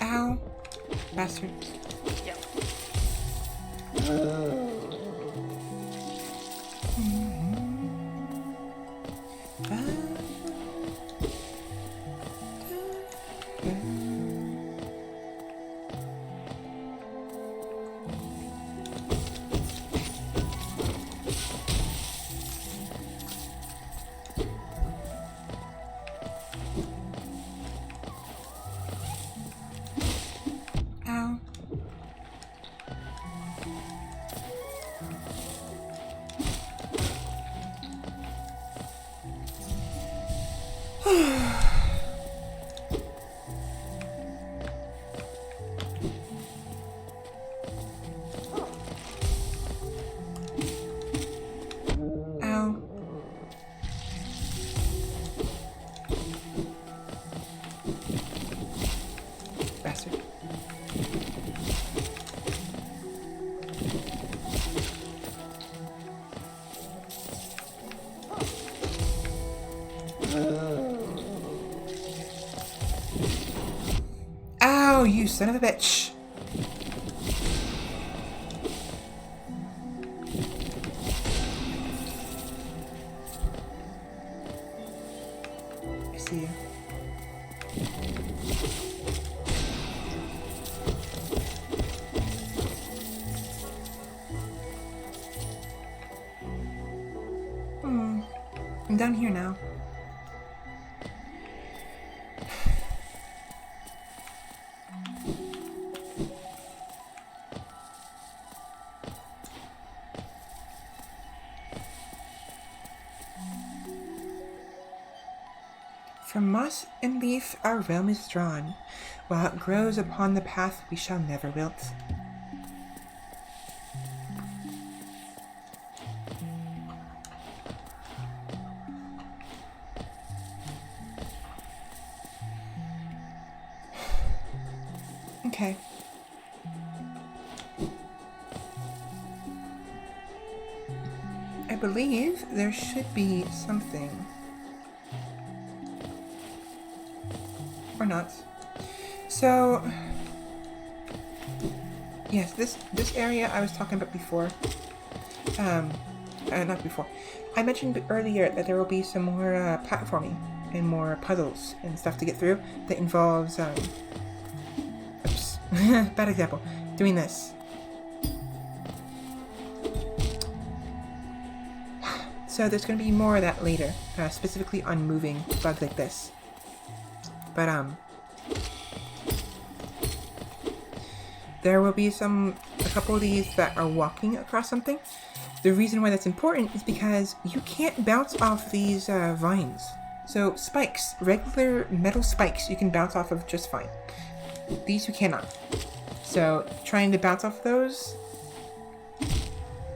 Ow. Bastard. Yep. Ow. Ow. Bastard. Ow, you son of a bitch. I see you. I'm down here now. From moss and leaf our realm is drawn, while it grows upon the path we shall never wilt. Okay. I believe there should be something. Or not. So, yes, this area I was talking about before. Not before. I mentioned earlier that there will be some more platforming and more puzzles and stuff to get through that involves, oops, bad example, doing this. So there's going to be more of that later, specifically on moving bugs like this. But, there will be a couple of these that are walking across something. The reason why that's important is because you can't bounce off these vines. So spikes, regular metal spikes, you can bounce off of just fine. These you cannot. So trying to bounce off those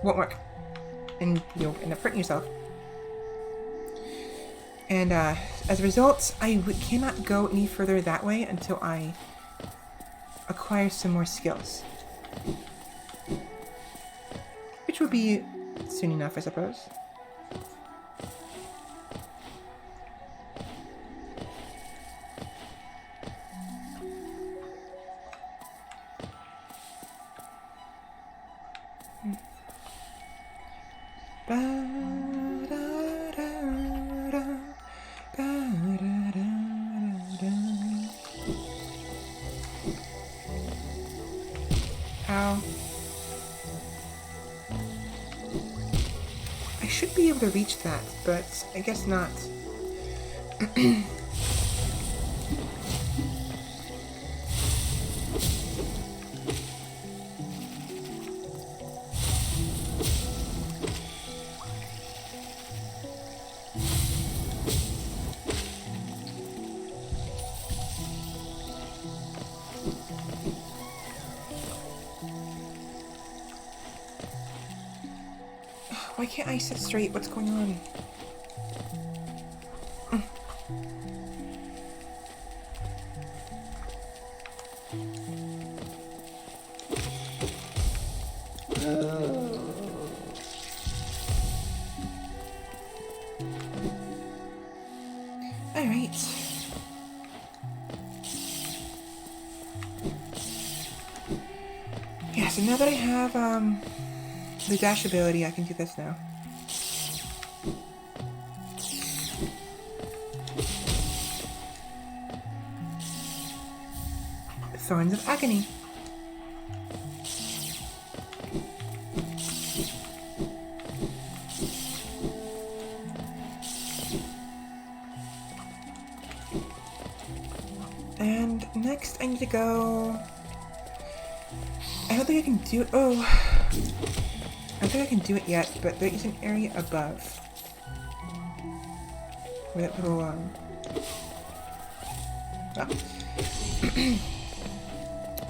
won't work. And you'll end up hurting yourself. And as a result, I cannot go any further that way until I acquire some more skills. Which will be soon enough, I suppose. Ow. I should be able to reach that, but I guess not. Why can't I sit straight? What's going on? Alright. Yeah, so now that I have, the dash ability, I can do this now. Thorns of Agony. And next I need to go... I don't think I can do it. Oh. I don't think I can do it yet, but there is an area above. Where that little,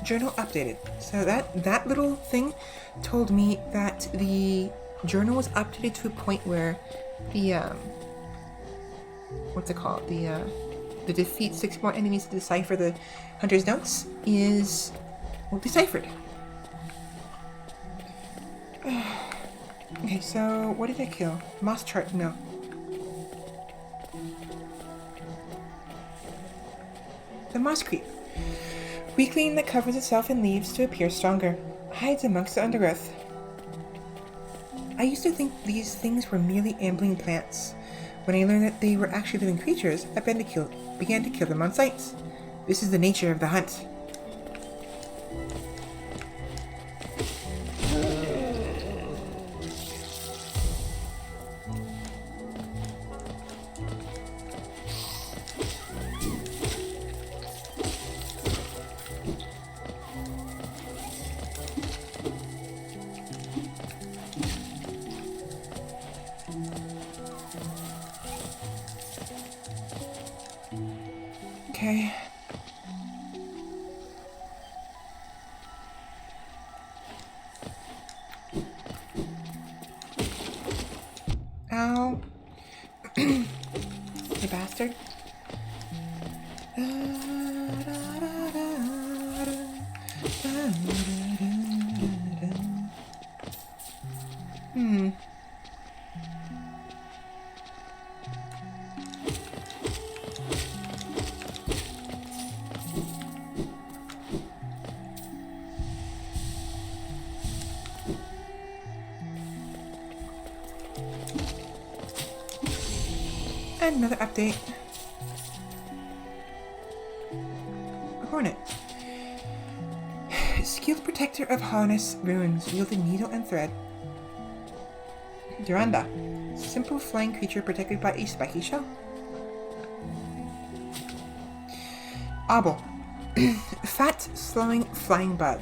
journal updated. So that little thing told me that the journal was updated to a point where the, what's it called? The defeat 6 more enemies to decipher the hunter's notes is, well, deciphered. Okay, so what did I kill? Moss chart, no. The moss creep. Weakling that covers itself in leaves to appear stronger. Hides amongst the undergrowth. I used to think these things were merely ambling plants. When I learned that they were actually living creatures, I began to kill them on sight. This is the nature of the hunt. Okay. Ow. You bastard. Another update. A hornet. Skilled protector of harness runes, wielding needle and thread. Duranda. Simple flying creature protected by a spiky shell. Obble. Fat, slowing flying bug.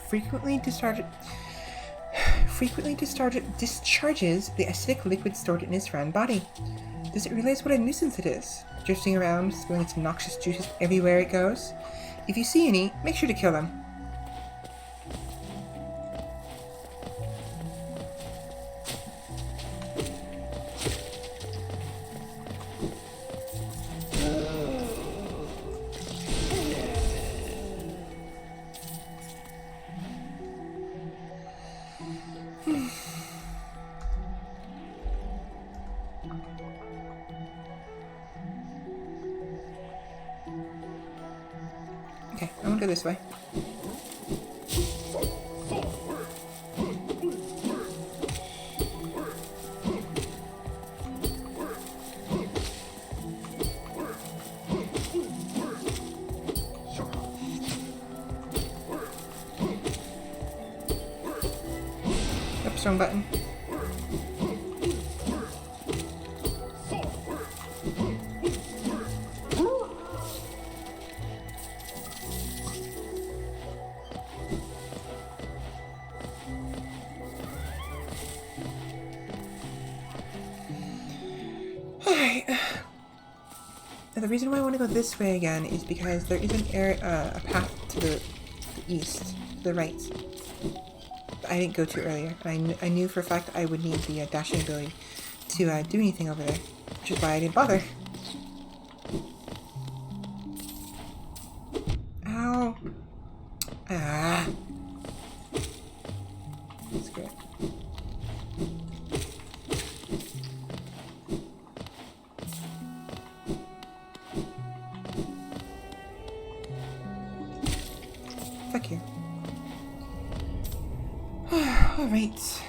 Frequently discharges the acidic liquid stored in its round body. Does it realize what a nuisance it is? Drifting around, spilling its noxious juices everywhere it goes? If you see any, make sure to kill them. Okay, I'm gonna go this way. Oops, wrong button. Alright. Now the reason why I want to go this way again is because there is an a path to the east, to the right, that I didn't go to earlier. And I knew for a fact I would need the dashing ability to do anything over there, which is why I didn't bother. Ow. Ah. That's good. Fuck you. Alright.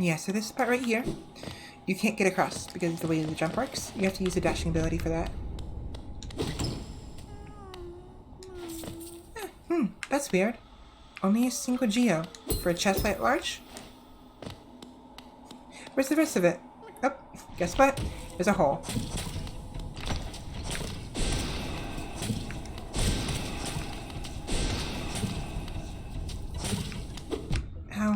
Yeah, so this part right here, you can't get across because of the way the jump works. You have to use a dashing ability for that. That's weird. Only a single geo for a chest plate large? Where's the rest of it? Oh, guess what? There's a hole. Ow.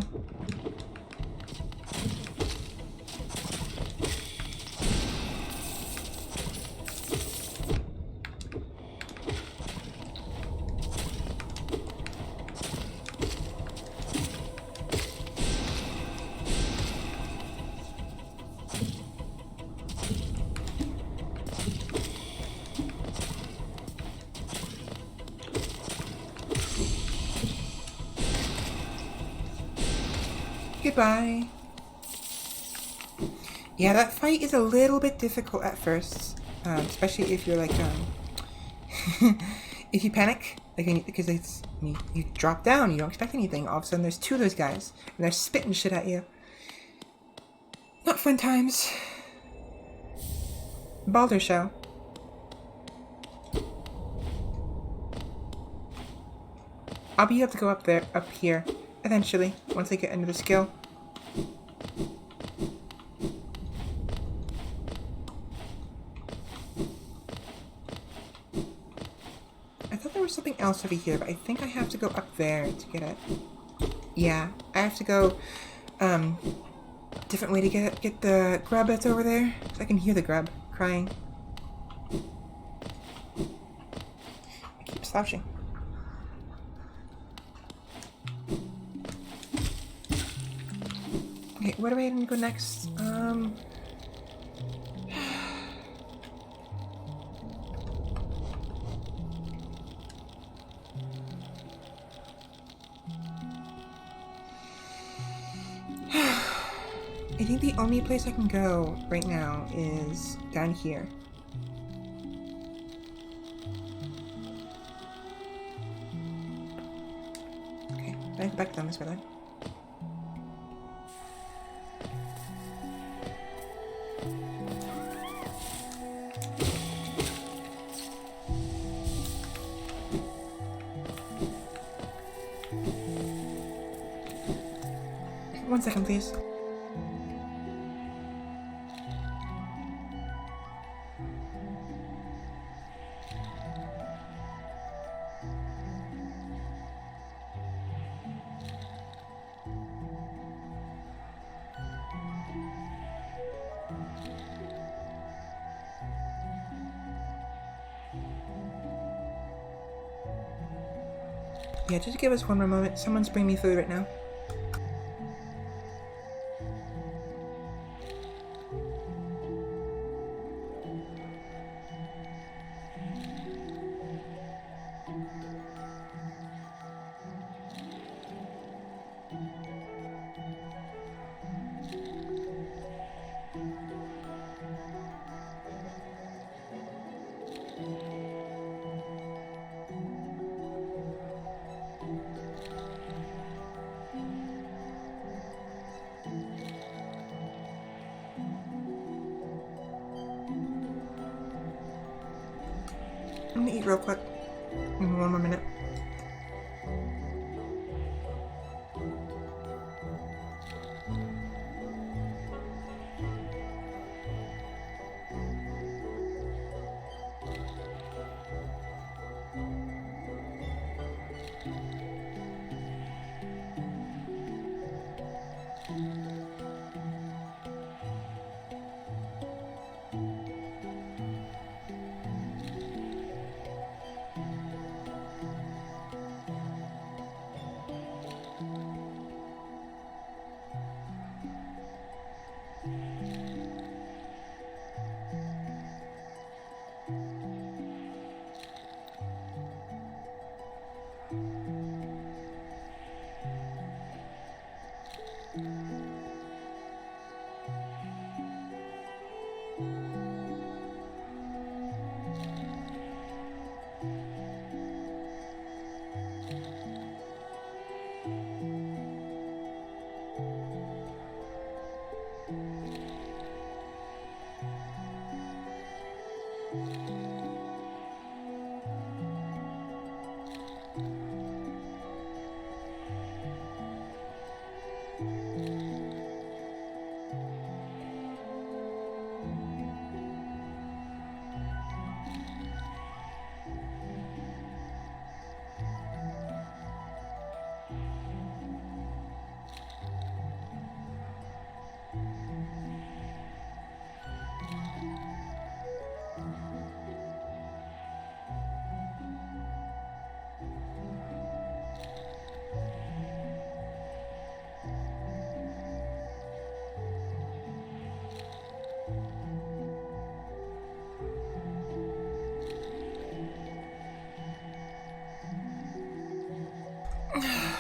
Goodbye. Yeah, that fight is a little bit difficult at first, especially if you're like, if you panic, like, because you drop down, you don't expect anything. All of a sudden, there's two of those guys, and they're spitting shit at you. Not fun times. Baldur show. I'll be able to go up here, eventually, once I get into the skill. I thought there was something else over here, but I think I have to go up there to get it. Yeah, I have to go, to different way to get the grub that's over there? I can hear the grub crying. I keep slouching. Okay, where do I even go next? I think the only place I can go right now is down here. Okay, back down this way then. One second, please. Yeah, just give us one more moment. Someone's bringing me food right now. I'm gonna eat real quick. In one more minute.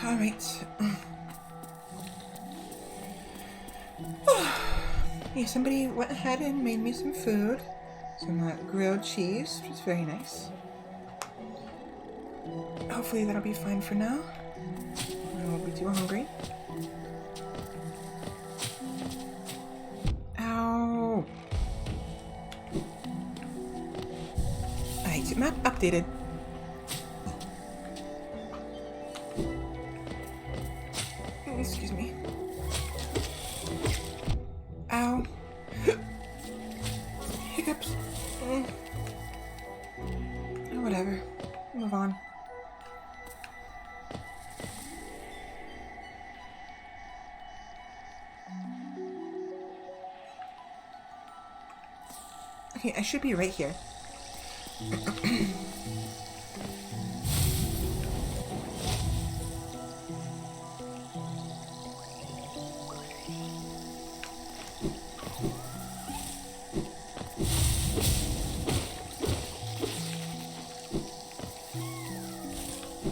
Alright. Yeah, somebody went ahead and made me some food. Some grilled cheese, which is very nice. Hopefully that'll be fine for now. I won't be too hungry. Ow! Alright, map updated. Excuse me. Ow. Hiccups. Oh, whatever. Move on. Okay, I should be right here.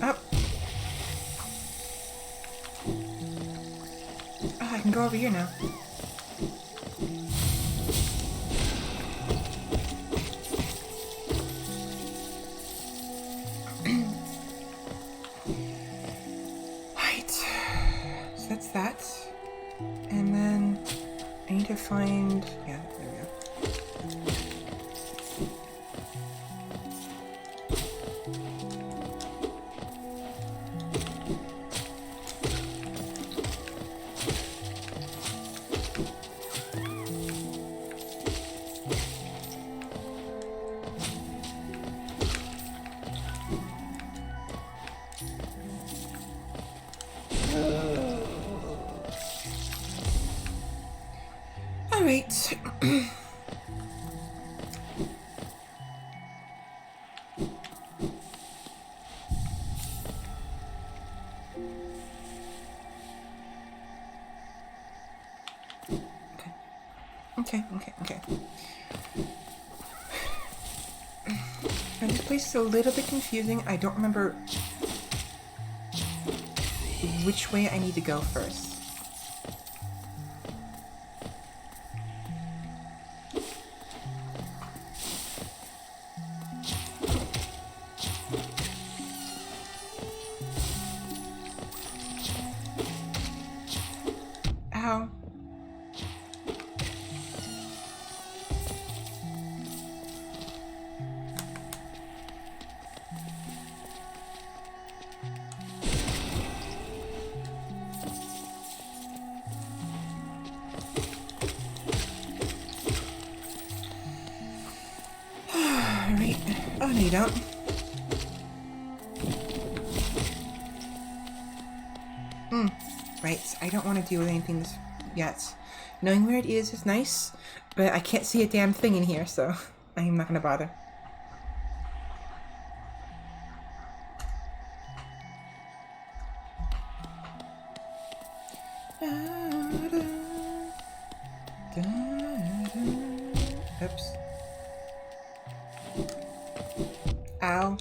Up. Oh, I can go over here now. Right. So that's that. And then I need to find... Yeah, there we go. Alright. Okay. Now, this place is a little bit confusing. I don't remember which way I need to go first. Ow. Alright. Oh, no, you don't. Right. I don't want to deal with anything yet. Knowing where it is nice, but I can't see a damn thing in here, so I'm not gonna bother. Oops. Ow.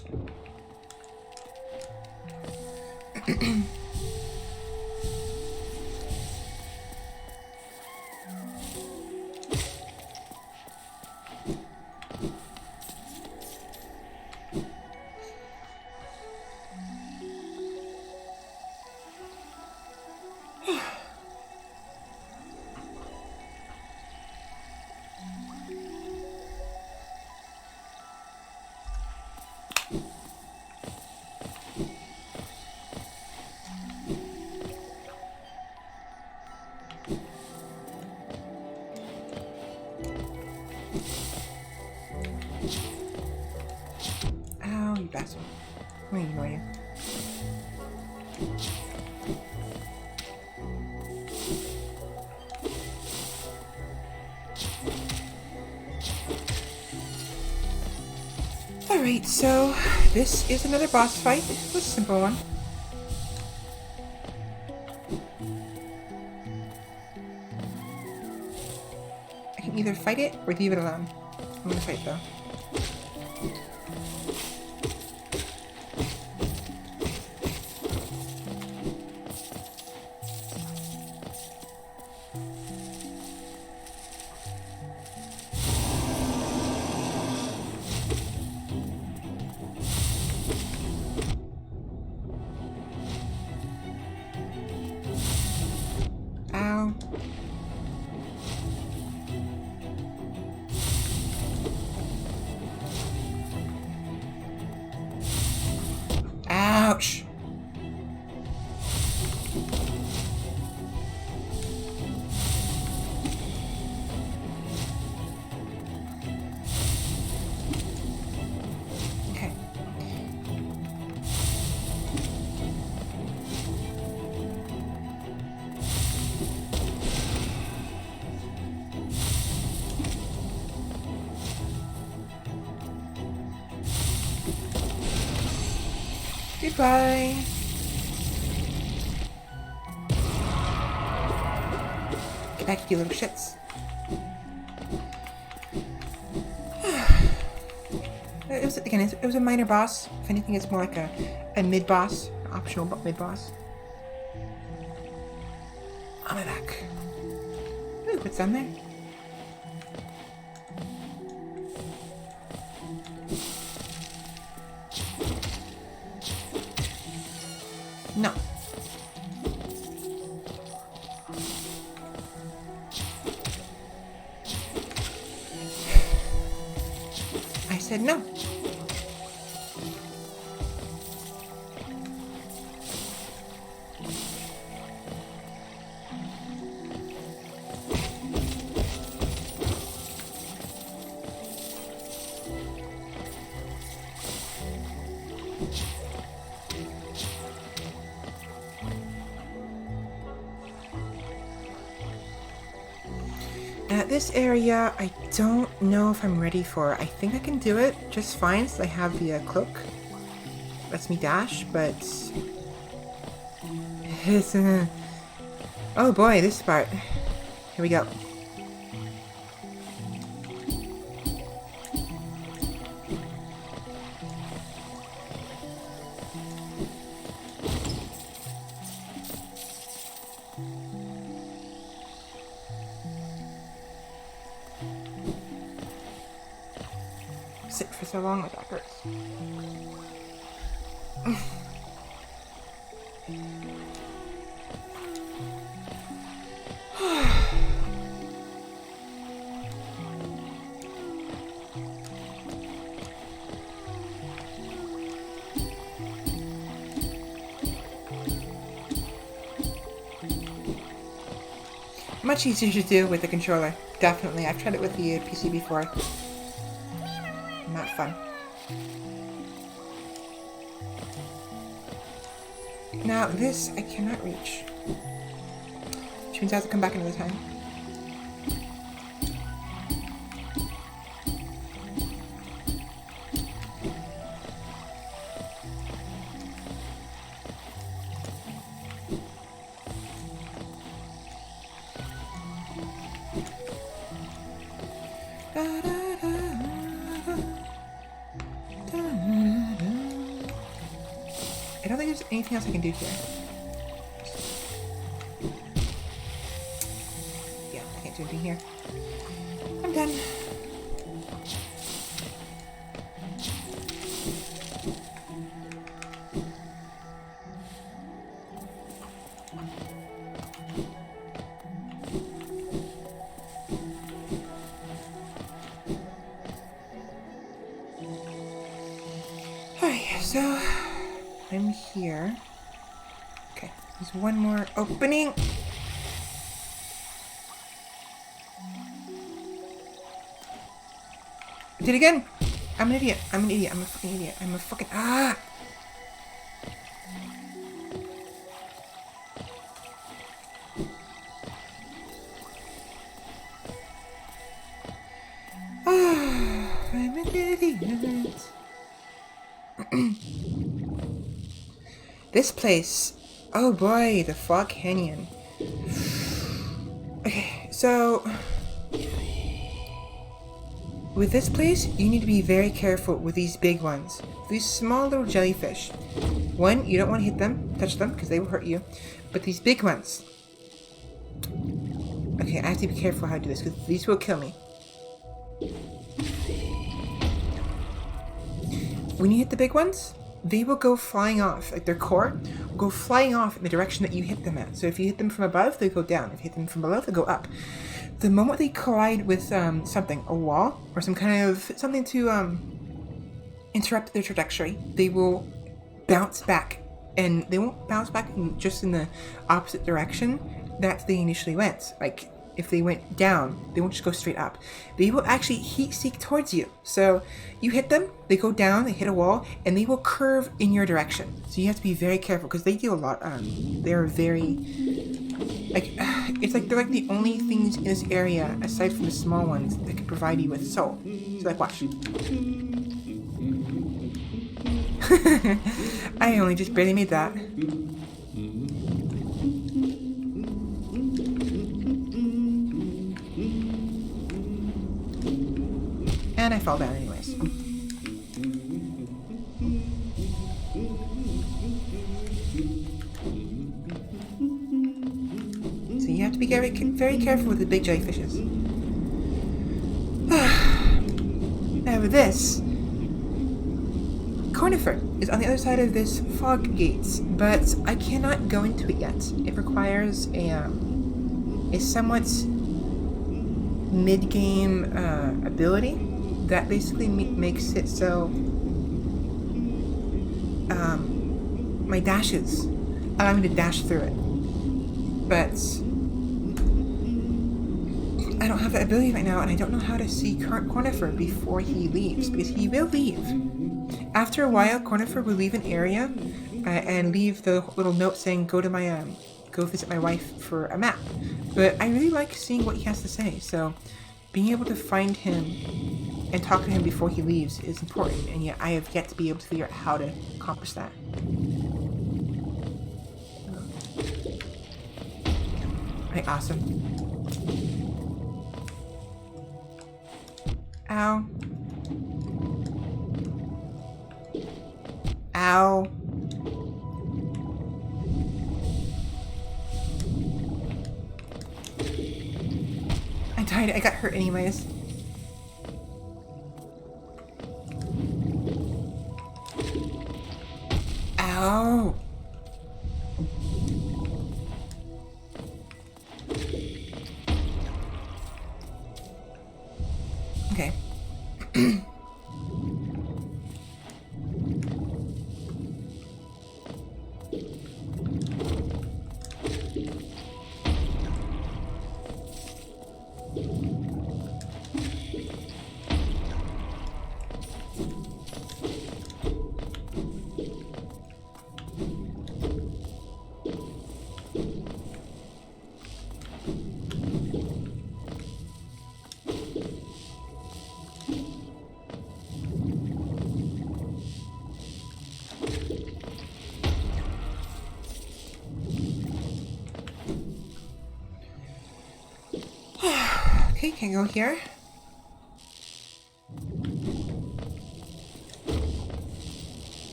Ow, you bastard. I'm gonna ignore you. Alright, so this is another boss fight. It was a simple one. I can either fight it or leave it alone. I'm gonna fight though. Ow. Goodbye. Get back, you little shits. It was a minor boss. If anything, it's more like a mid-boss, an optional mid-boss. On my back. Ooh, what's down there? No. I said no. This area, I don't know if I'm ready for. I think I can do it just fine since I have the cloak. Lets me dash, but it's oh boy, this part. Here we go. Sit for so long, my back hurts. Much easier to do with the controller. Definitely. I've tried it with the PC before. Not fun. Now this I cannot reach. Which means I have to come back another time. I don't think there's anything else I can do here. Yeah, I can't do anything here. I'm done. Alright, so I'm here. Okay, there's one more opening. I did it again. I'm an idiot. I'm an idiot. I'm a fucking idiot. I'm a fucking ah. I'm an idiot. This place. Oh boy, the Fog Canyon. Okay, so with this place, you need to be very careful with these big ones. These small little jellyfish. One, you don't want to hit them, touch them, because they will hurt you. But these big ones. Okay, I have to be careful how to do this, because these will kill me. When you hit the big ones, they will go flying off. Like their core will go flying off in the direction that you hit them at. So if you hit them from above, they go down. If you hit them from below, they go up. The moment they collide with something, a wall, or some kind of something to interrupt their trajectory, they will bounce back. And they won't bounce back just in the opposite direction that they initially went. Like if they went down, they won't just go straight up. They will actually heat seek towards you. So you hit them, they go down, they hit a wall, and they will curve in your direction. So you have to be very careful because they do a lot. They're very like it's like they're like the only things in this area aside from the small ones that can provide you with soul. So like watch. I only just barely made that. And I fall down anyways. So you have to be very, very careful with the big jellyfishes. Now with this, Conifer is on the other side of this fog gate, but I cannot go into it yet. It requires a somewhat mid-game ability that basically makes it so my dashes allow me to dash through it. But I don't have that ability right now, and I don't know how to see Conifer before he leaves, because he will leave. After a while, Conifer will leave an area and leave the little note saying, go visit my wife for a map. But I really like seeing what he has to say, so being able to find him and talk to him before he leaves is important, and yet I have yet to be able to figure out how to accomplish that. Right, awesome. Ow. Ow. I died. I got hurt anyways. Ow. Okay. Okay, can go here.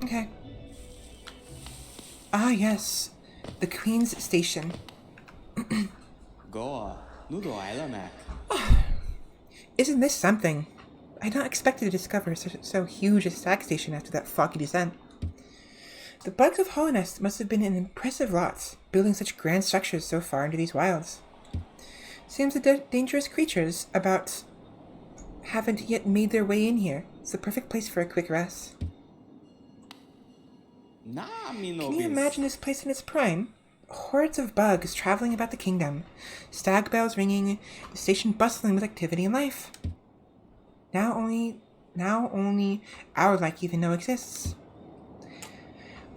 Okay. Ah, yes. The Queen's Station. Isn't this something? I had not expected to discover so huge a stag station after that foggy descent. The bugs of Hollownest must have been an impressive lot, building such grand structures so far into these wilds. Seems the dangerous creatures about haven't yet made their way in here. It's the perfect place for a quick rest. Can you imagine this place in its prime? Hordes of bugs traveling about the kingdom, stag bells ringing, the station bustling with activity and life. Now only our like even know exists.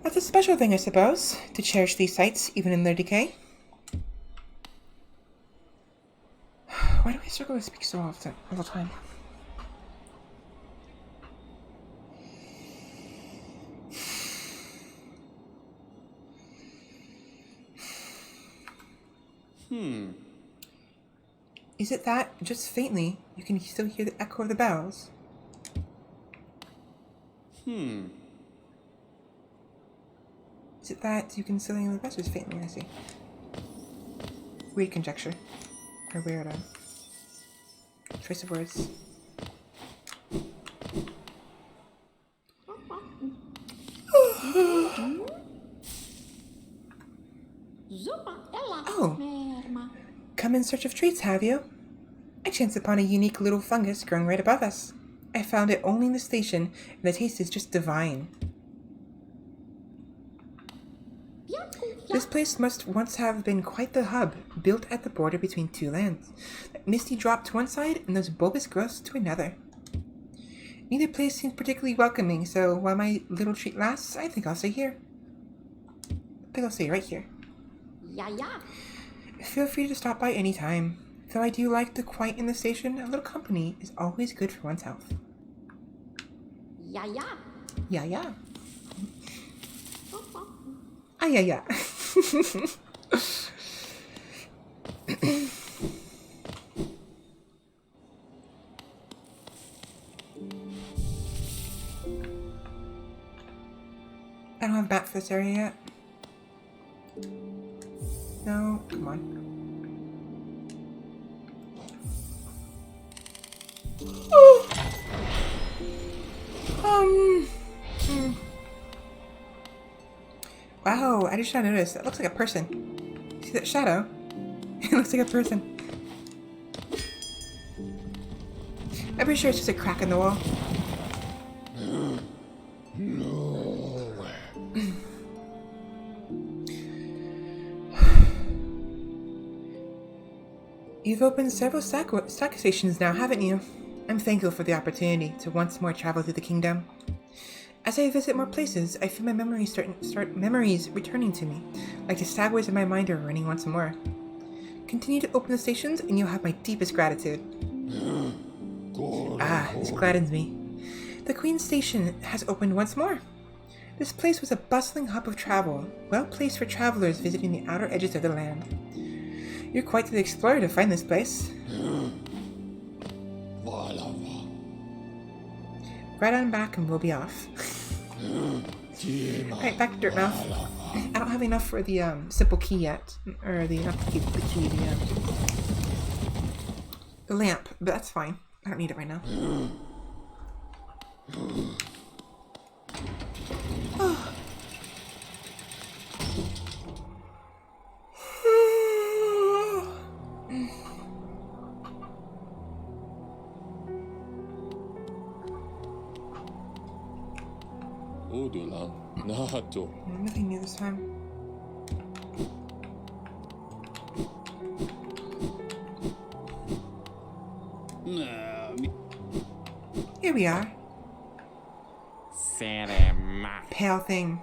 That's a special thing, I suppose, to cherish these sites even in their decay. Why do I struggle to speak so often all the time? Is it that, just faintly, you can still hear the echo of the bells? Is it that you can still hear the bells just faintly? I see. Weird conjecture. Or weird choice of words. Oh! Come in search of treats, have you? I chanced upon a unique little fungus growing right above us. I found it only in the station, and the taste is just divine. This place must once have been quite the hub, built at the border between two lands. That misty drop to one side, and those bulbous growths to another. Neither place seems particularly welcoming, so while my little treat lasts, I think I'll stay here. I think I'll stay right here. Yeah. Feel free to stop by any time. Though I do like the quiet in the station, a little company is always good for one's health. Yeah. Yeah. Ah, yeah. I don't have a map for this area yet. No, come on. Wow, I just now noticed. That looks like a person. See that shadow? It looks like a person. I'm pretty sure it's just a crack in the wall. You've opened several stock stations now, haven't you? I'm thankful for the opportunity to once more travel through the kingdom. As I visit more places, I feel my memories memories returning to me, like the stagways in my mind are running once more. Continue to open the stations, and you'll have my deepest gratitude. This gladdens me. The Queen's Station has opened once more. This place was a bustling hub of travel, well placed for travelers visiting the outer edges of the land. You're quite the explorer to find this place. Right on back and we'll be off. Alright, back to Dirtmouth. I don't have enough for the simple key yet. Or the lamp, but that's fine. I don't need it right now. Nothing new this time. Here we are. Pale thing.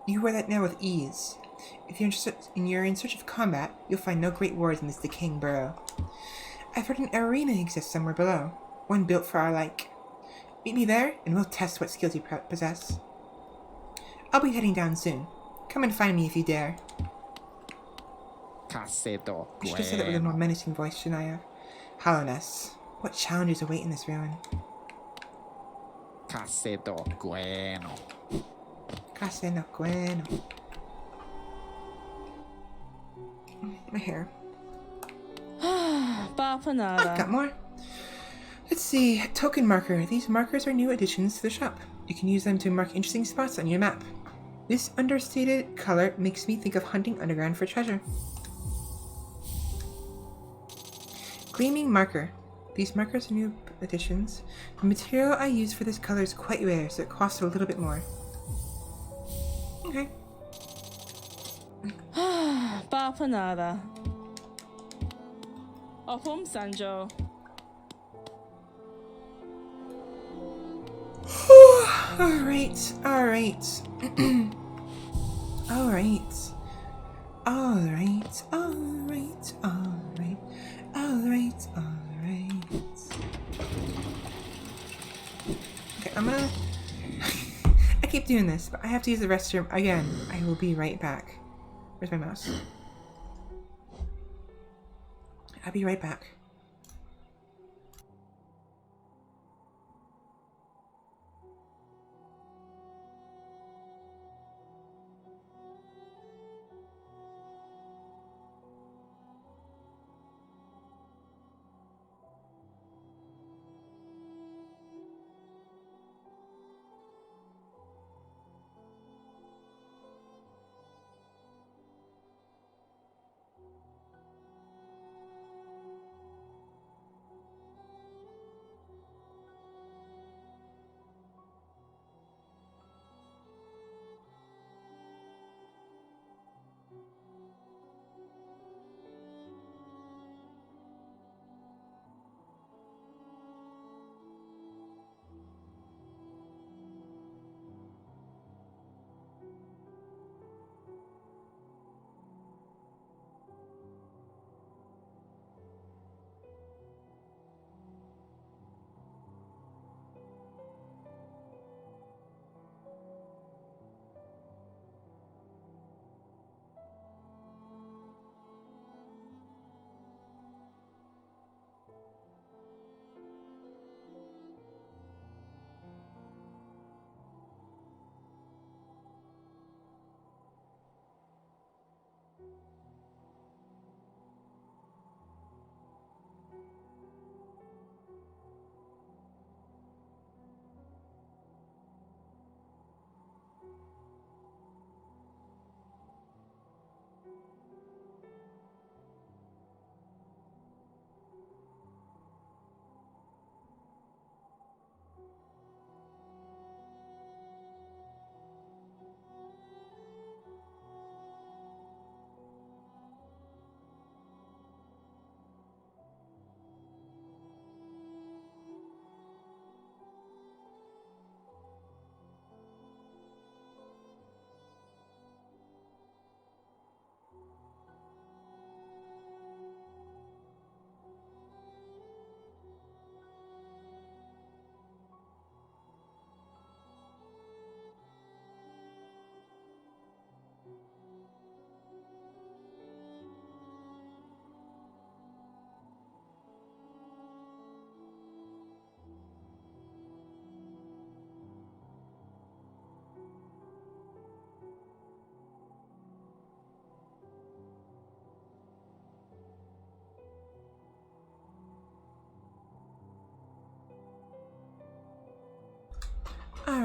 You wear that now with ease. If you're in search of combat, you'll find no great wars in this decaying burrow. I've heard an arena exists somewhere below, one built for our like. Meet me there, and we'll test what skills you possess. I'll be heading down soon. Come and find me if you dare. I should have said it with a more menacing voice, shouldn't I have? Hollowness. What challenges await in this ruin? Case no bueno. My hair. Bapanada. I've got more. Let's see. Token marker. These markers are new additions to the shop. You can use them to mark interesting spots on your map. This understated color makes me think of hunting underground for treasure. Gleaming marker. These markers are new additions. The material I use for this color is quite rare, so it costs a little bit more. Okay. Bapanada. Home Sanjo. Alright. Okay, I'm gonna... I keep doing this, but I have to use the restroom again. I will be right back. Where's my mouse? I'll be right back.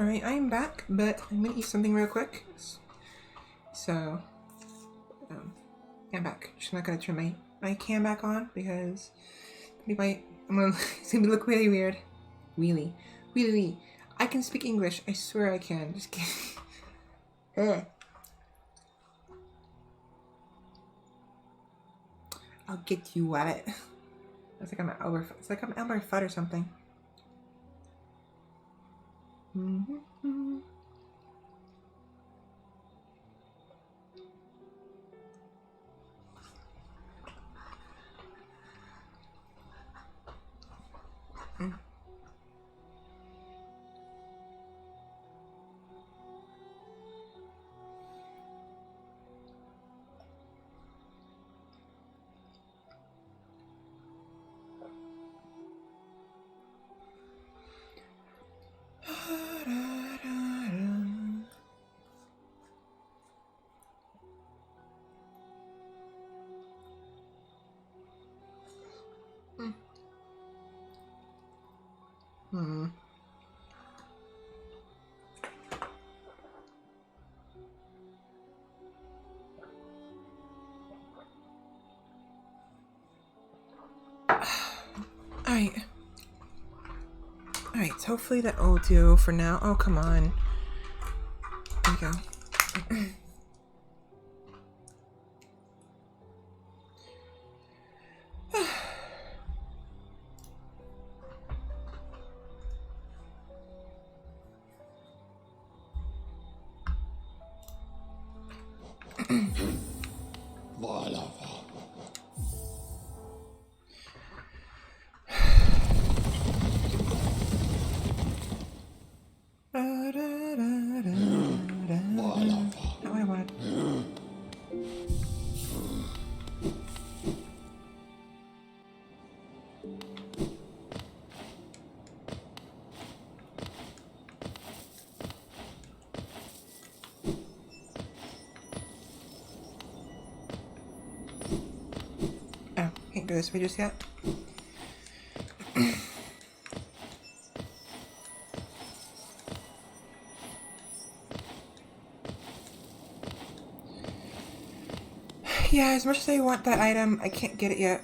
Alright, I am back, but I'm gonna eat something real quick. So, I'm back. Just not gonna turn my cam back on because it's gonna look really weird. Really. I can speak English. I swear I can. Just kidding. I'll get you at it. It's like I'm Elmer Fudd or something. Alright, so hopefully that will do for now. Oh, come on. There we go. Voilà. How I want. Oh, can't go this way just yet. Yeah, as much as I want that item, I can't get it yet.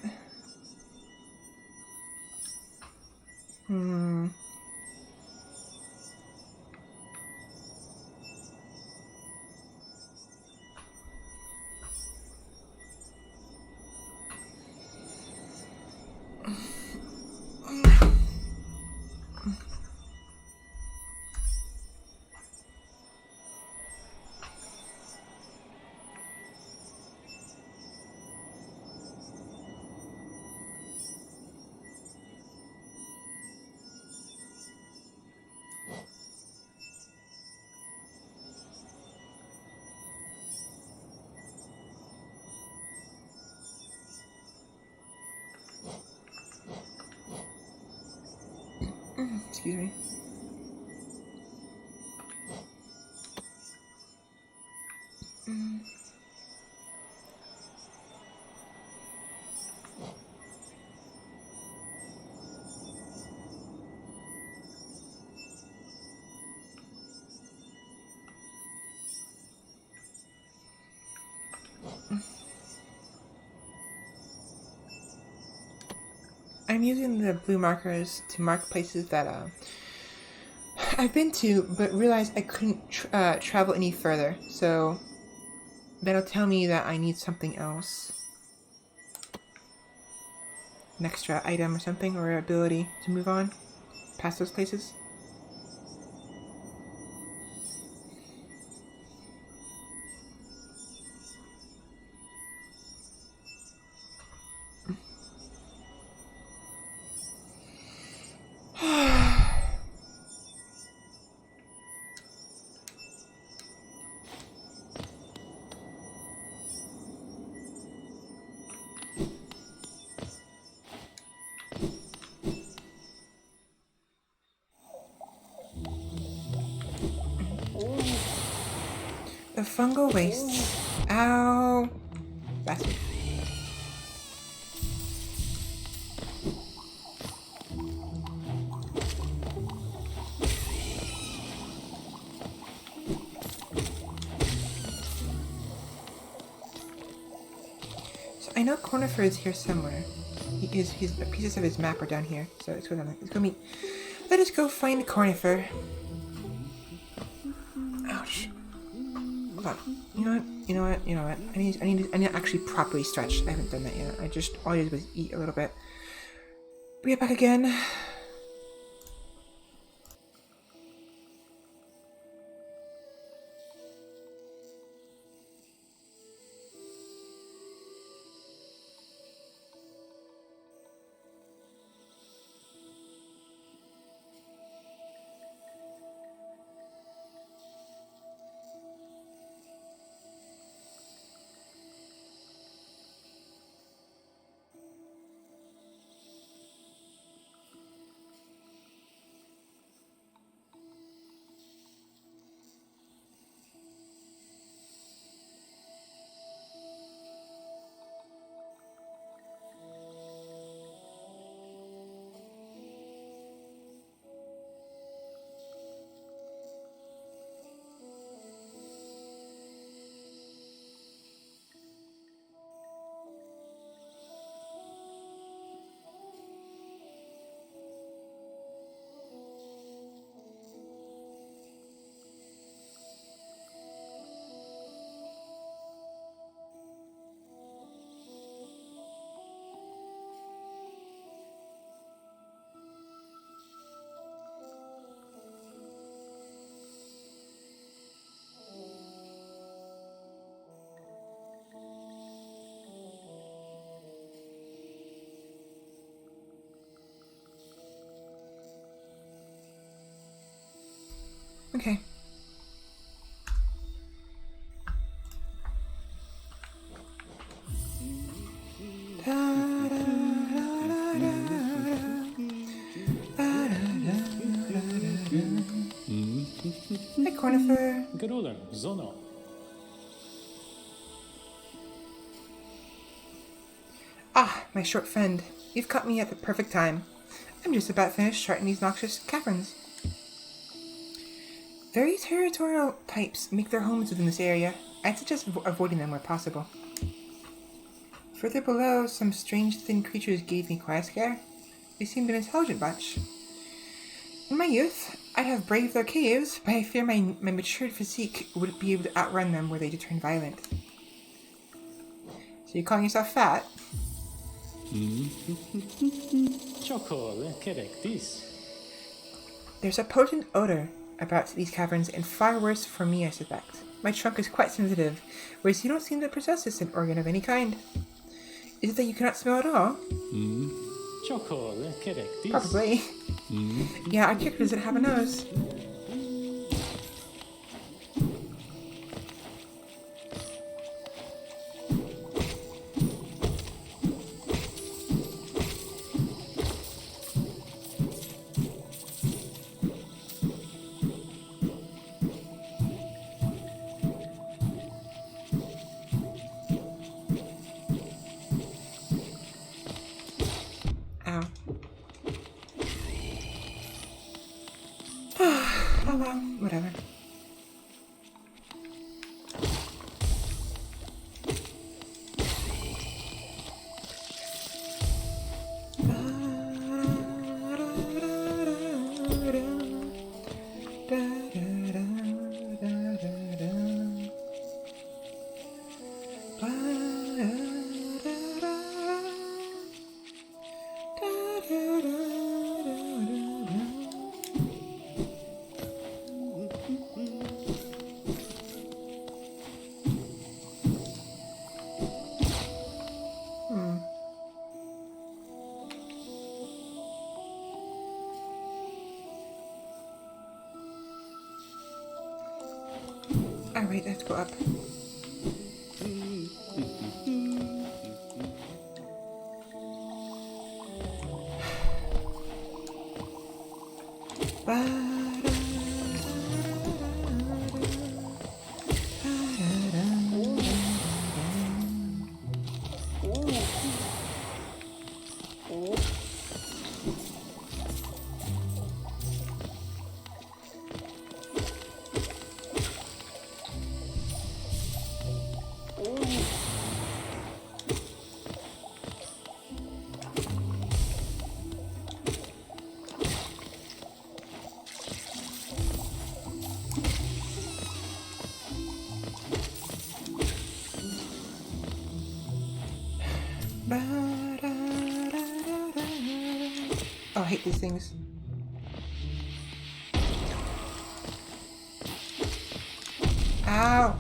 Excuse me. I'm using the blue markers to mark places that I've been to, but realized I couldn't travel any further. So that'll tell me that I need something else. An extra item or something, or ability to move on past those places. The fungal wastes. Ow. Bastard. know Cornifer is here somewhere. His pieces of his map are down here, so let's go meet. Let us go find Cornifer. Ouch. Hold on. You know what? I need to actually properly stretch. I haven't done that yet. All I did was eat a little bit. Be right back again. Okay. Hi, Cornifer. Gruden, Zono. Ah, my short friend. You've caught me at the perfect time. I'm just about finished charting these noxious caverns. Very territorial types make their homes within this area. I'd suggest avoiding them where possible. Further below, some strange thin creatures gave me quite a scare. They seemed an intelligent bunch. In my youth, I'd have braved their caves, but I fear my matured physique wouldn't be able to outrun them were they to turn violent. So you're calling yourself fat? Chocolate, correct this. There's a potent odor about these caverns, and far worse for me, I suspect. My trunk is quite sensitive, whereas you don't seem to possess a scent organ of any kind. Is it that you cannot smell at all? Chocolate, correct this. Probably. Yeah, our character doesn't have a nose. Ow. Oh well, whatever. Alright, let's go up. hate these things. Ow!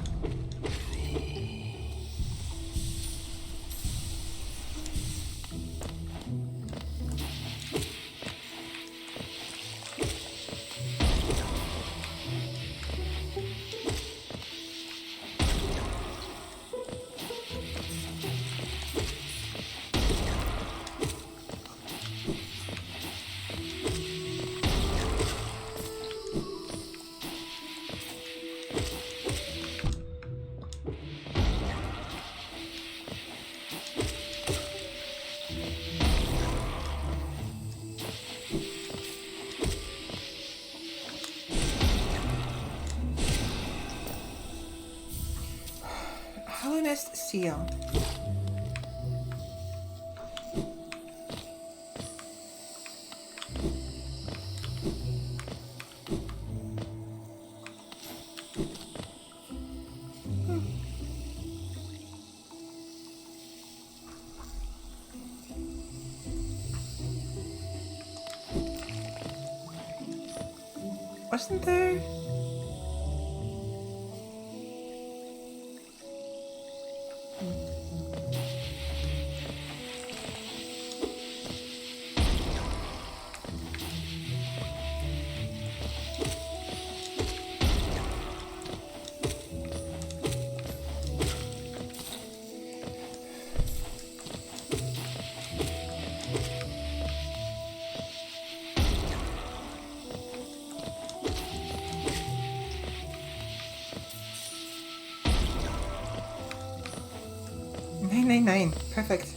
Hollownest seal. Wasn't there? Nine. Perfect.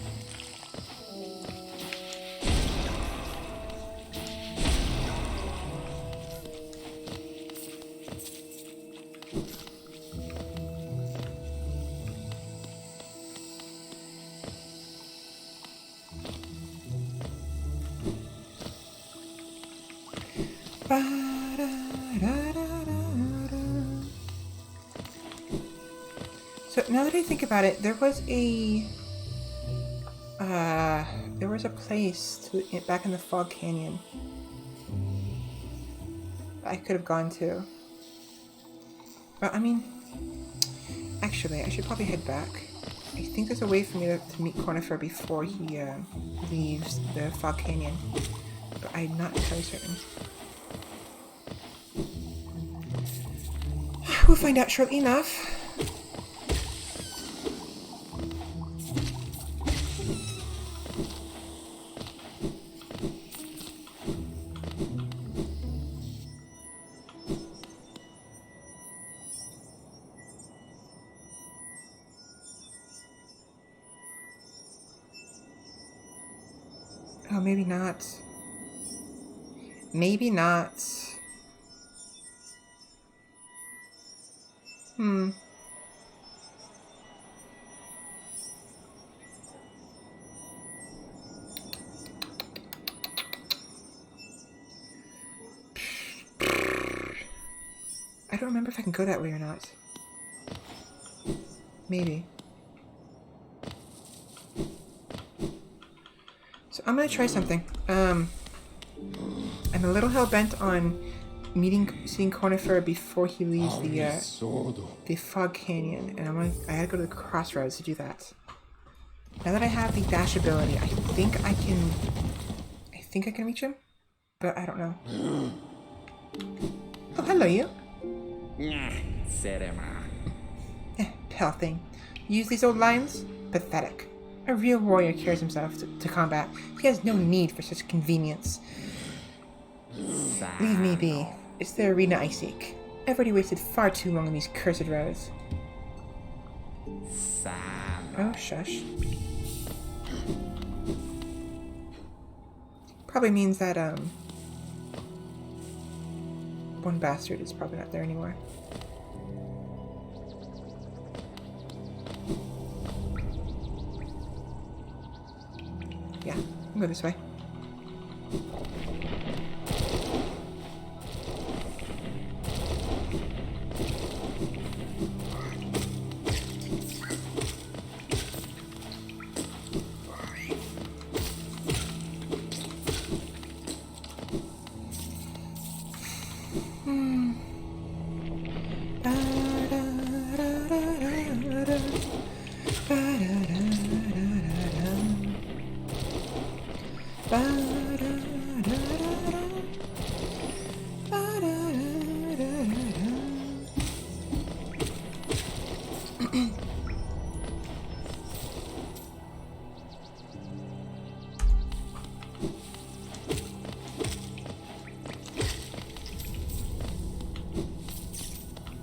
So now that I think about it, there was a place back in the Fog Canyon I could have gone to. Well, I mean, actually, I should probably head back. I think there's a way for me to meet Conifer before he leaves the Fog Canyon, but I'm not entirely certain. We'll find out shortly enough. Oh, maybe not. Maybe not. I don't remember if I can go that way or not. Maybe. So I'm gonna try something. I'm a little hell-bent on seeing Conifer before he leaves the Fog Canyon, and I gotta go to the crossroads to do that. Now that I have the dash ability, I think I can reach him, but I don't know. Oh, hello, you. Hell thing. Use these old lines? Pathetic. A real warrior carries himself to combat. He has no need for such convenience. Leave me be. It's the arena I seek. I've already wasted far too long on these cursed roads. Oh, shush. Probably means that, one bastard is probably not there anymore. Yeah, I'll go this way.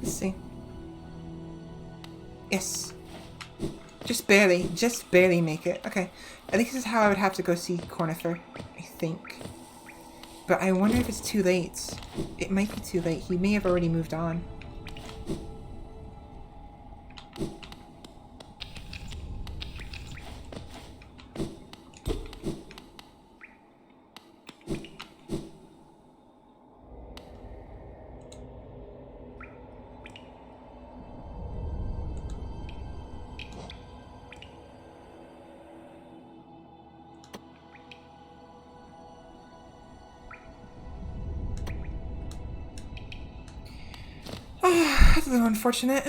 Let's see. Yes. Just barely make it. Okay. I think this is how I would have to go see Cornifer, I think. But I wonder if it's too late. It might be too late. He may have already moved on. That's a little unfortunate.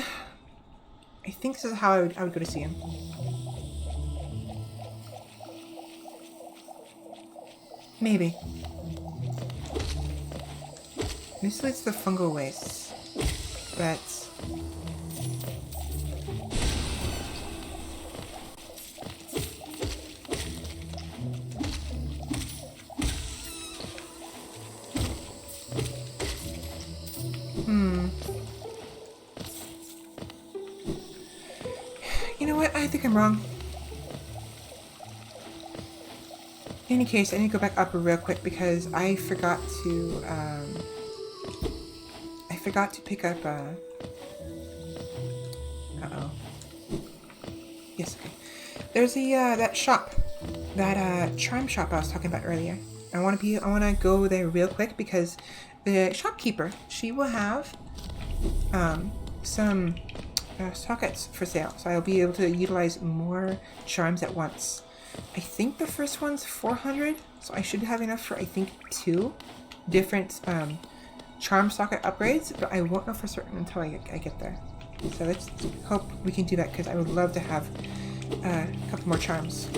I think this is how I would go to see him. Maybe. This leads to the fungal wastes. But... You know what? I think I'm wrong. In any case, I need to go back up real quick because I forgot to pick up, uh-oh. Yes, okay. There's the, that shop. That, charm shop I was talking about earlier. I wanna go there real quick because the shopkeeper, she will have, some sockets for sale, so I'll be able to utilize more charms at once. I think the first one's 400, so I should have enough for, I think, 2 different charm socket upgrades, but I won't know for certain until I get there. So let's hope we can do that, because I would love to have a couple more charms.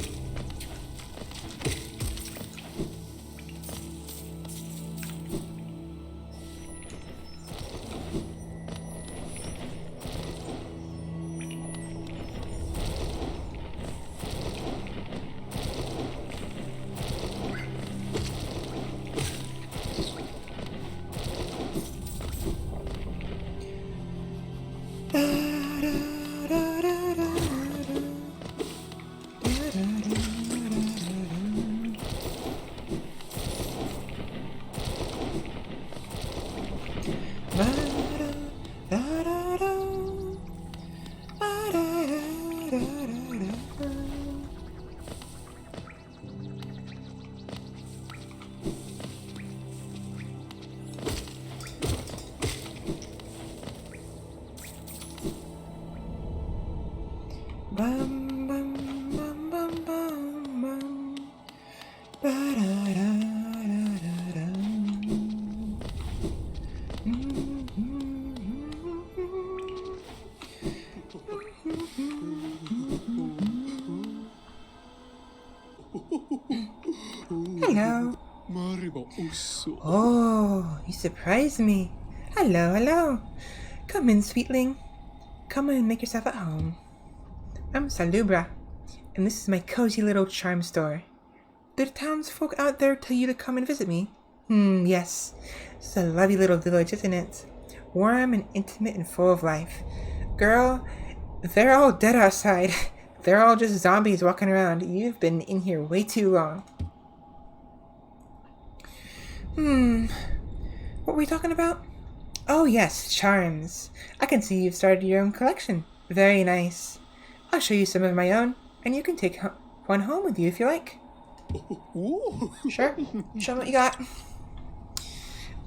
Bum, bum, bum, bum, bum, bum. Ba-da-da-da-da-da. Hello. Oh, you surprised me. Hello, hello. Come in, sweetling. Come in and make yourself at home. I'm Salubra, and this is my cozy little charm store. Did the townsfolk out there tell you to come and visit me? Yes. It's a lovely little village, isn't it? Warm and intimate and full of life. Girl, they're all dead outside. They're all just zombies walking around. You've been in here way too long. What were we talking about? Oh yes, charms. I can see you've started your own collection. Very nice. I'll show you some of my own, and you can take one home with you if you like. Sure. Show me what you got.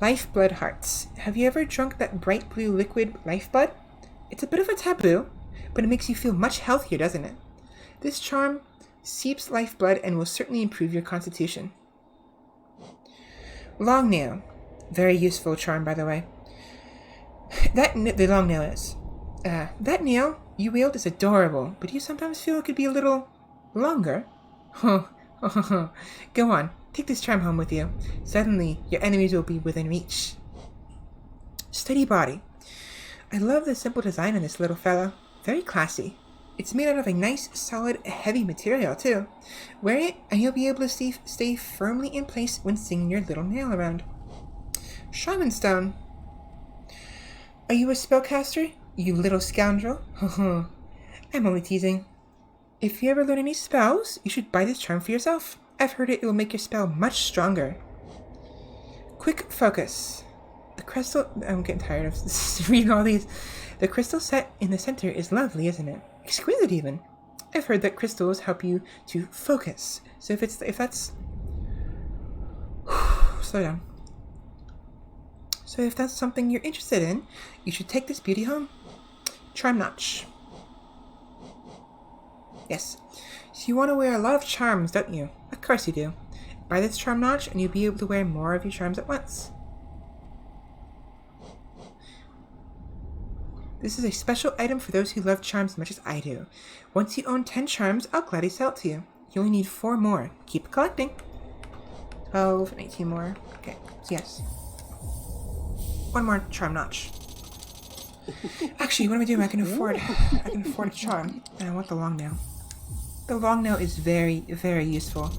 Lifeblood hearts. Have you ever drunk that bright blue liquid lifeblood? It's a bit of a taboo, but it makes you feel much healthier, doesn't it? This charm seeps lifeblood and will certainly improve your constitution. Long nail. Very useful charm, by the way. The long nail is. That nail you wield is adorable, but do you sometimes feel it could be a little longer? Go on, Take this charm home with you. Suddenly, your enemies will be within reach. Steady body. I love the simple design on this little fellow. Very classy. It's made out of a nice, solid, heavy material, too. Wear it, and you'll be able to stay firmly in place when swinging your little nail around. Shaman Stone. Are you a spellcaster, you little scoundrel? I'm only teasing. If you ever learn any spells, you should buy this charm for yourself. I've heard it will make your spell much stronger. Quick focus. The crystal... I'm getting tired of reading all these. The crystal set in the center is lovely, isn't it? Exquisite, even. I've heard that crystals help you to focus. So if that's... Slow down. So if that's something you're interested in, you should take this beauty home. Charm notch. Yes. So you want to wear a lot of charms, don't you? Of course you do. Buy this charm notch and you'll be able to wear more of your charms at once. This is a special item for those who love charms as much as I do. Once you own 10 charms, I'll gladly sell it to you. You only need 4 more. Keep collecting. 12 and 18 more. Okay, so yes. 1 more charm notch. Actually, what am I doing? I can afford a charm. And I want the long nail. The long nail is very, very useful.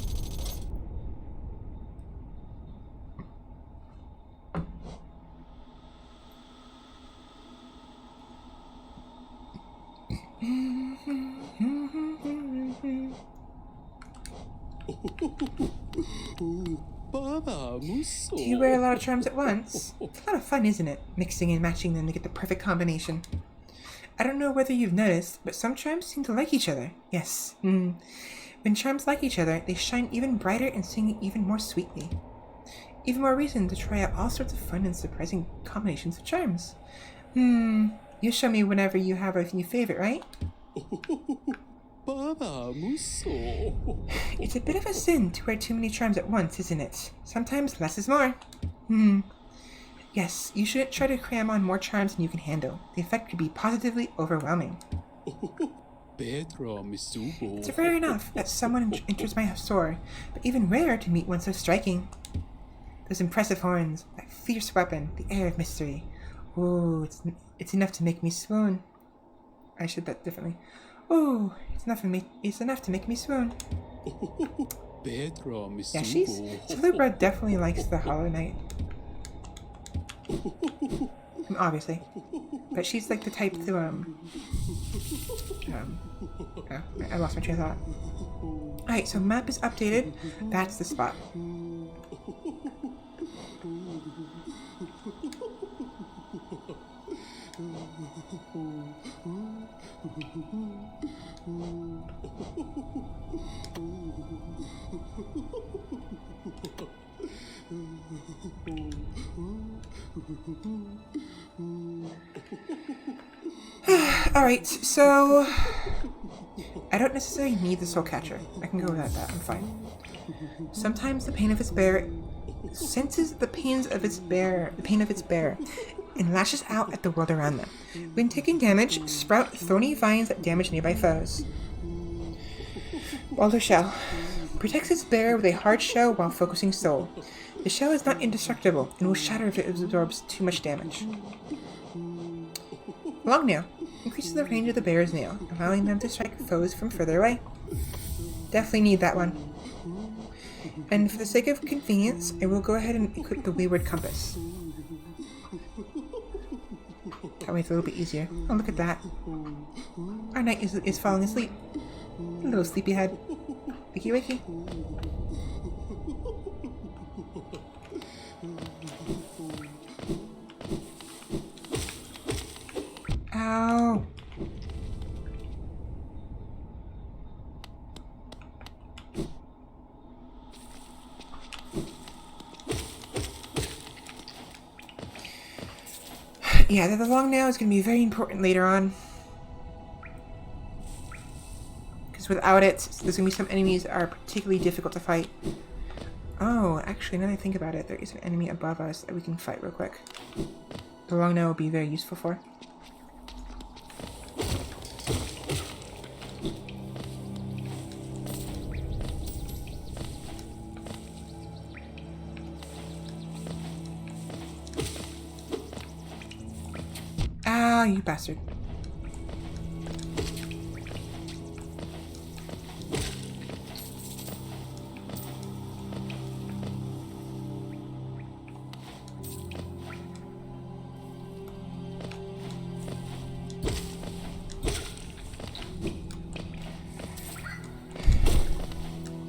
Do you wear a lot of charms at once? It's a lot of fun, isn't it? Mixing and matching them to get the perfect combination. I don't know whether you've noticed, but some charms seem to like each other. Yes. When charms like each other, they shine even brighter and sing even more sweetly. Even more reason to try out all sorts of fun and surprising combinations of charms. You show me whenever you have a new favorite, right? It's a bit of a sin to wear too many charms at once, isn't it? Sometimes less is more. Yes, you shouldn't try to cram on more charms than you can handle. The effect could be positively overwhelming. It's rare enough that someone enters my store, but even rarer to meet one so striking. Those impressive horns, that fierce weapon, the air of mystery. Oh, it's enough to make me swoon. I should bet differently. Oh, it's enough to make me swoon. Yeah, Celebra definitely likes the Hollow Knight. Obviously. But she's like the type to, I lost my train of thought. Alright, so map is updated. That's the spot. Alright, so I don't necessarily need the soul catcher. I can go without that, I'm fine. Sometimes the pain of its bear senses the pain of its bear and lashes out at the world around them. When taking damage, sprout thorny vines that damage nearby foes. Boulder Shell protects its bear with a hard shell while focusing soul. The shell is not indestructible and will shatter if it absorbs too much damage. Long Nail increases the range of the bear's nail, allowing them to strike foes from further away. Definitely need that one. And for the sake of convenience, I will go ahead and equip the Wayward Compass. That way it's a little bit easier. Oh, look at that. Our knight is falling asleep. A little sleepyhead. Wakey wakey. Ow. Yeah, the long nail is going to be very important later on. Because without it, there's going to be some enemies that are particularly difficult to fight. Oh, actually, now that I think about it, there is an enemy above us that we can fight real quick. The long nail will be very useful for. you bastard.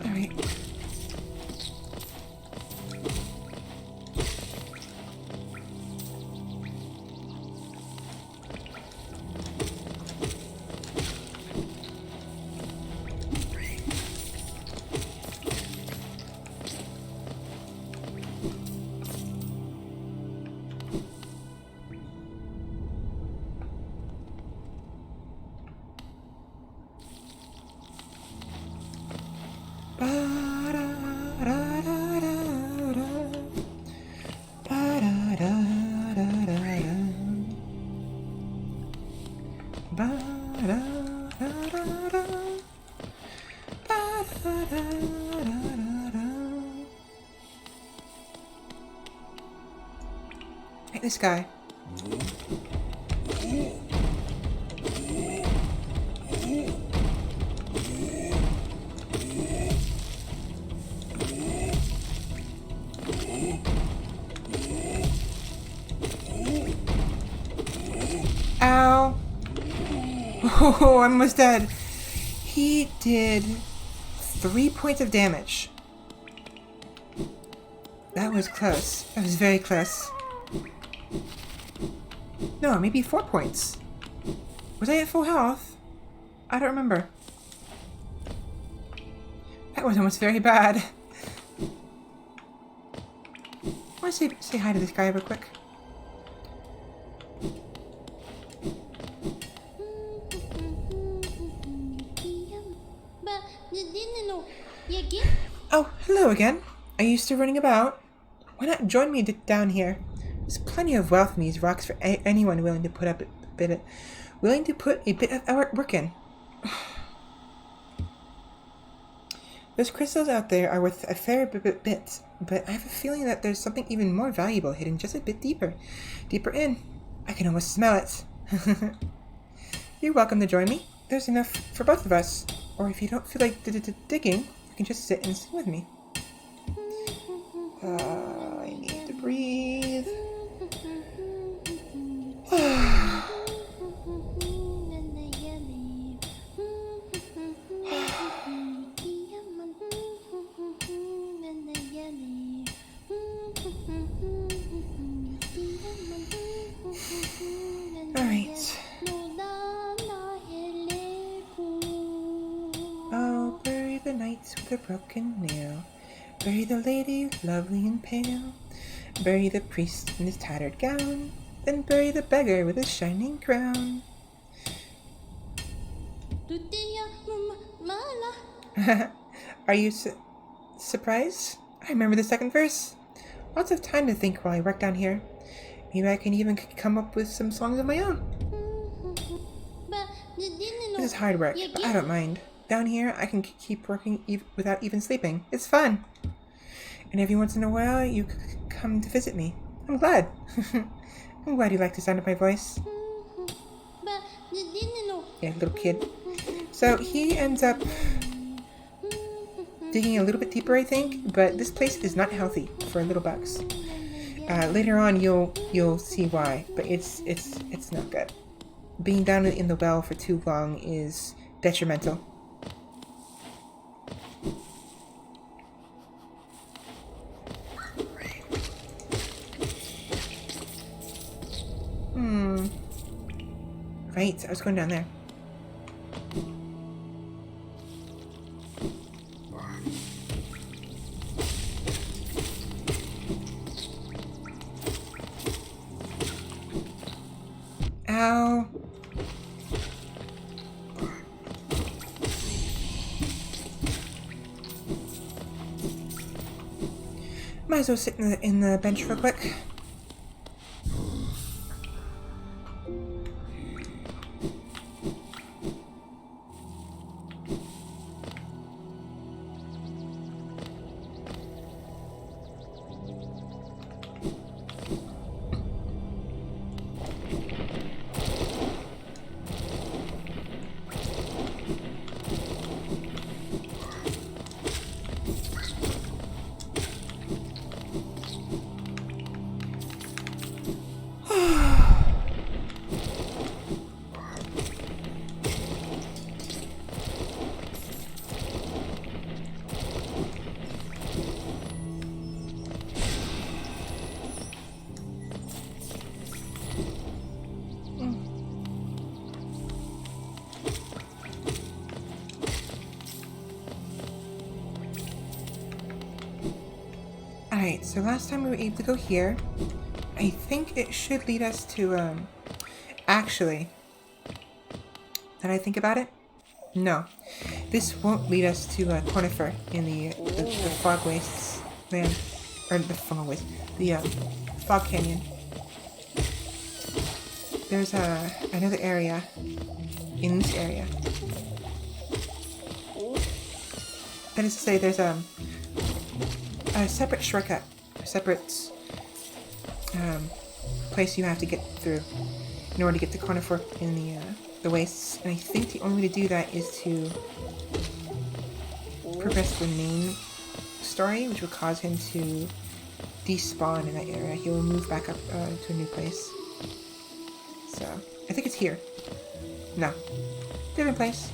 Alright. Hey, this guy. Ow. Oh, I'm almost dead. He did 3 points of damage. That was close. That was very close. No, maybe 4 points. Was I at full health? I don't remember. That was almost very bad. I want to say hi to this guy real quick. Oh, hello again. Are you still running about? Why not join me down here? There's plenty of wealth in these rocks for anyone willing to put a bit of work in. Those crystals out there are worth a fair bit, but I have a feeling that there's something even more valuable hidden just a bit deeper in. I can almost smell it. You're welcome to join me. There's enough for both of us. Or if you don't feel like digging, you can just sit and sing with me. I need to breathe. Alright. Oh, bury the knights with a broken nail. Bury the lady, lovely and pale. Bury the priest in his tattered gown. Then bury the beggar with his shining crown. Are you surprised? I remember the second verse. Lots of time to think while I work down here. Maybe I can even come up with some songs of my own. This is hard work, but I don't mind. Down here, I can keep working without even sleeping. It's fun. And every once in a while, you come to visit me. I'm glad. I'm glad you like the sound of my voice. Yeah, little kid. So he ends up digging a little bit deeper, I think, but this place is not healthy for little bugs. Later on, you'll see why, but it's not good. Being down in the well for too long is detrimental. Right, I was going down there. Ow. Might as well sit in the bench real quick. Alright, so last time we were able to go here. I think it should lead us to, actually, did I think about it? No. This won't lead us to Conifer in the Fog Wastes land. Or the Fog Wastes. The Fog Canyon. There's another area in this area. That is to say, there's a separate shortcut, a separate place you have to get through in order to get to Conifer in the wastes. And I think the only way to do that is to progress the main story, which will cause him to despawn in that area. He will move back up to a new place. So, I think it's here. No. Different place.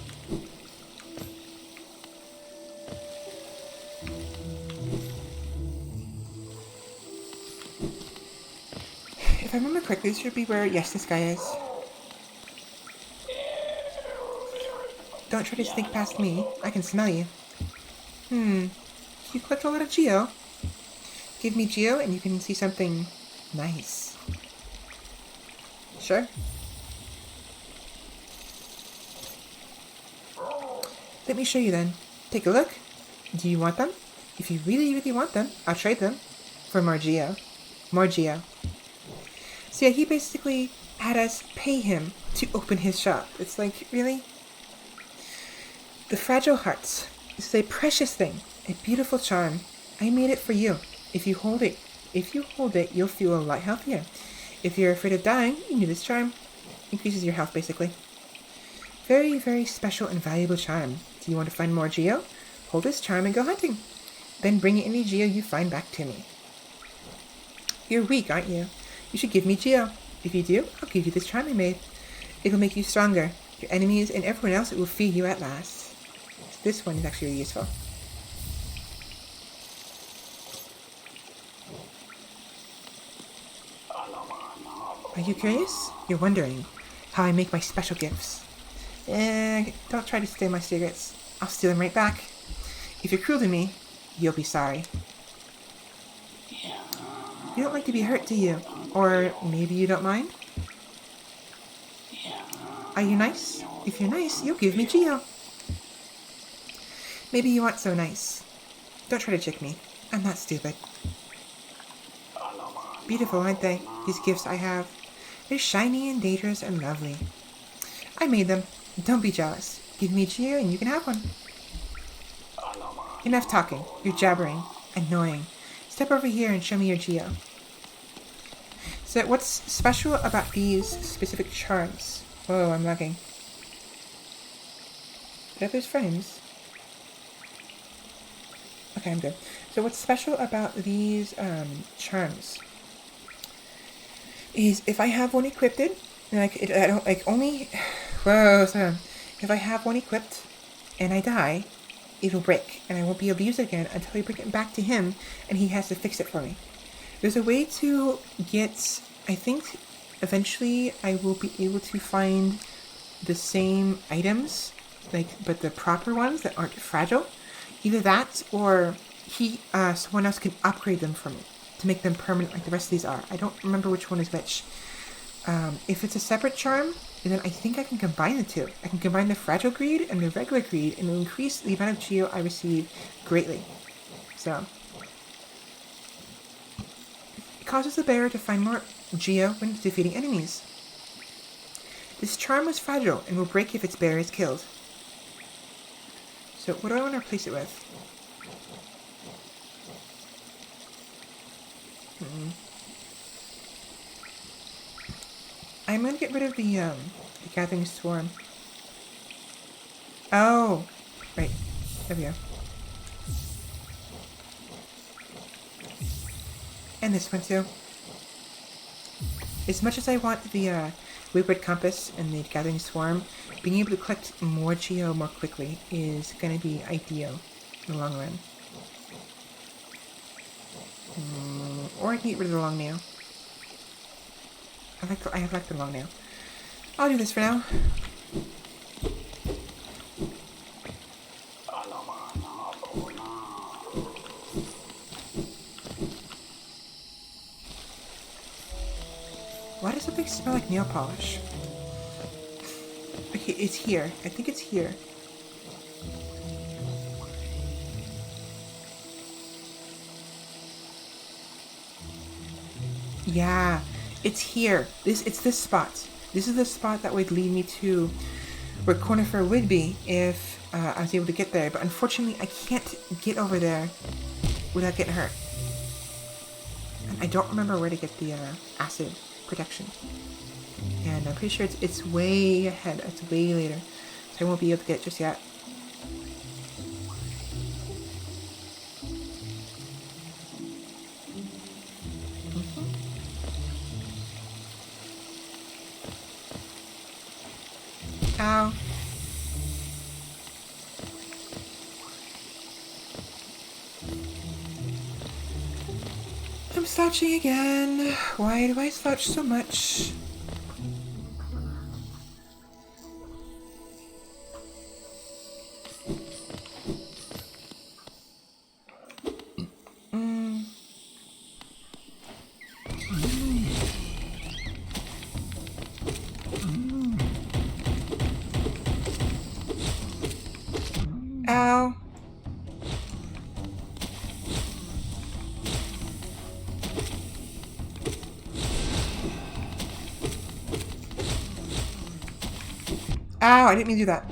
If I remember correctly, this should be where, yes, this guy is. Don't try to sneak past me. I can smell you. You collect a lot of Geo. Give me Geo and you can see something nice. Sure. Let me show you then. Take a look. Do you want them? If you really, really want them, I'll trade them for more Geo. More Geo. So yeah, he basically had us pay him to open his shop. It's like, really? The Fragile Hearts. This is a precious thing. A beautiful charm. I made it for you. If you hold it, you'll feel a lot healthier. If you're afraid of dying, you need this charm. Increases your health, basically. Very, very special and valuable charm. Do you want to find more Geo? Hold this charm and go hunting. Then bring any Geo you find back to me. You're weak, aren't you? You should give me Geo. If you do, I'll give you this charm I made. It'll make you stronger. Your enemies and everyone else will fear you at last. This one is actually really useful. Are you curious? You're wondering how I make my special gifts. Don't try to steal my secrets. I'll steal them right back. If you're cruel to me, you'll be sorry. You don't like to be hurt, do you? Or maybe you don't mind? Are you nice? If you're nice, you'll give me Geo. Maybe you aren't so nice. Don't try to trick me. I'm not stupid. Beautiful, aren't they? These gifts I have. They're shiny and dangerous and lovely. I made them. Don't be jealous. Give me Geo and you can have one. Enough talking. You're jabbering. Annoying. Step over here and show me your Geo. So what's special about these specific charms? Whoa, I'm lagging. Did I have those frames? Okay, I'm good. So what's special about these charms is if I have one equipped, like I don't like only. Whoa, sorry. If I have one equipped and I die, it'll break, and I won't be able to use it again until I bring it back to him, and he has to fix it for me. There's a way to get. I think eventually I will be able to find the same items, but the proper ones that aren't fragile. Either that, or someone else can upgrade them for me to make them permanent like the rest of these are. I don't remember which one is which. If it's a separate charm, then I think I can combine the two. I can combine the fragile greed and the regular greed, and it'll increase the amount of Geo I receive greatly. So, it causes the bearer to find more Geo when defeating enemies. This charm was fragile and will break if its bearer is killed. So, what do I want to replace it with? I'm going to get rid of the Gathering Swarm. Oh! Right. There we go. And this one too. As much as I want the Reupload Compass and the Gathering Swarm, being able to collect more Geo more quickly is going to be ideal in the long run. Or I can get rid of the long nail. I like the long nail. I'll do this for now. Why does something smell like nail polish? Okay, it's here. I think it's here. Yeah, it's here. It's this spot. This is the spot that would lead me to where Cornifer would be if I was able to get there. But unfortunately, I can't get over there without getting hurt. And I don't remember where to get the acid protection. And I'm pretty sure it's way ahead. It's way later. So I won't be able to get it just yet. Ow. I'm slouching again. Why do I slouch so much? Ow. Ow, I didn't mean to do that.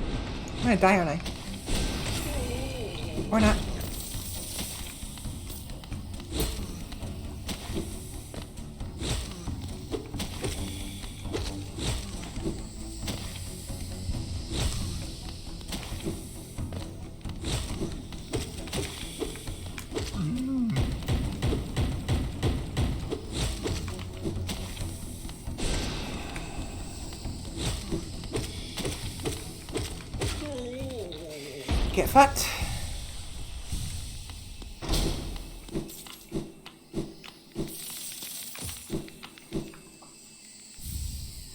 I'm gonna die, aren't I? Or not. Get fucked.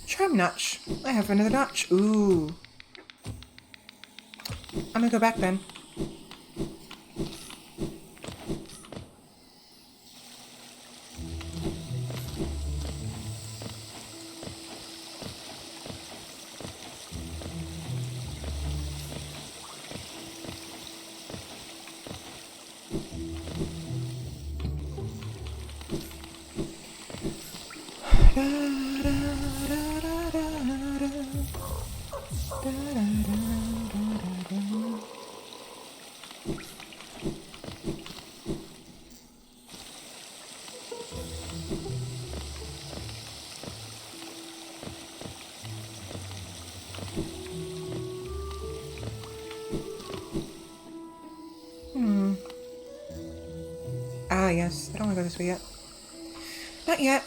Trim notch. I have another notch. Ooh. I'm gonna go back then. Ah, yes. I don't want to go this way yet. Not yet.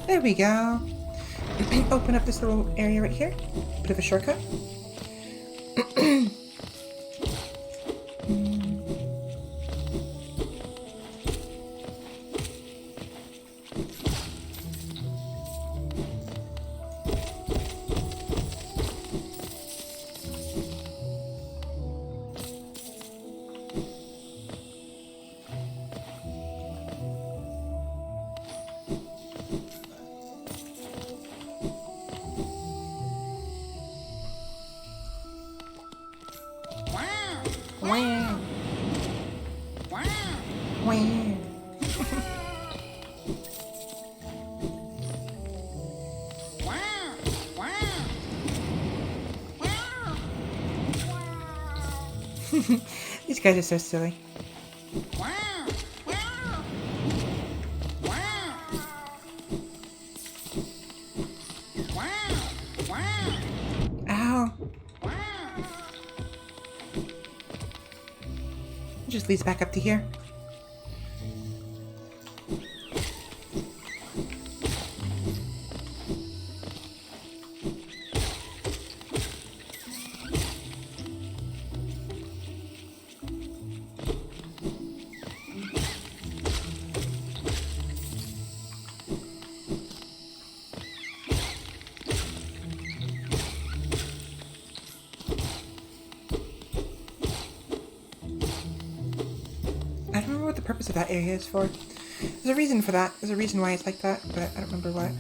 There we go. Open up this little area right here. Bit of a shortcut. Wow. Wow. These guys are so silly. Ow. It just leads back up to here. purpose of that area is for. There's a reason for that. There's a reason why it's like that, but I don't remember what.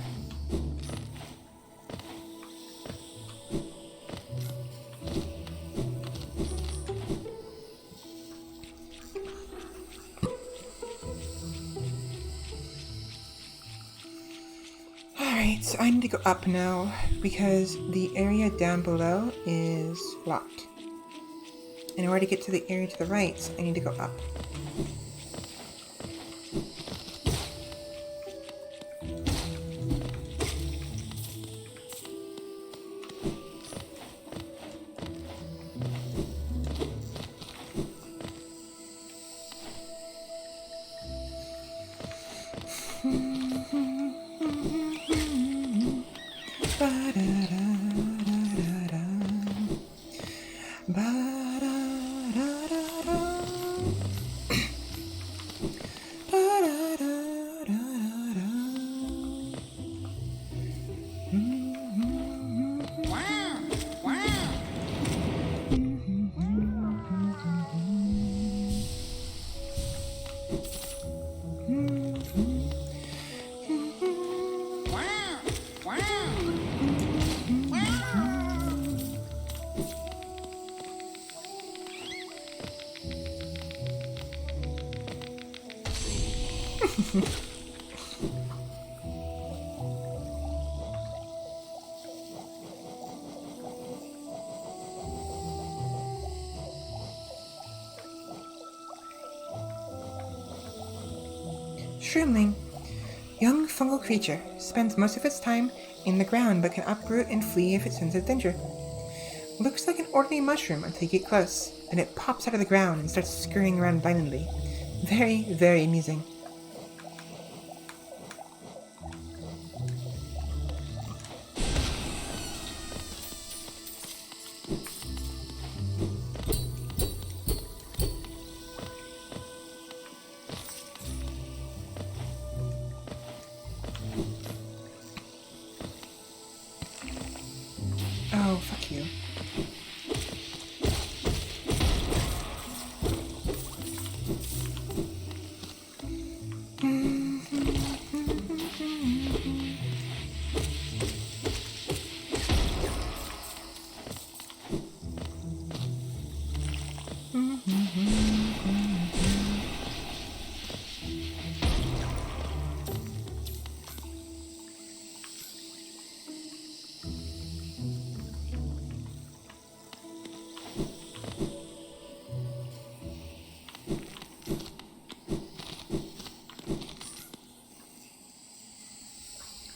Alright, so I need to go up now because the area down below is locked. In order to get to the area to the right, I need to go up. Shroomling. Young fungal creature. Spends most of its time in the ground but can uproot and flee if it senses danger. Looks like an ordinary mushroom until you get close. Then it pops out of the ground and starts scurrying around violently. Very, very amusing. Oh, fuck you.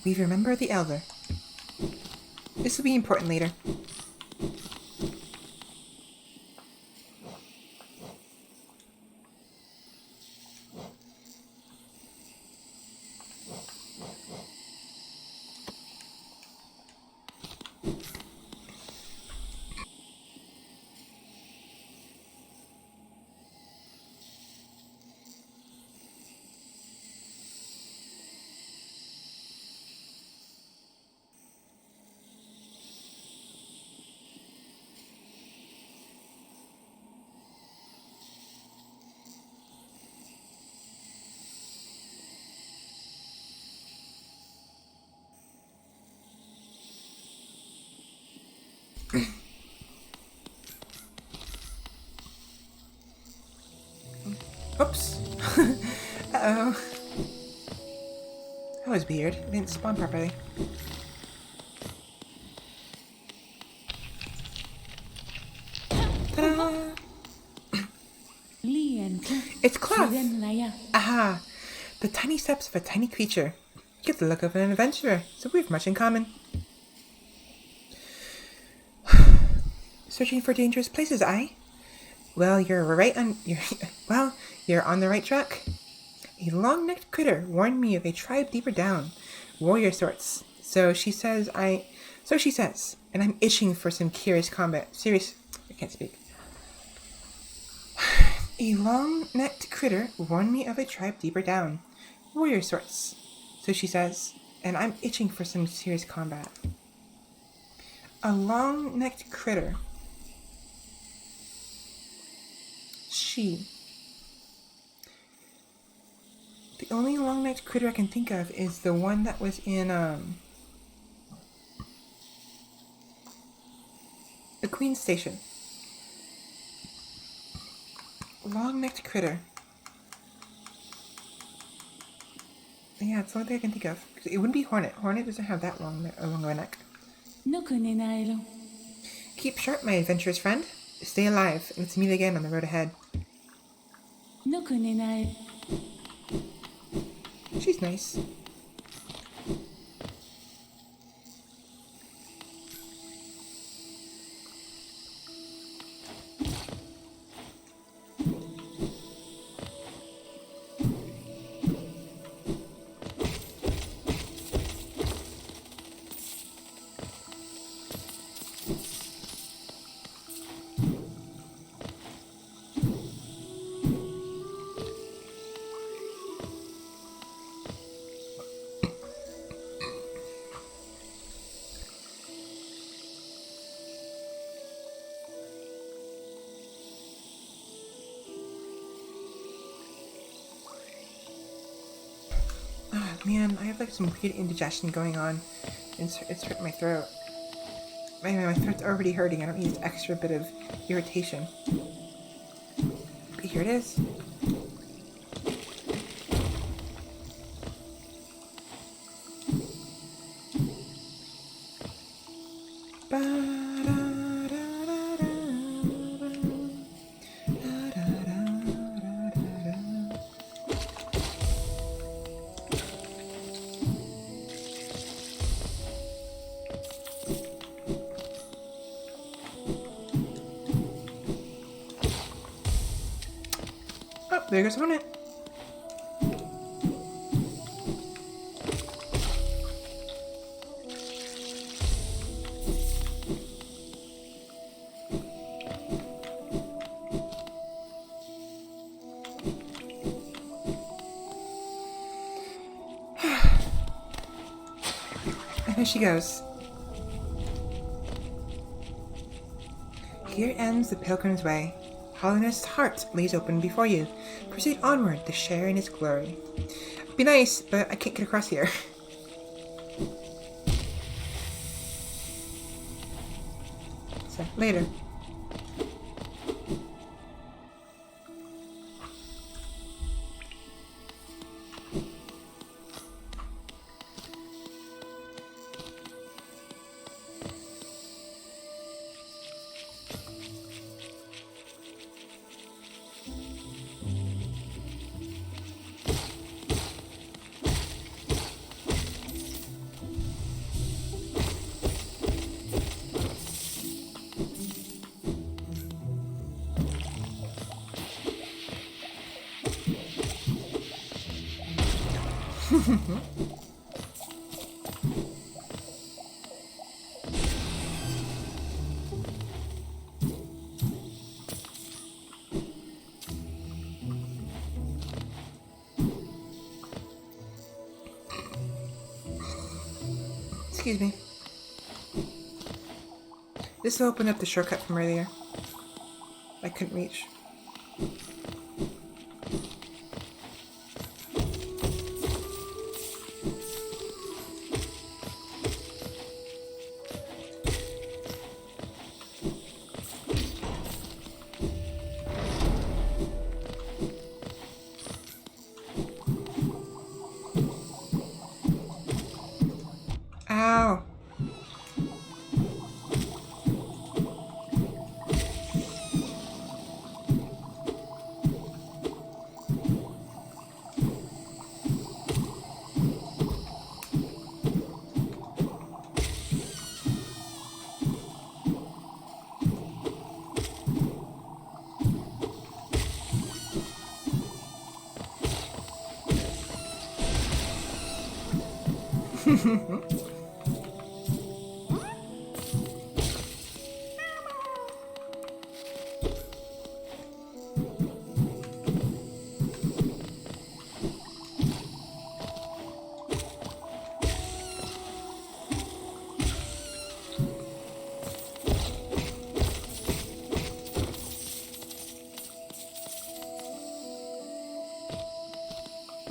We remember the elder. This will be important later. Oops. Uh-oh. That was weird. It didn't spawn properly. Ta-da! It's Cloth! Aha! The tiny steps of a tiny creature. You get the look of an adventurer, so we have much in common. Searching for dangerous places, aye? Well, you're on the right track. A long-necked critter warned me of a tribe deeper down. Warrior sorts. So she says, and I'm itching for some curious combat. I can't speak. A long-necked critter warned me of a tribe deeper down. Warrior sorts. So she says, and I'm itching for some serious combat. A long-necked critter. only long-necked critter I can think of is the one that was in, the Queen's Station. Long-necked critter. Yeah, it's the only thing I can think of. It wouldn't be Hornet. Hornet doesn't have that long of a neck. Keep sharp, my adventurous friend. Stay alive. Let's meet again on the road ahead. She's nice. Man, I have like some weird indigestion going on. It's hurting my throat. Anyway, my throat's already hurting. I don't need this extra bit of irritation. But here it is. Oh, there goes Hornet. And there she goes. Here ends the pilgrim's way. Hollowness heart lays open before you. Proceed onward to share in its glory. Be nice, but I can't get across here. So, later. Excuse me. This will open up the shortcut from earlier. I couldn't reach. Ow.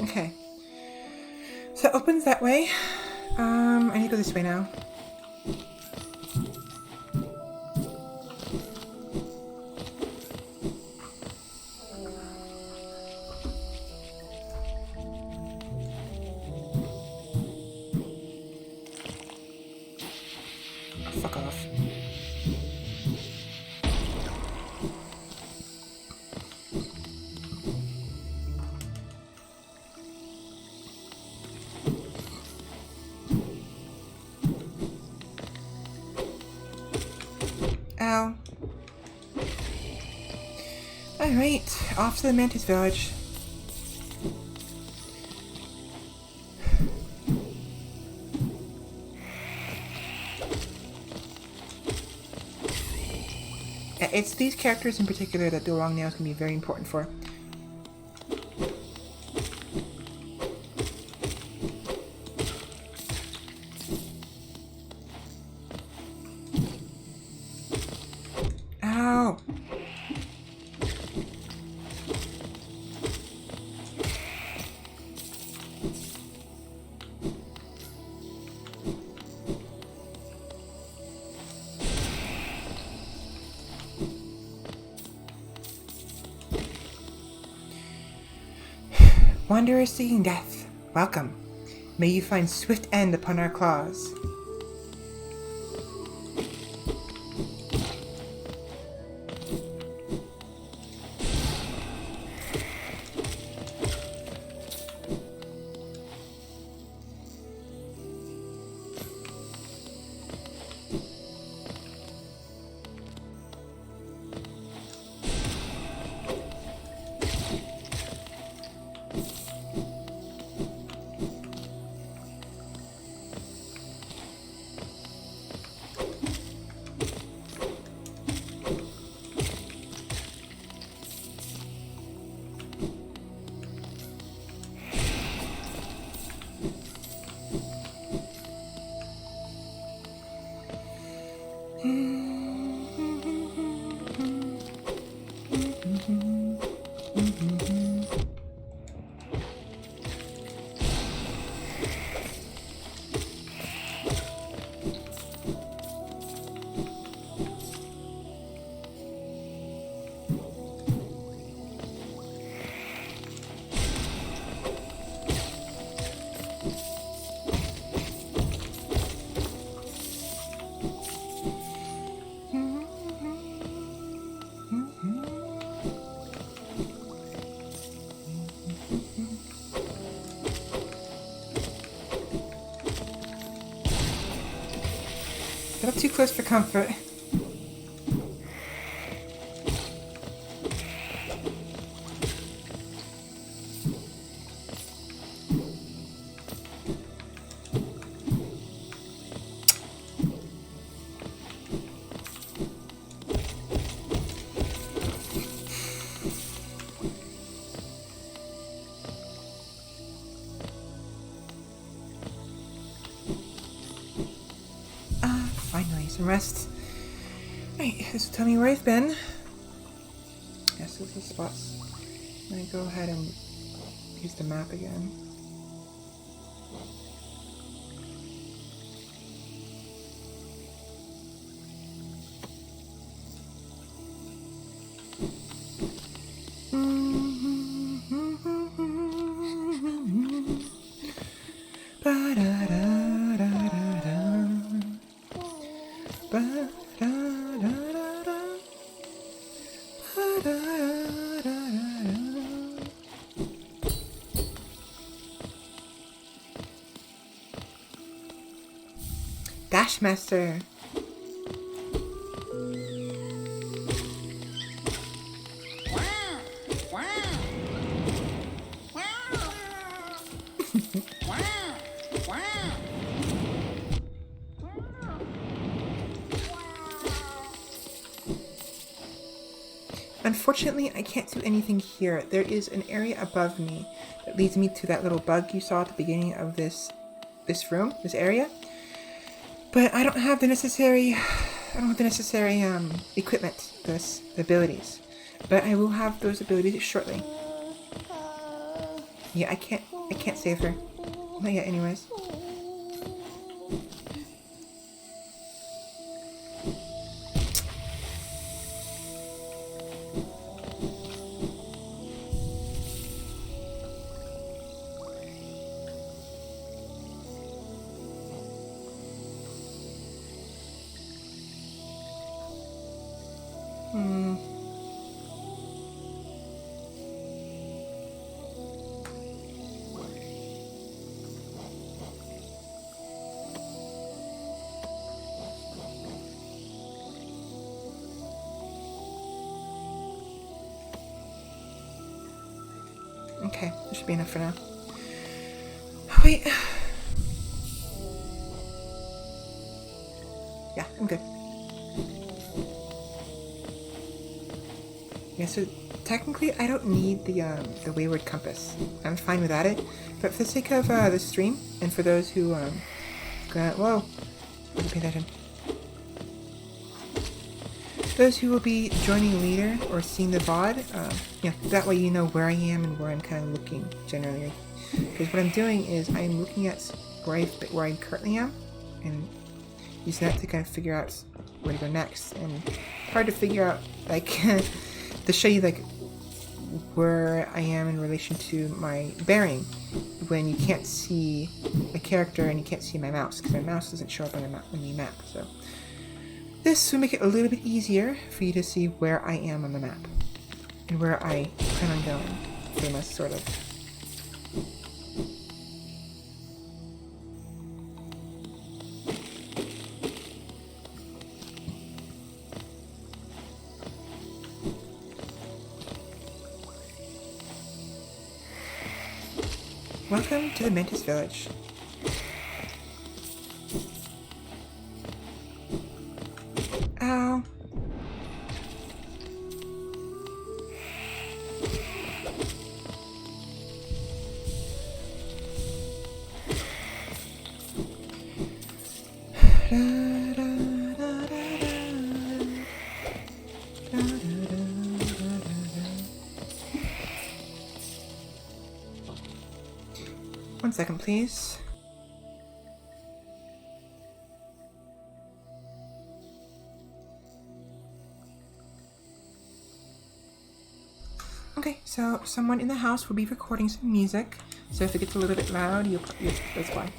Okay, So it opens that way. I need to go this way now. Fuck off. Ow. Alright, off to the Mantis Village. It's these characters in particular that the long nails can be very important for. Ow! Wanderer seeking death, welcome. May you find swift end upon our claws. Not too close for comfort. Finally, some rest. Right, this will tell me where I've been. Yes, those are the spots. I'm gonna go ahead and use the map again. Dashmaster. Unfortunately, I can't do anything here. There is an area above me that leads me to that little bug you saw at the beginning of this room, this area. But I don't have the necessary equipment, the abilities. But I will have those abilities shortly. Yeah, I can't save her. Not yet, anyways. Okay, that should be enough for now. Oh, wait. Yeah, I'm good. Yeah, so technically I don't need the wayward compass. I'm fine without it. But for the sake of the stream, and for those who whoa, wasn't paying attention. Those who will be joining later or seeing the VOD, yeah, that way you know where I am and where I'm kind of looking generally. Because what I'm doing is I'm looking at where I currently am and using that to kind of figure out where to go next. And hard to figure out, like, to show you like where I am in relation to my bearing when you can't see a character and you can't see my mouse because my mouse doesn't show up on the map. So this will make it a little bit easier for you to see where I am on the map and where I plan on going, famous sort of. Welcome to the Mantis Village. Ow. One second, please. Okay, so someone in the house will be recording some music, so if it gets a little bit loud, that's why.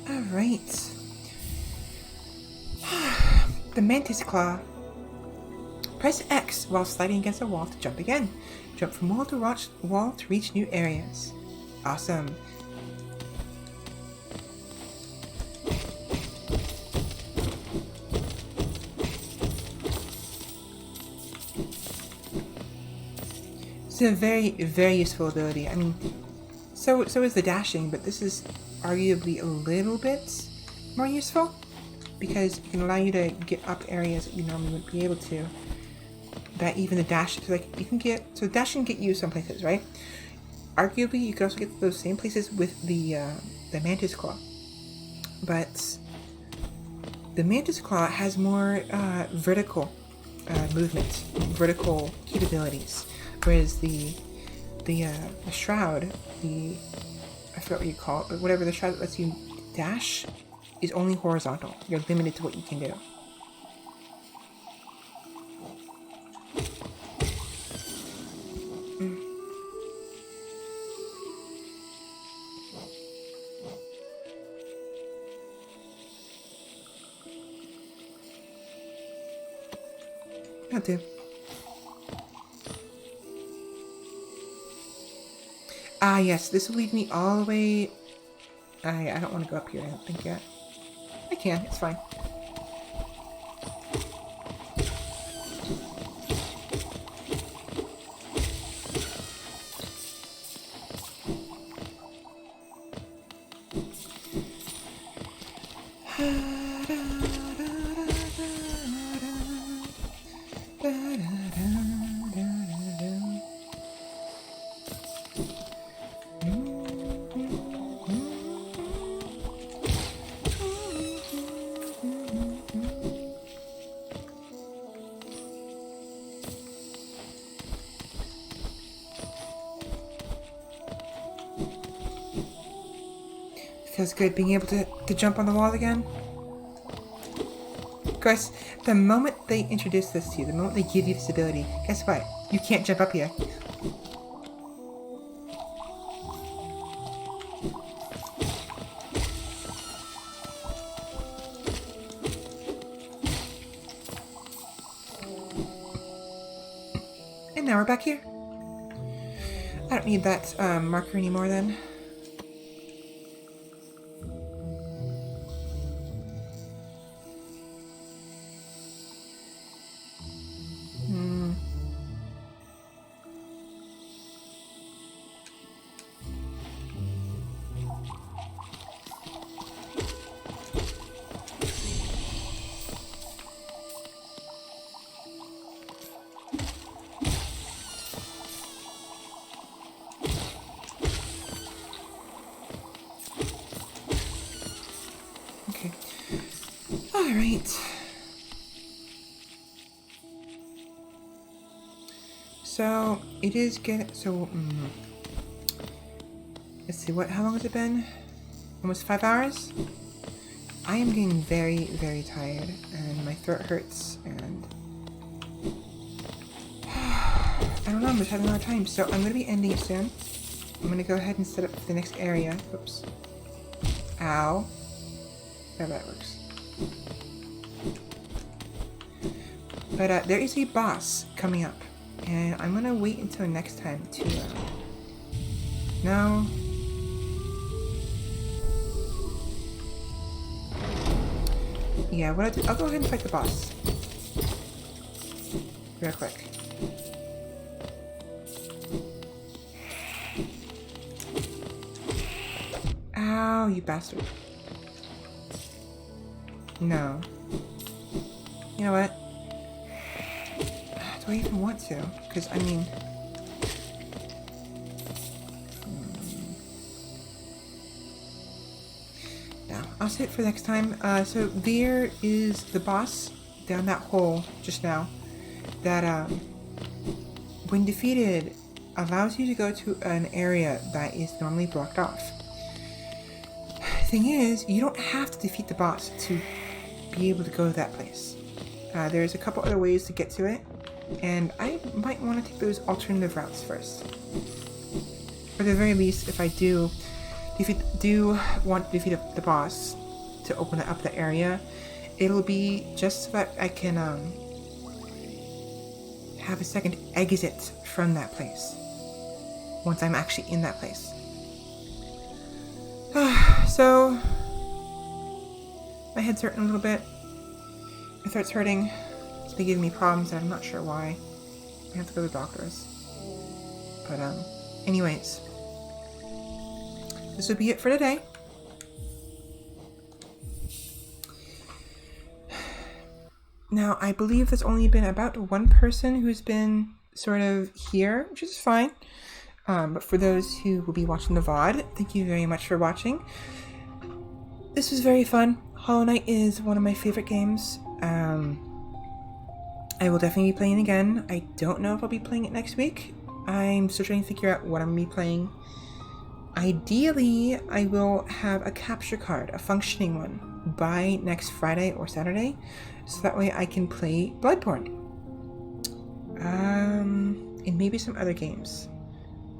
Alright. The Mantis Claw. Press X while sliding against a wall to jump again. Jump from wall to reach new areas. Awesome. It's a very, very useful ability. I mean, so is the dashing, but this is arguably a little bit more useful because it can allow you to get up areas that you normally wouldn't be able to. That even the dash, so like you can get, so dashing can get you some places, right? Arguably, you could also get to those same places with the Mantis Claw, but the Mantis Claw has more vertical movement, vertical capabilities, whereas the Shroud, I forgot what you call it, but whatever, the Shroud that lets you dash is only horizontal. You're limited to what you can do. I'll do. Ah, yes, this will lead me all the way... I don't want to go up here, I don't think yet. I can, it's fine. Feels good being able to jump on the wall again. Of course, the moment they introduce this to you, the moment they give you this ability, guess what? You can't jump up here. And now we're back here. I don't need that marker anymore then. Okay. Alright. So, it is getting... So, let's see, how long has it been? Almost 5 hours? I am getting very, very tired, and my throat hurts, and... I don't know, I'm just having a hard time, so I'm going to be ending it soon. I'm going to go ahead and set up the next area. Oops. Ow. How that works. But there is a boss coming up, and I'm gonna wait until next time to no. Yeah, I'll go ahead and fight the boss real quick. Ow, you bastard. No. You know what? Do I even want to? Because, I mean... No, I'll save it for next time. So there is the boss down that hole just now that, when defeated, allows you to go to an area that is normally blocked off. Thing is, you don't have to defeat the boss to be able to go to that place. There's a couple other ways to get to it, and I might want to take those alternative routes first. Or at the very least, if I do want to defeat the boss to open up the area, it'll be just so that I can have a second exit from that place once I'm actually in that place. So, my head's hurting a little bit. My throat's hurting. It's been giving me problems and I'm not sure why. I have to go to the doctors. But, anyways. This will be it for today. Now, I believe there's only been about one person who's been sort of here, which is fine. But for those who will be watching the VOD, thank you very much for watching. This was very fun. Hollow Knight is one of my favorite games. I will definitely be playing again. I don't know if I'll be playing it next week. I'm still trying to figure out what I'm going to be playing. Ideally, I will have a capture card, a functioning one, by next Friday or Saturday, so that way I can play Bloodborne. And maybe some other games.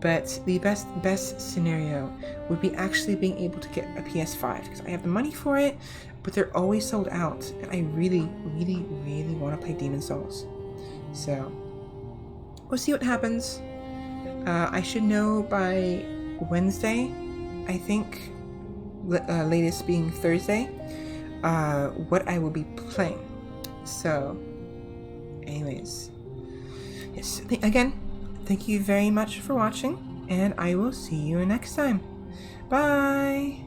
But the best scenario would be actually being able to get a PS5, because I have the money for it, but they're always sold out, and I really, really, really want to play Demon's Souls. So we'll see what happens. I should know by Wednesday, I think, latest being Thursday, what I will be playing. So, anyways, yes, again, thank you very much for watching, and I will see you next time. Bye!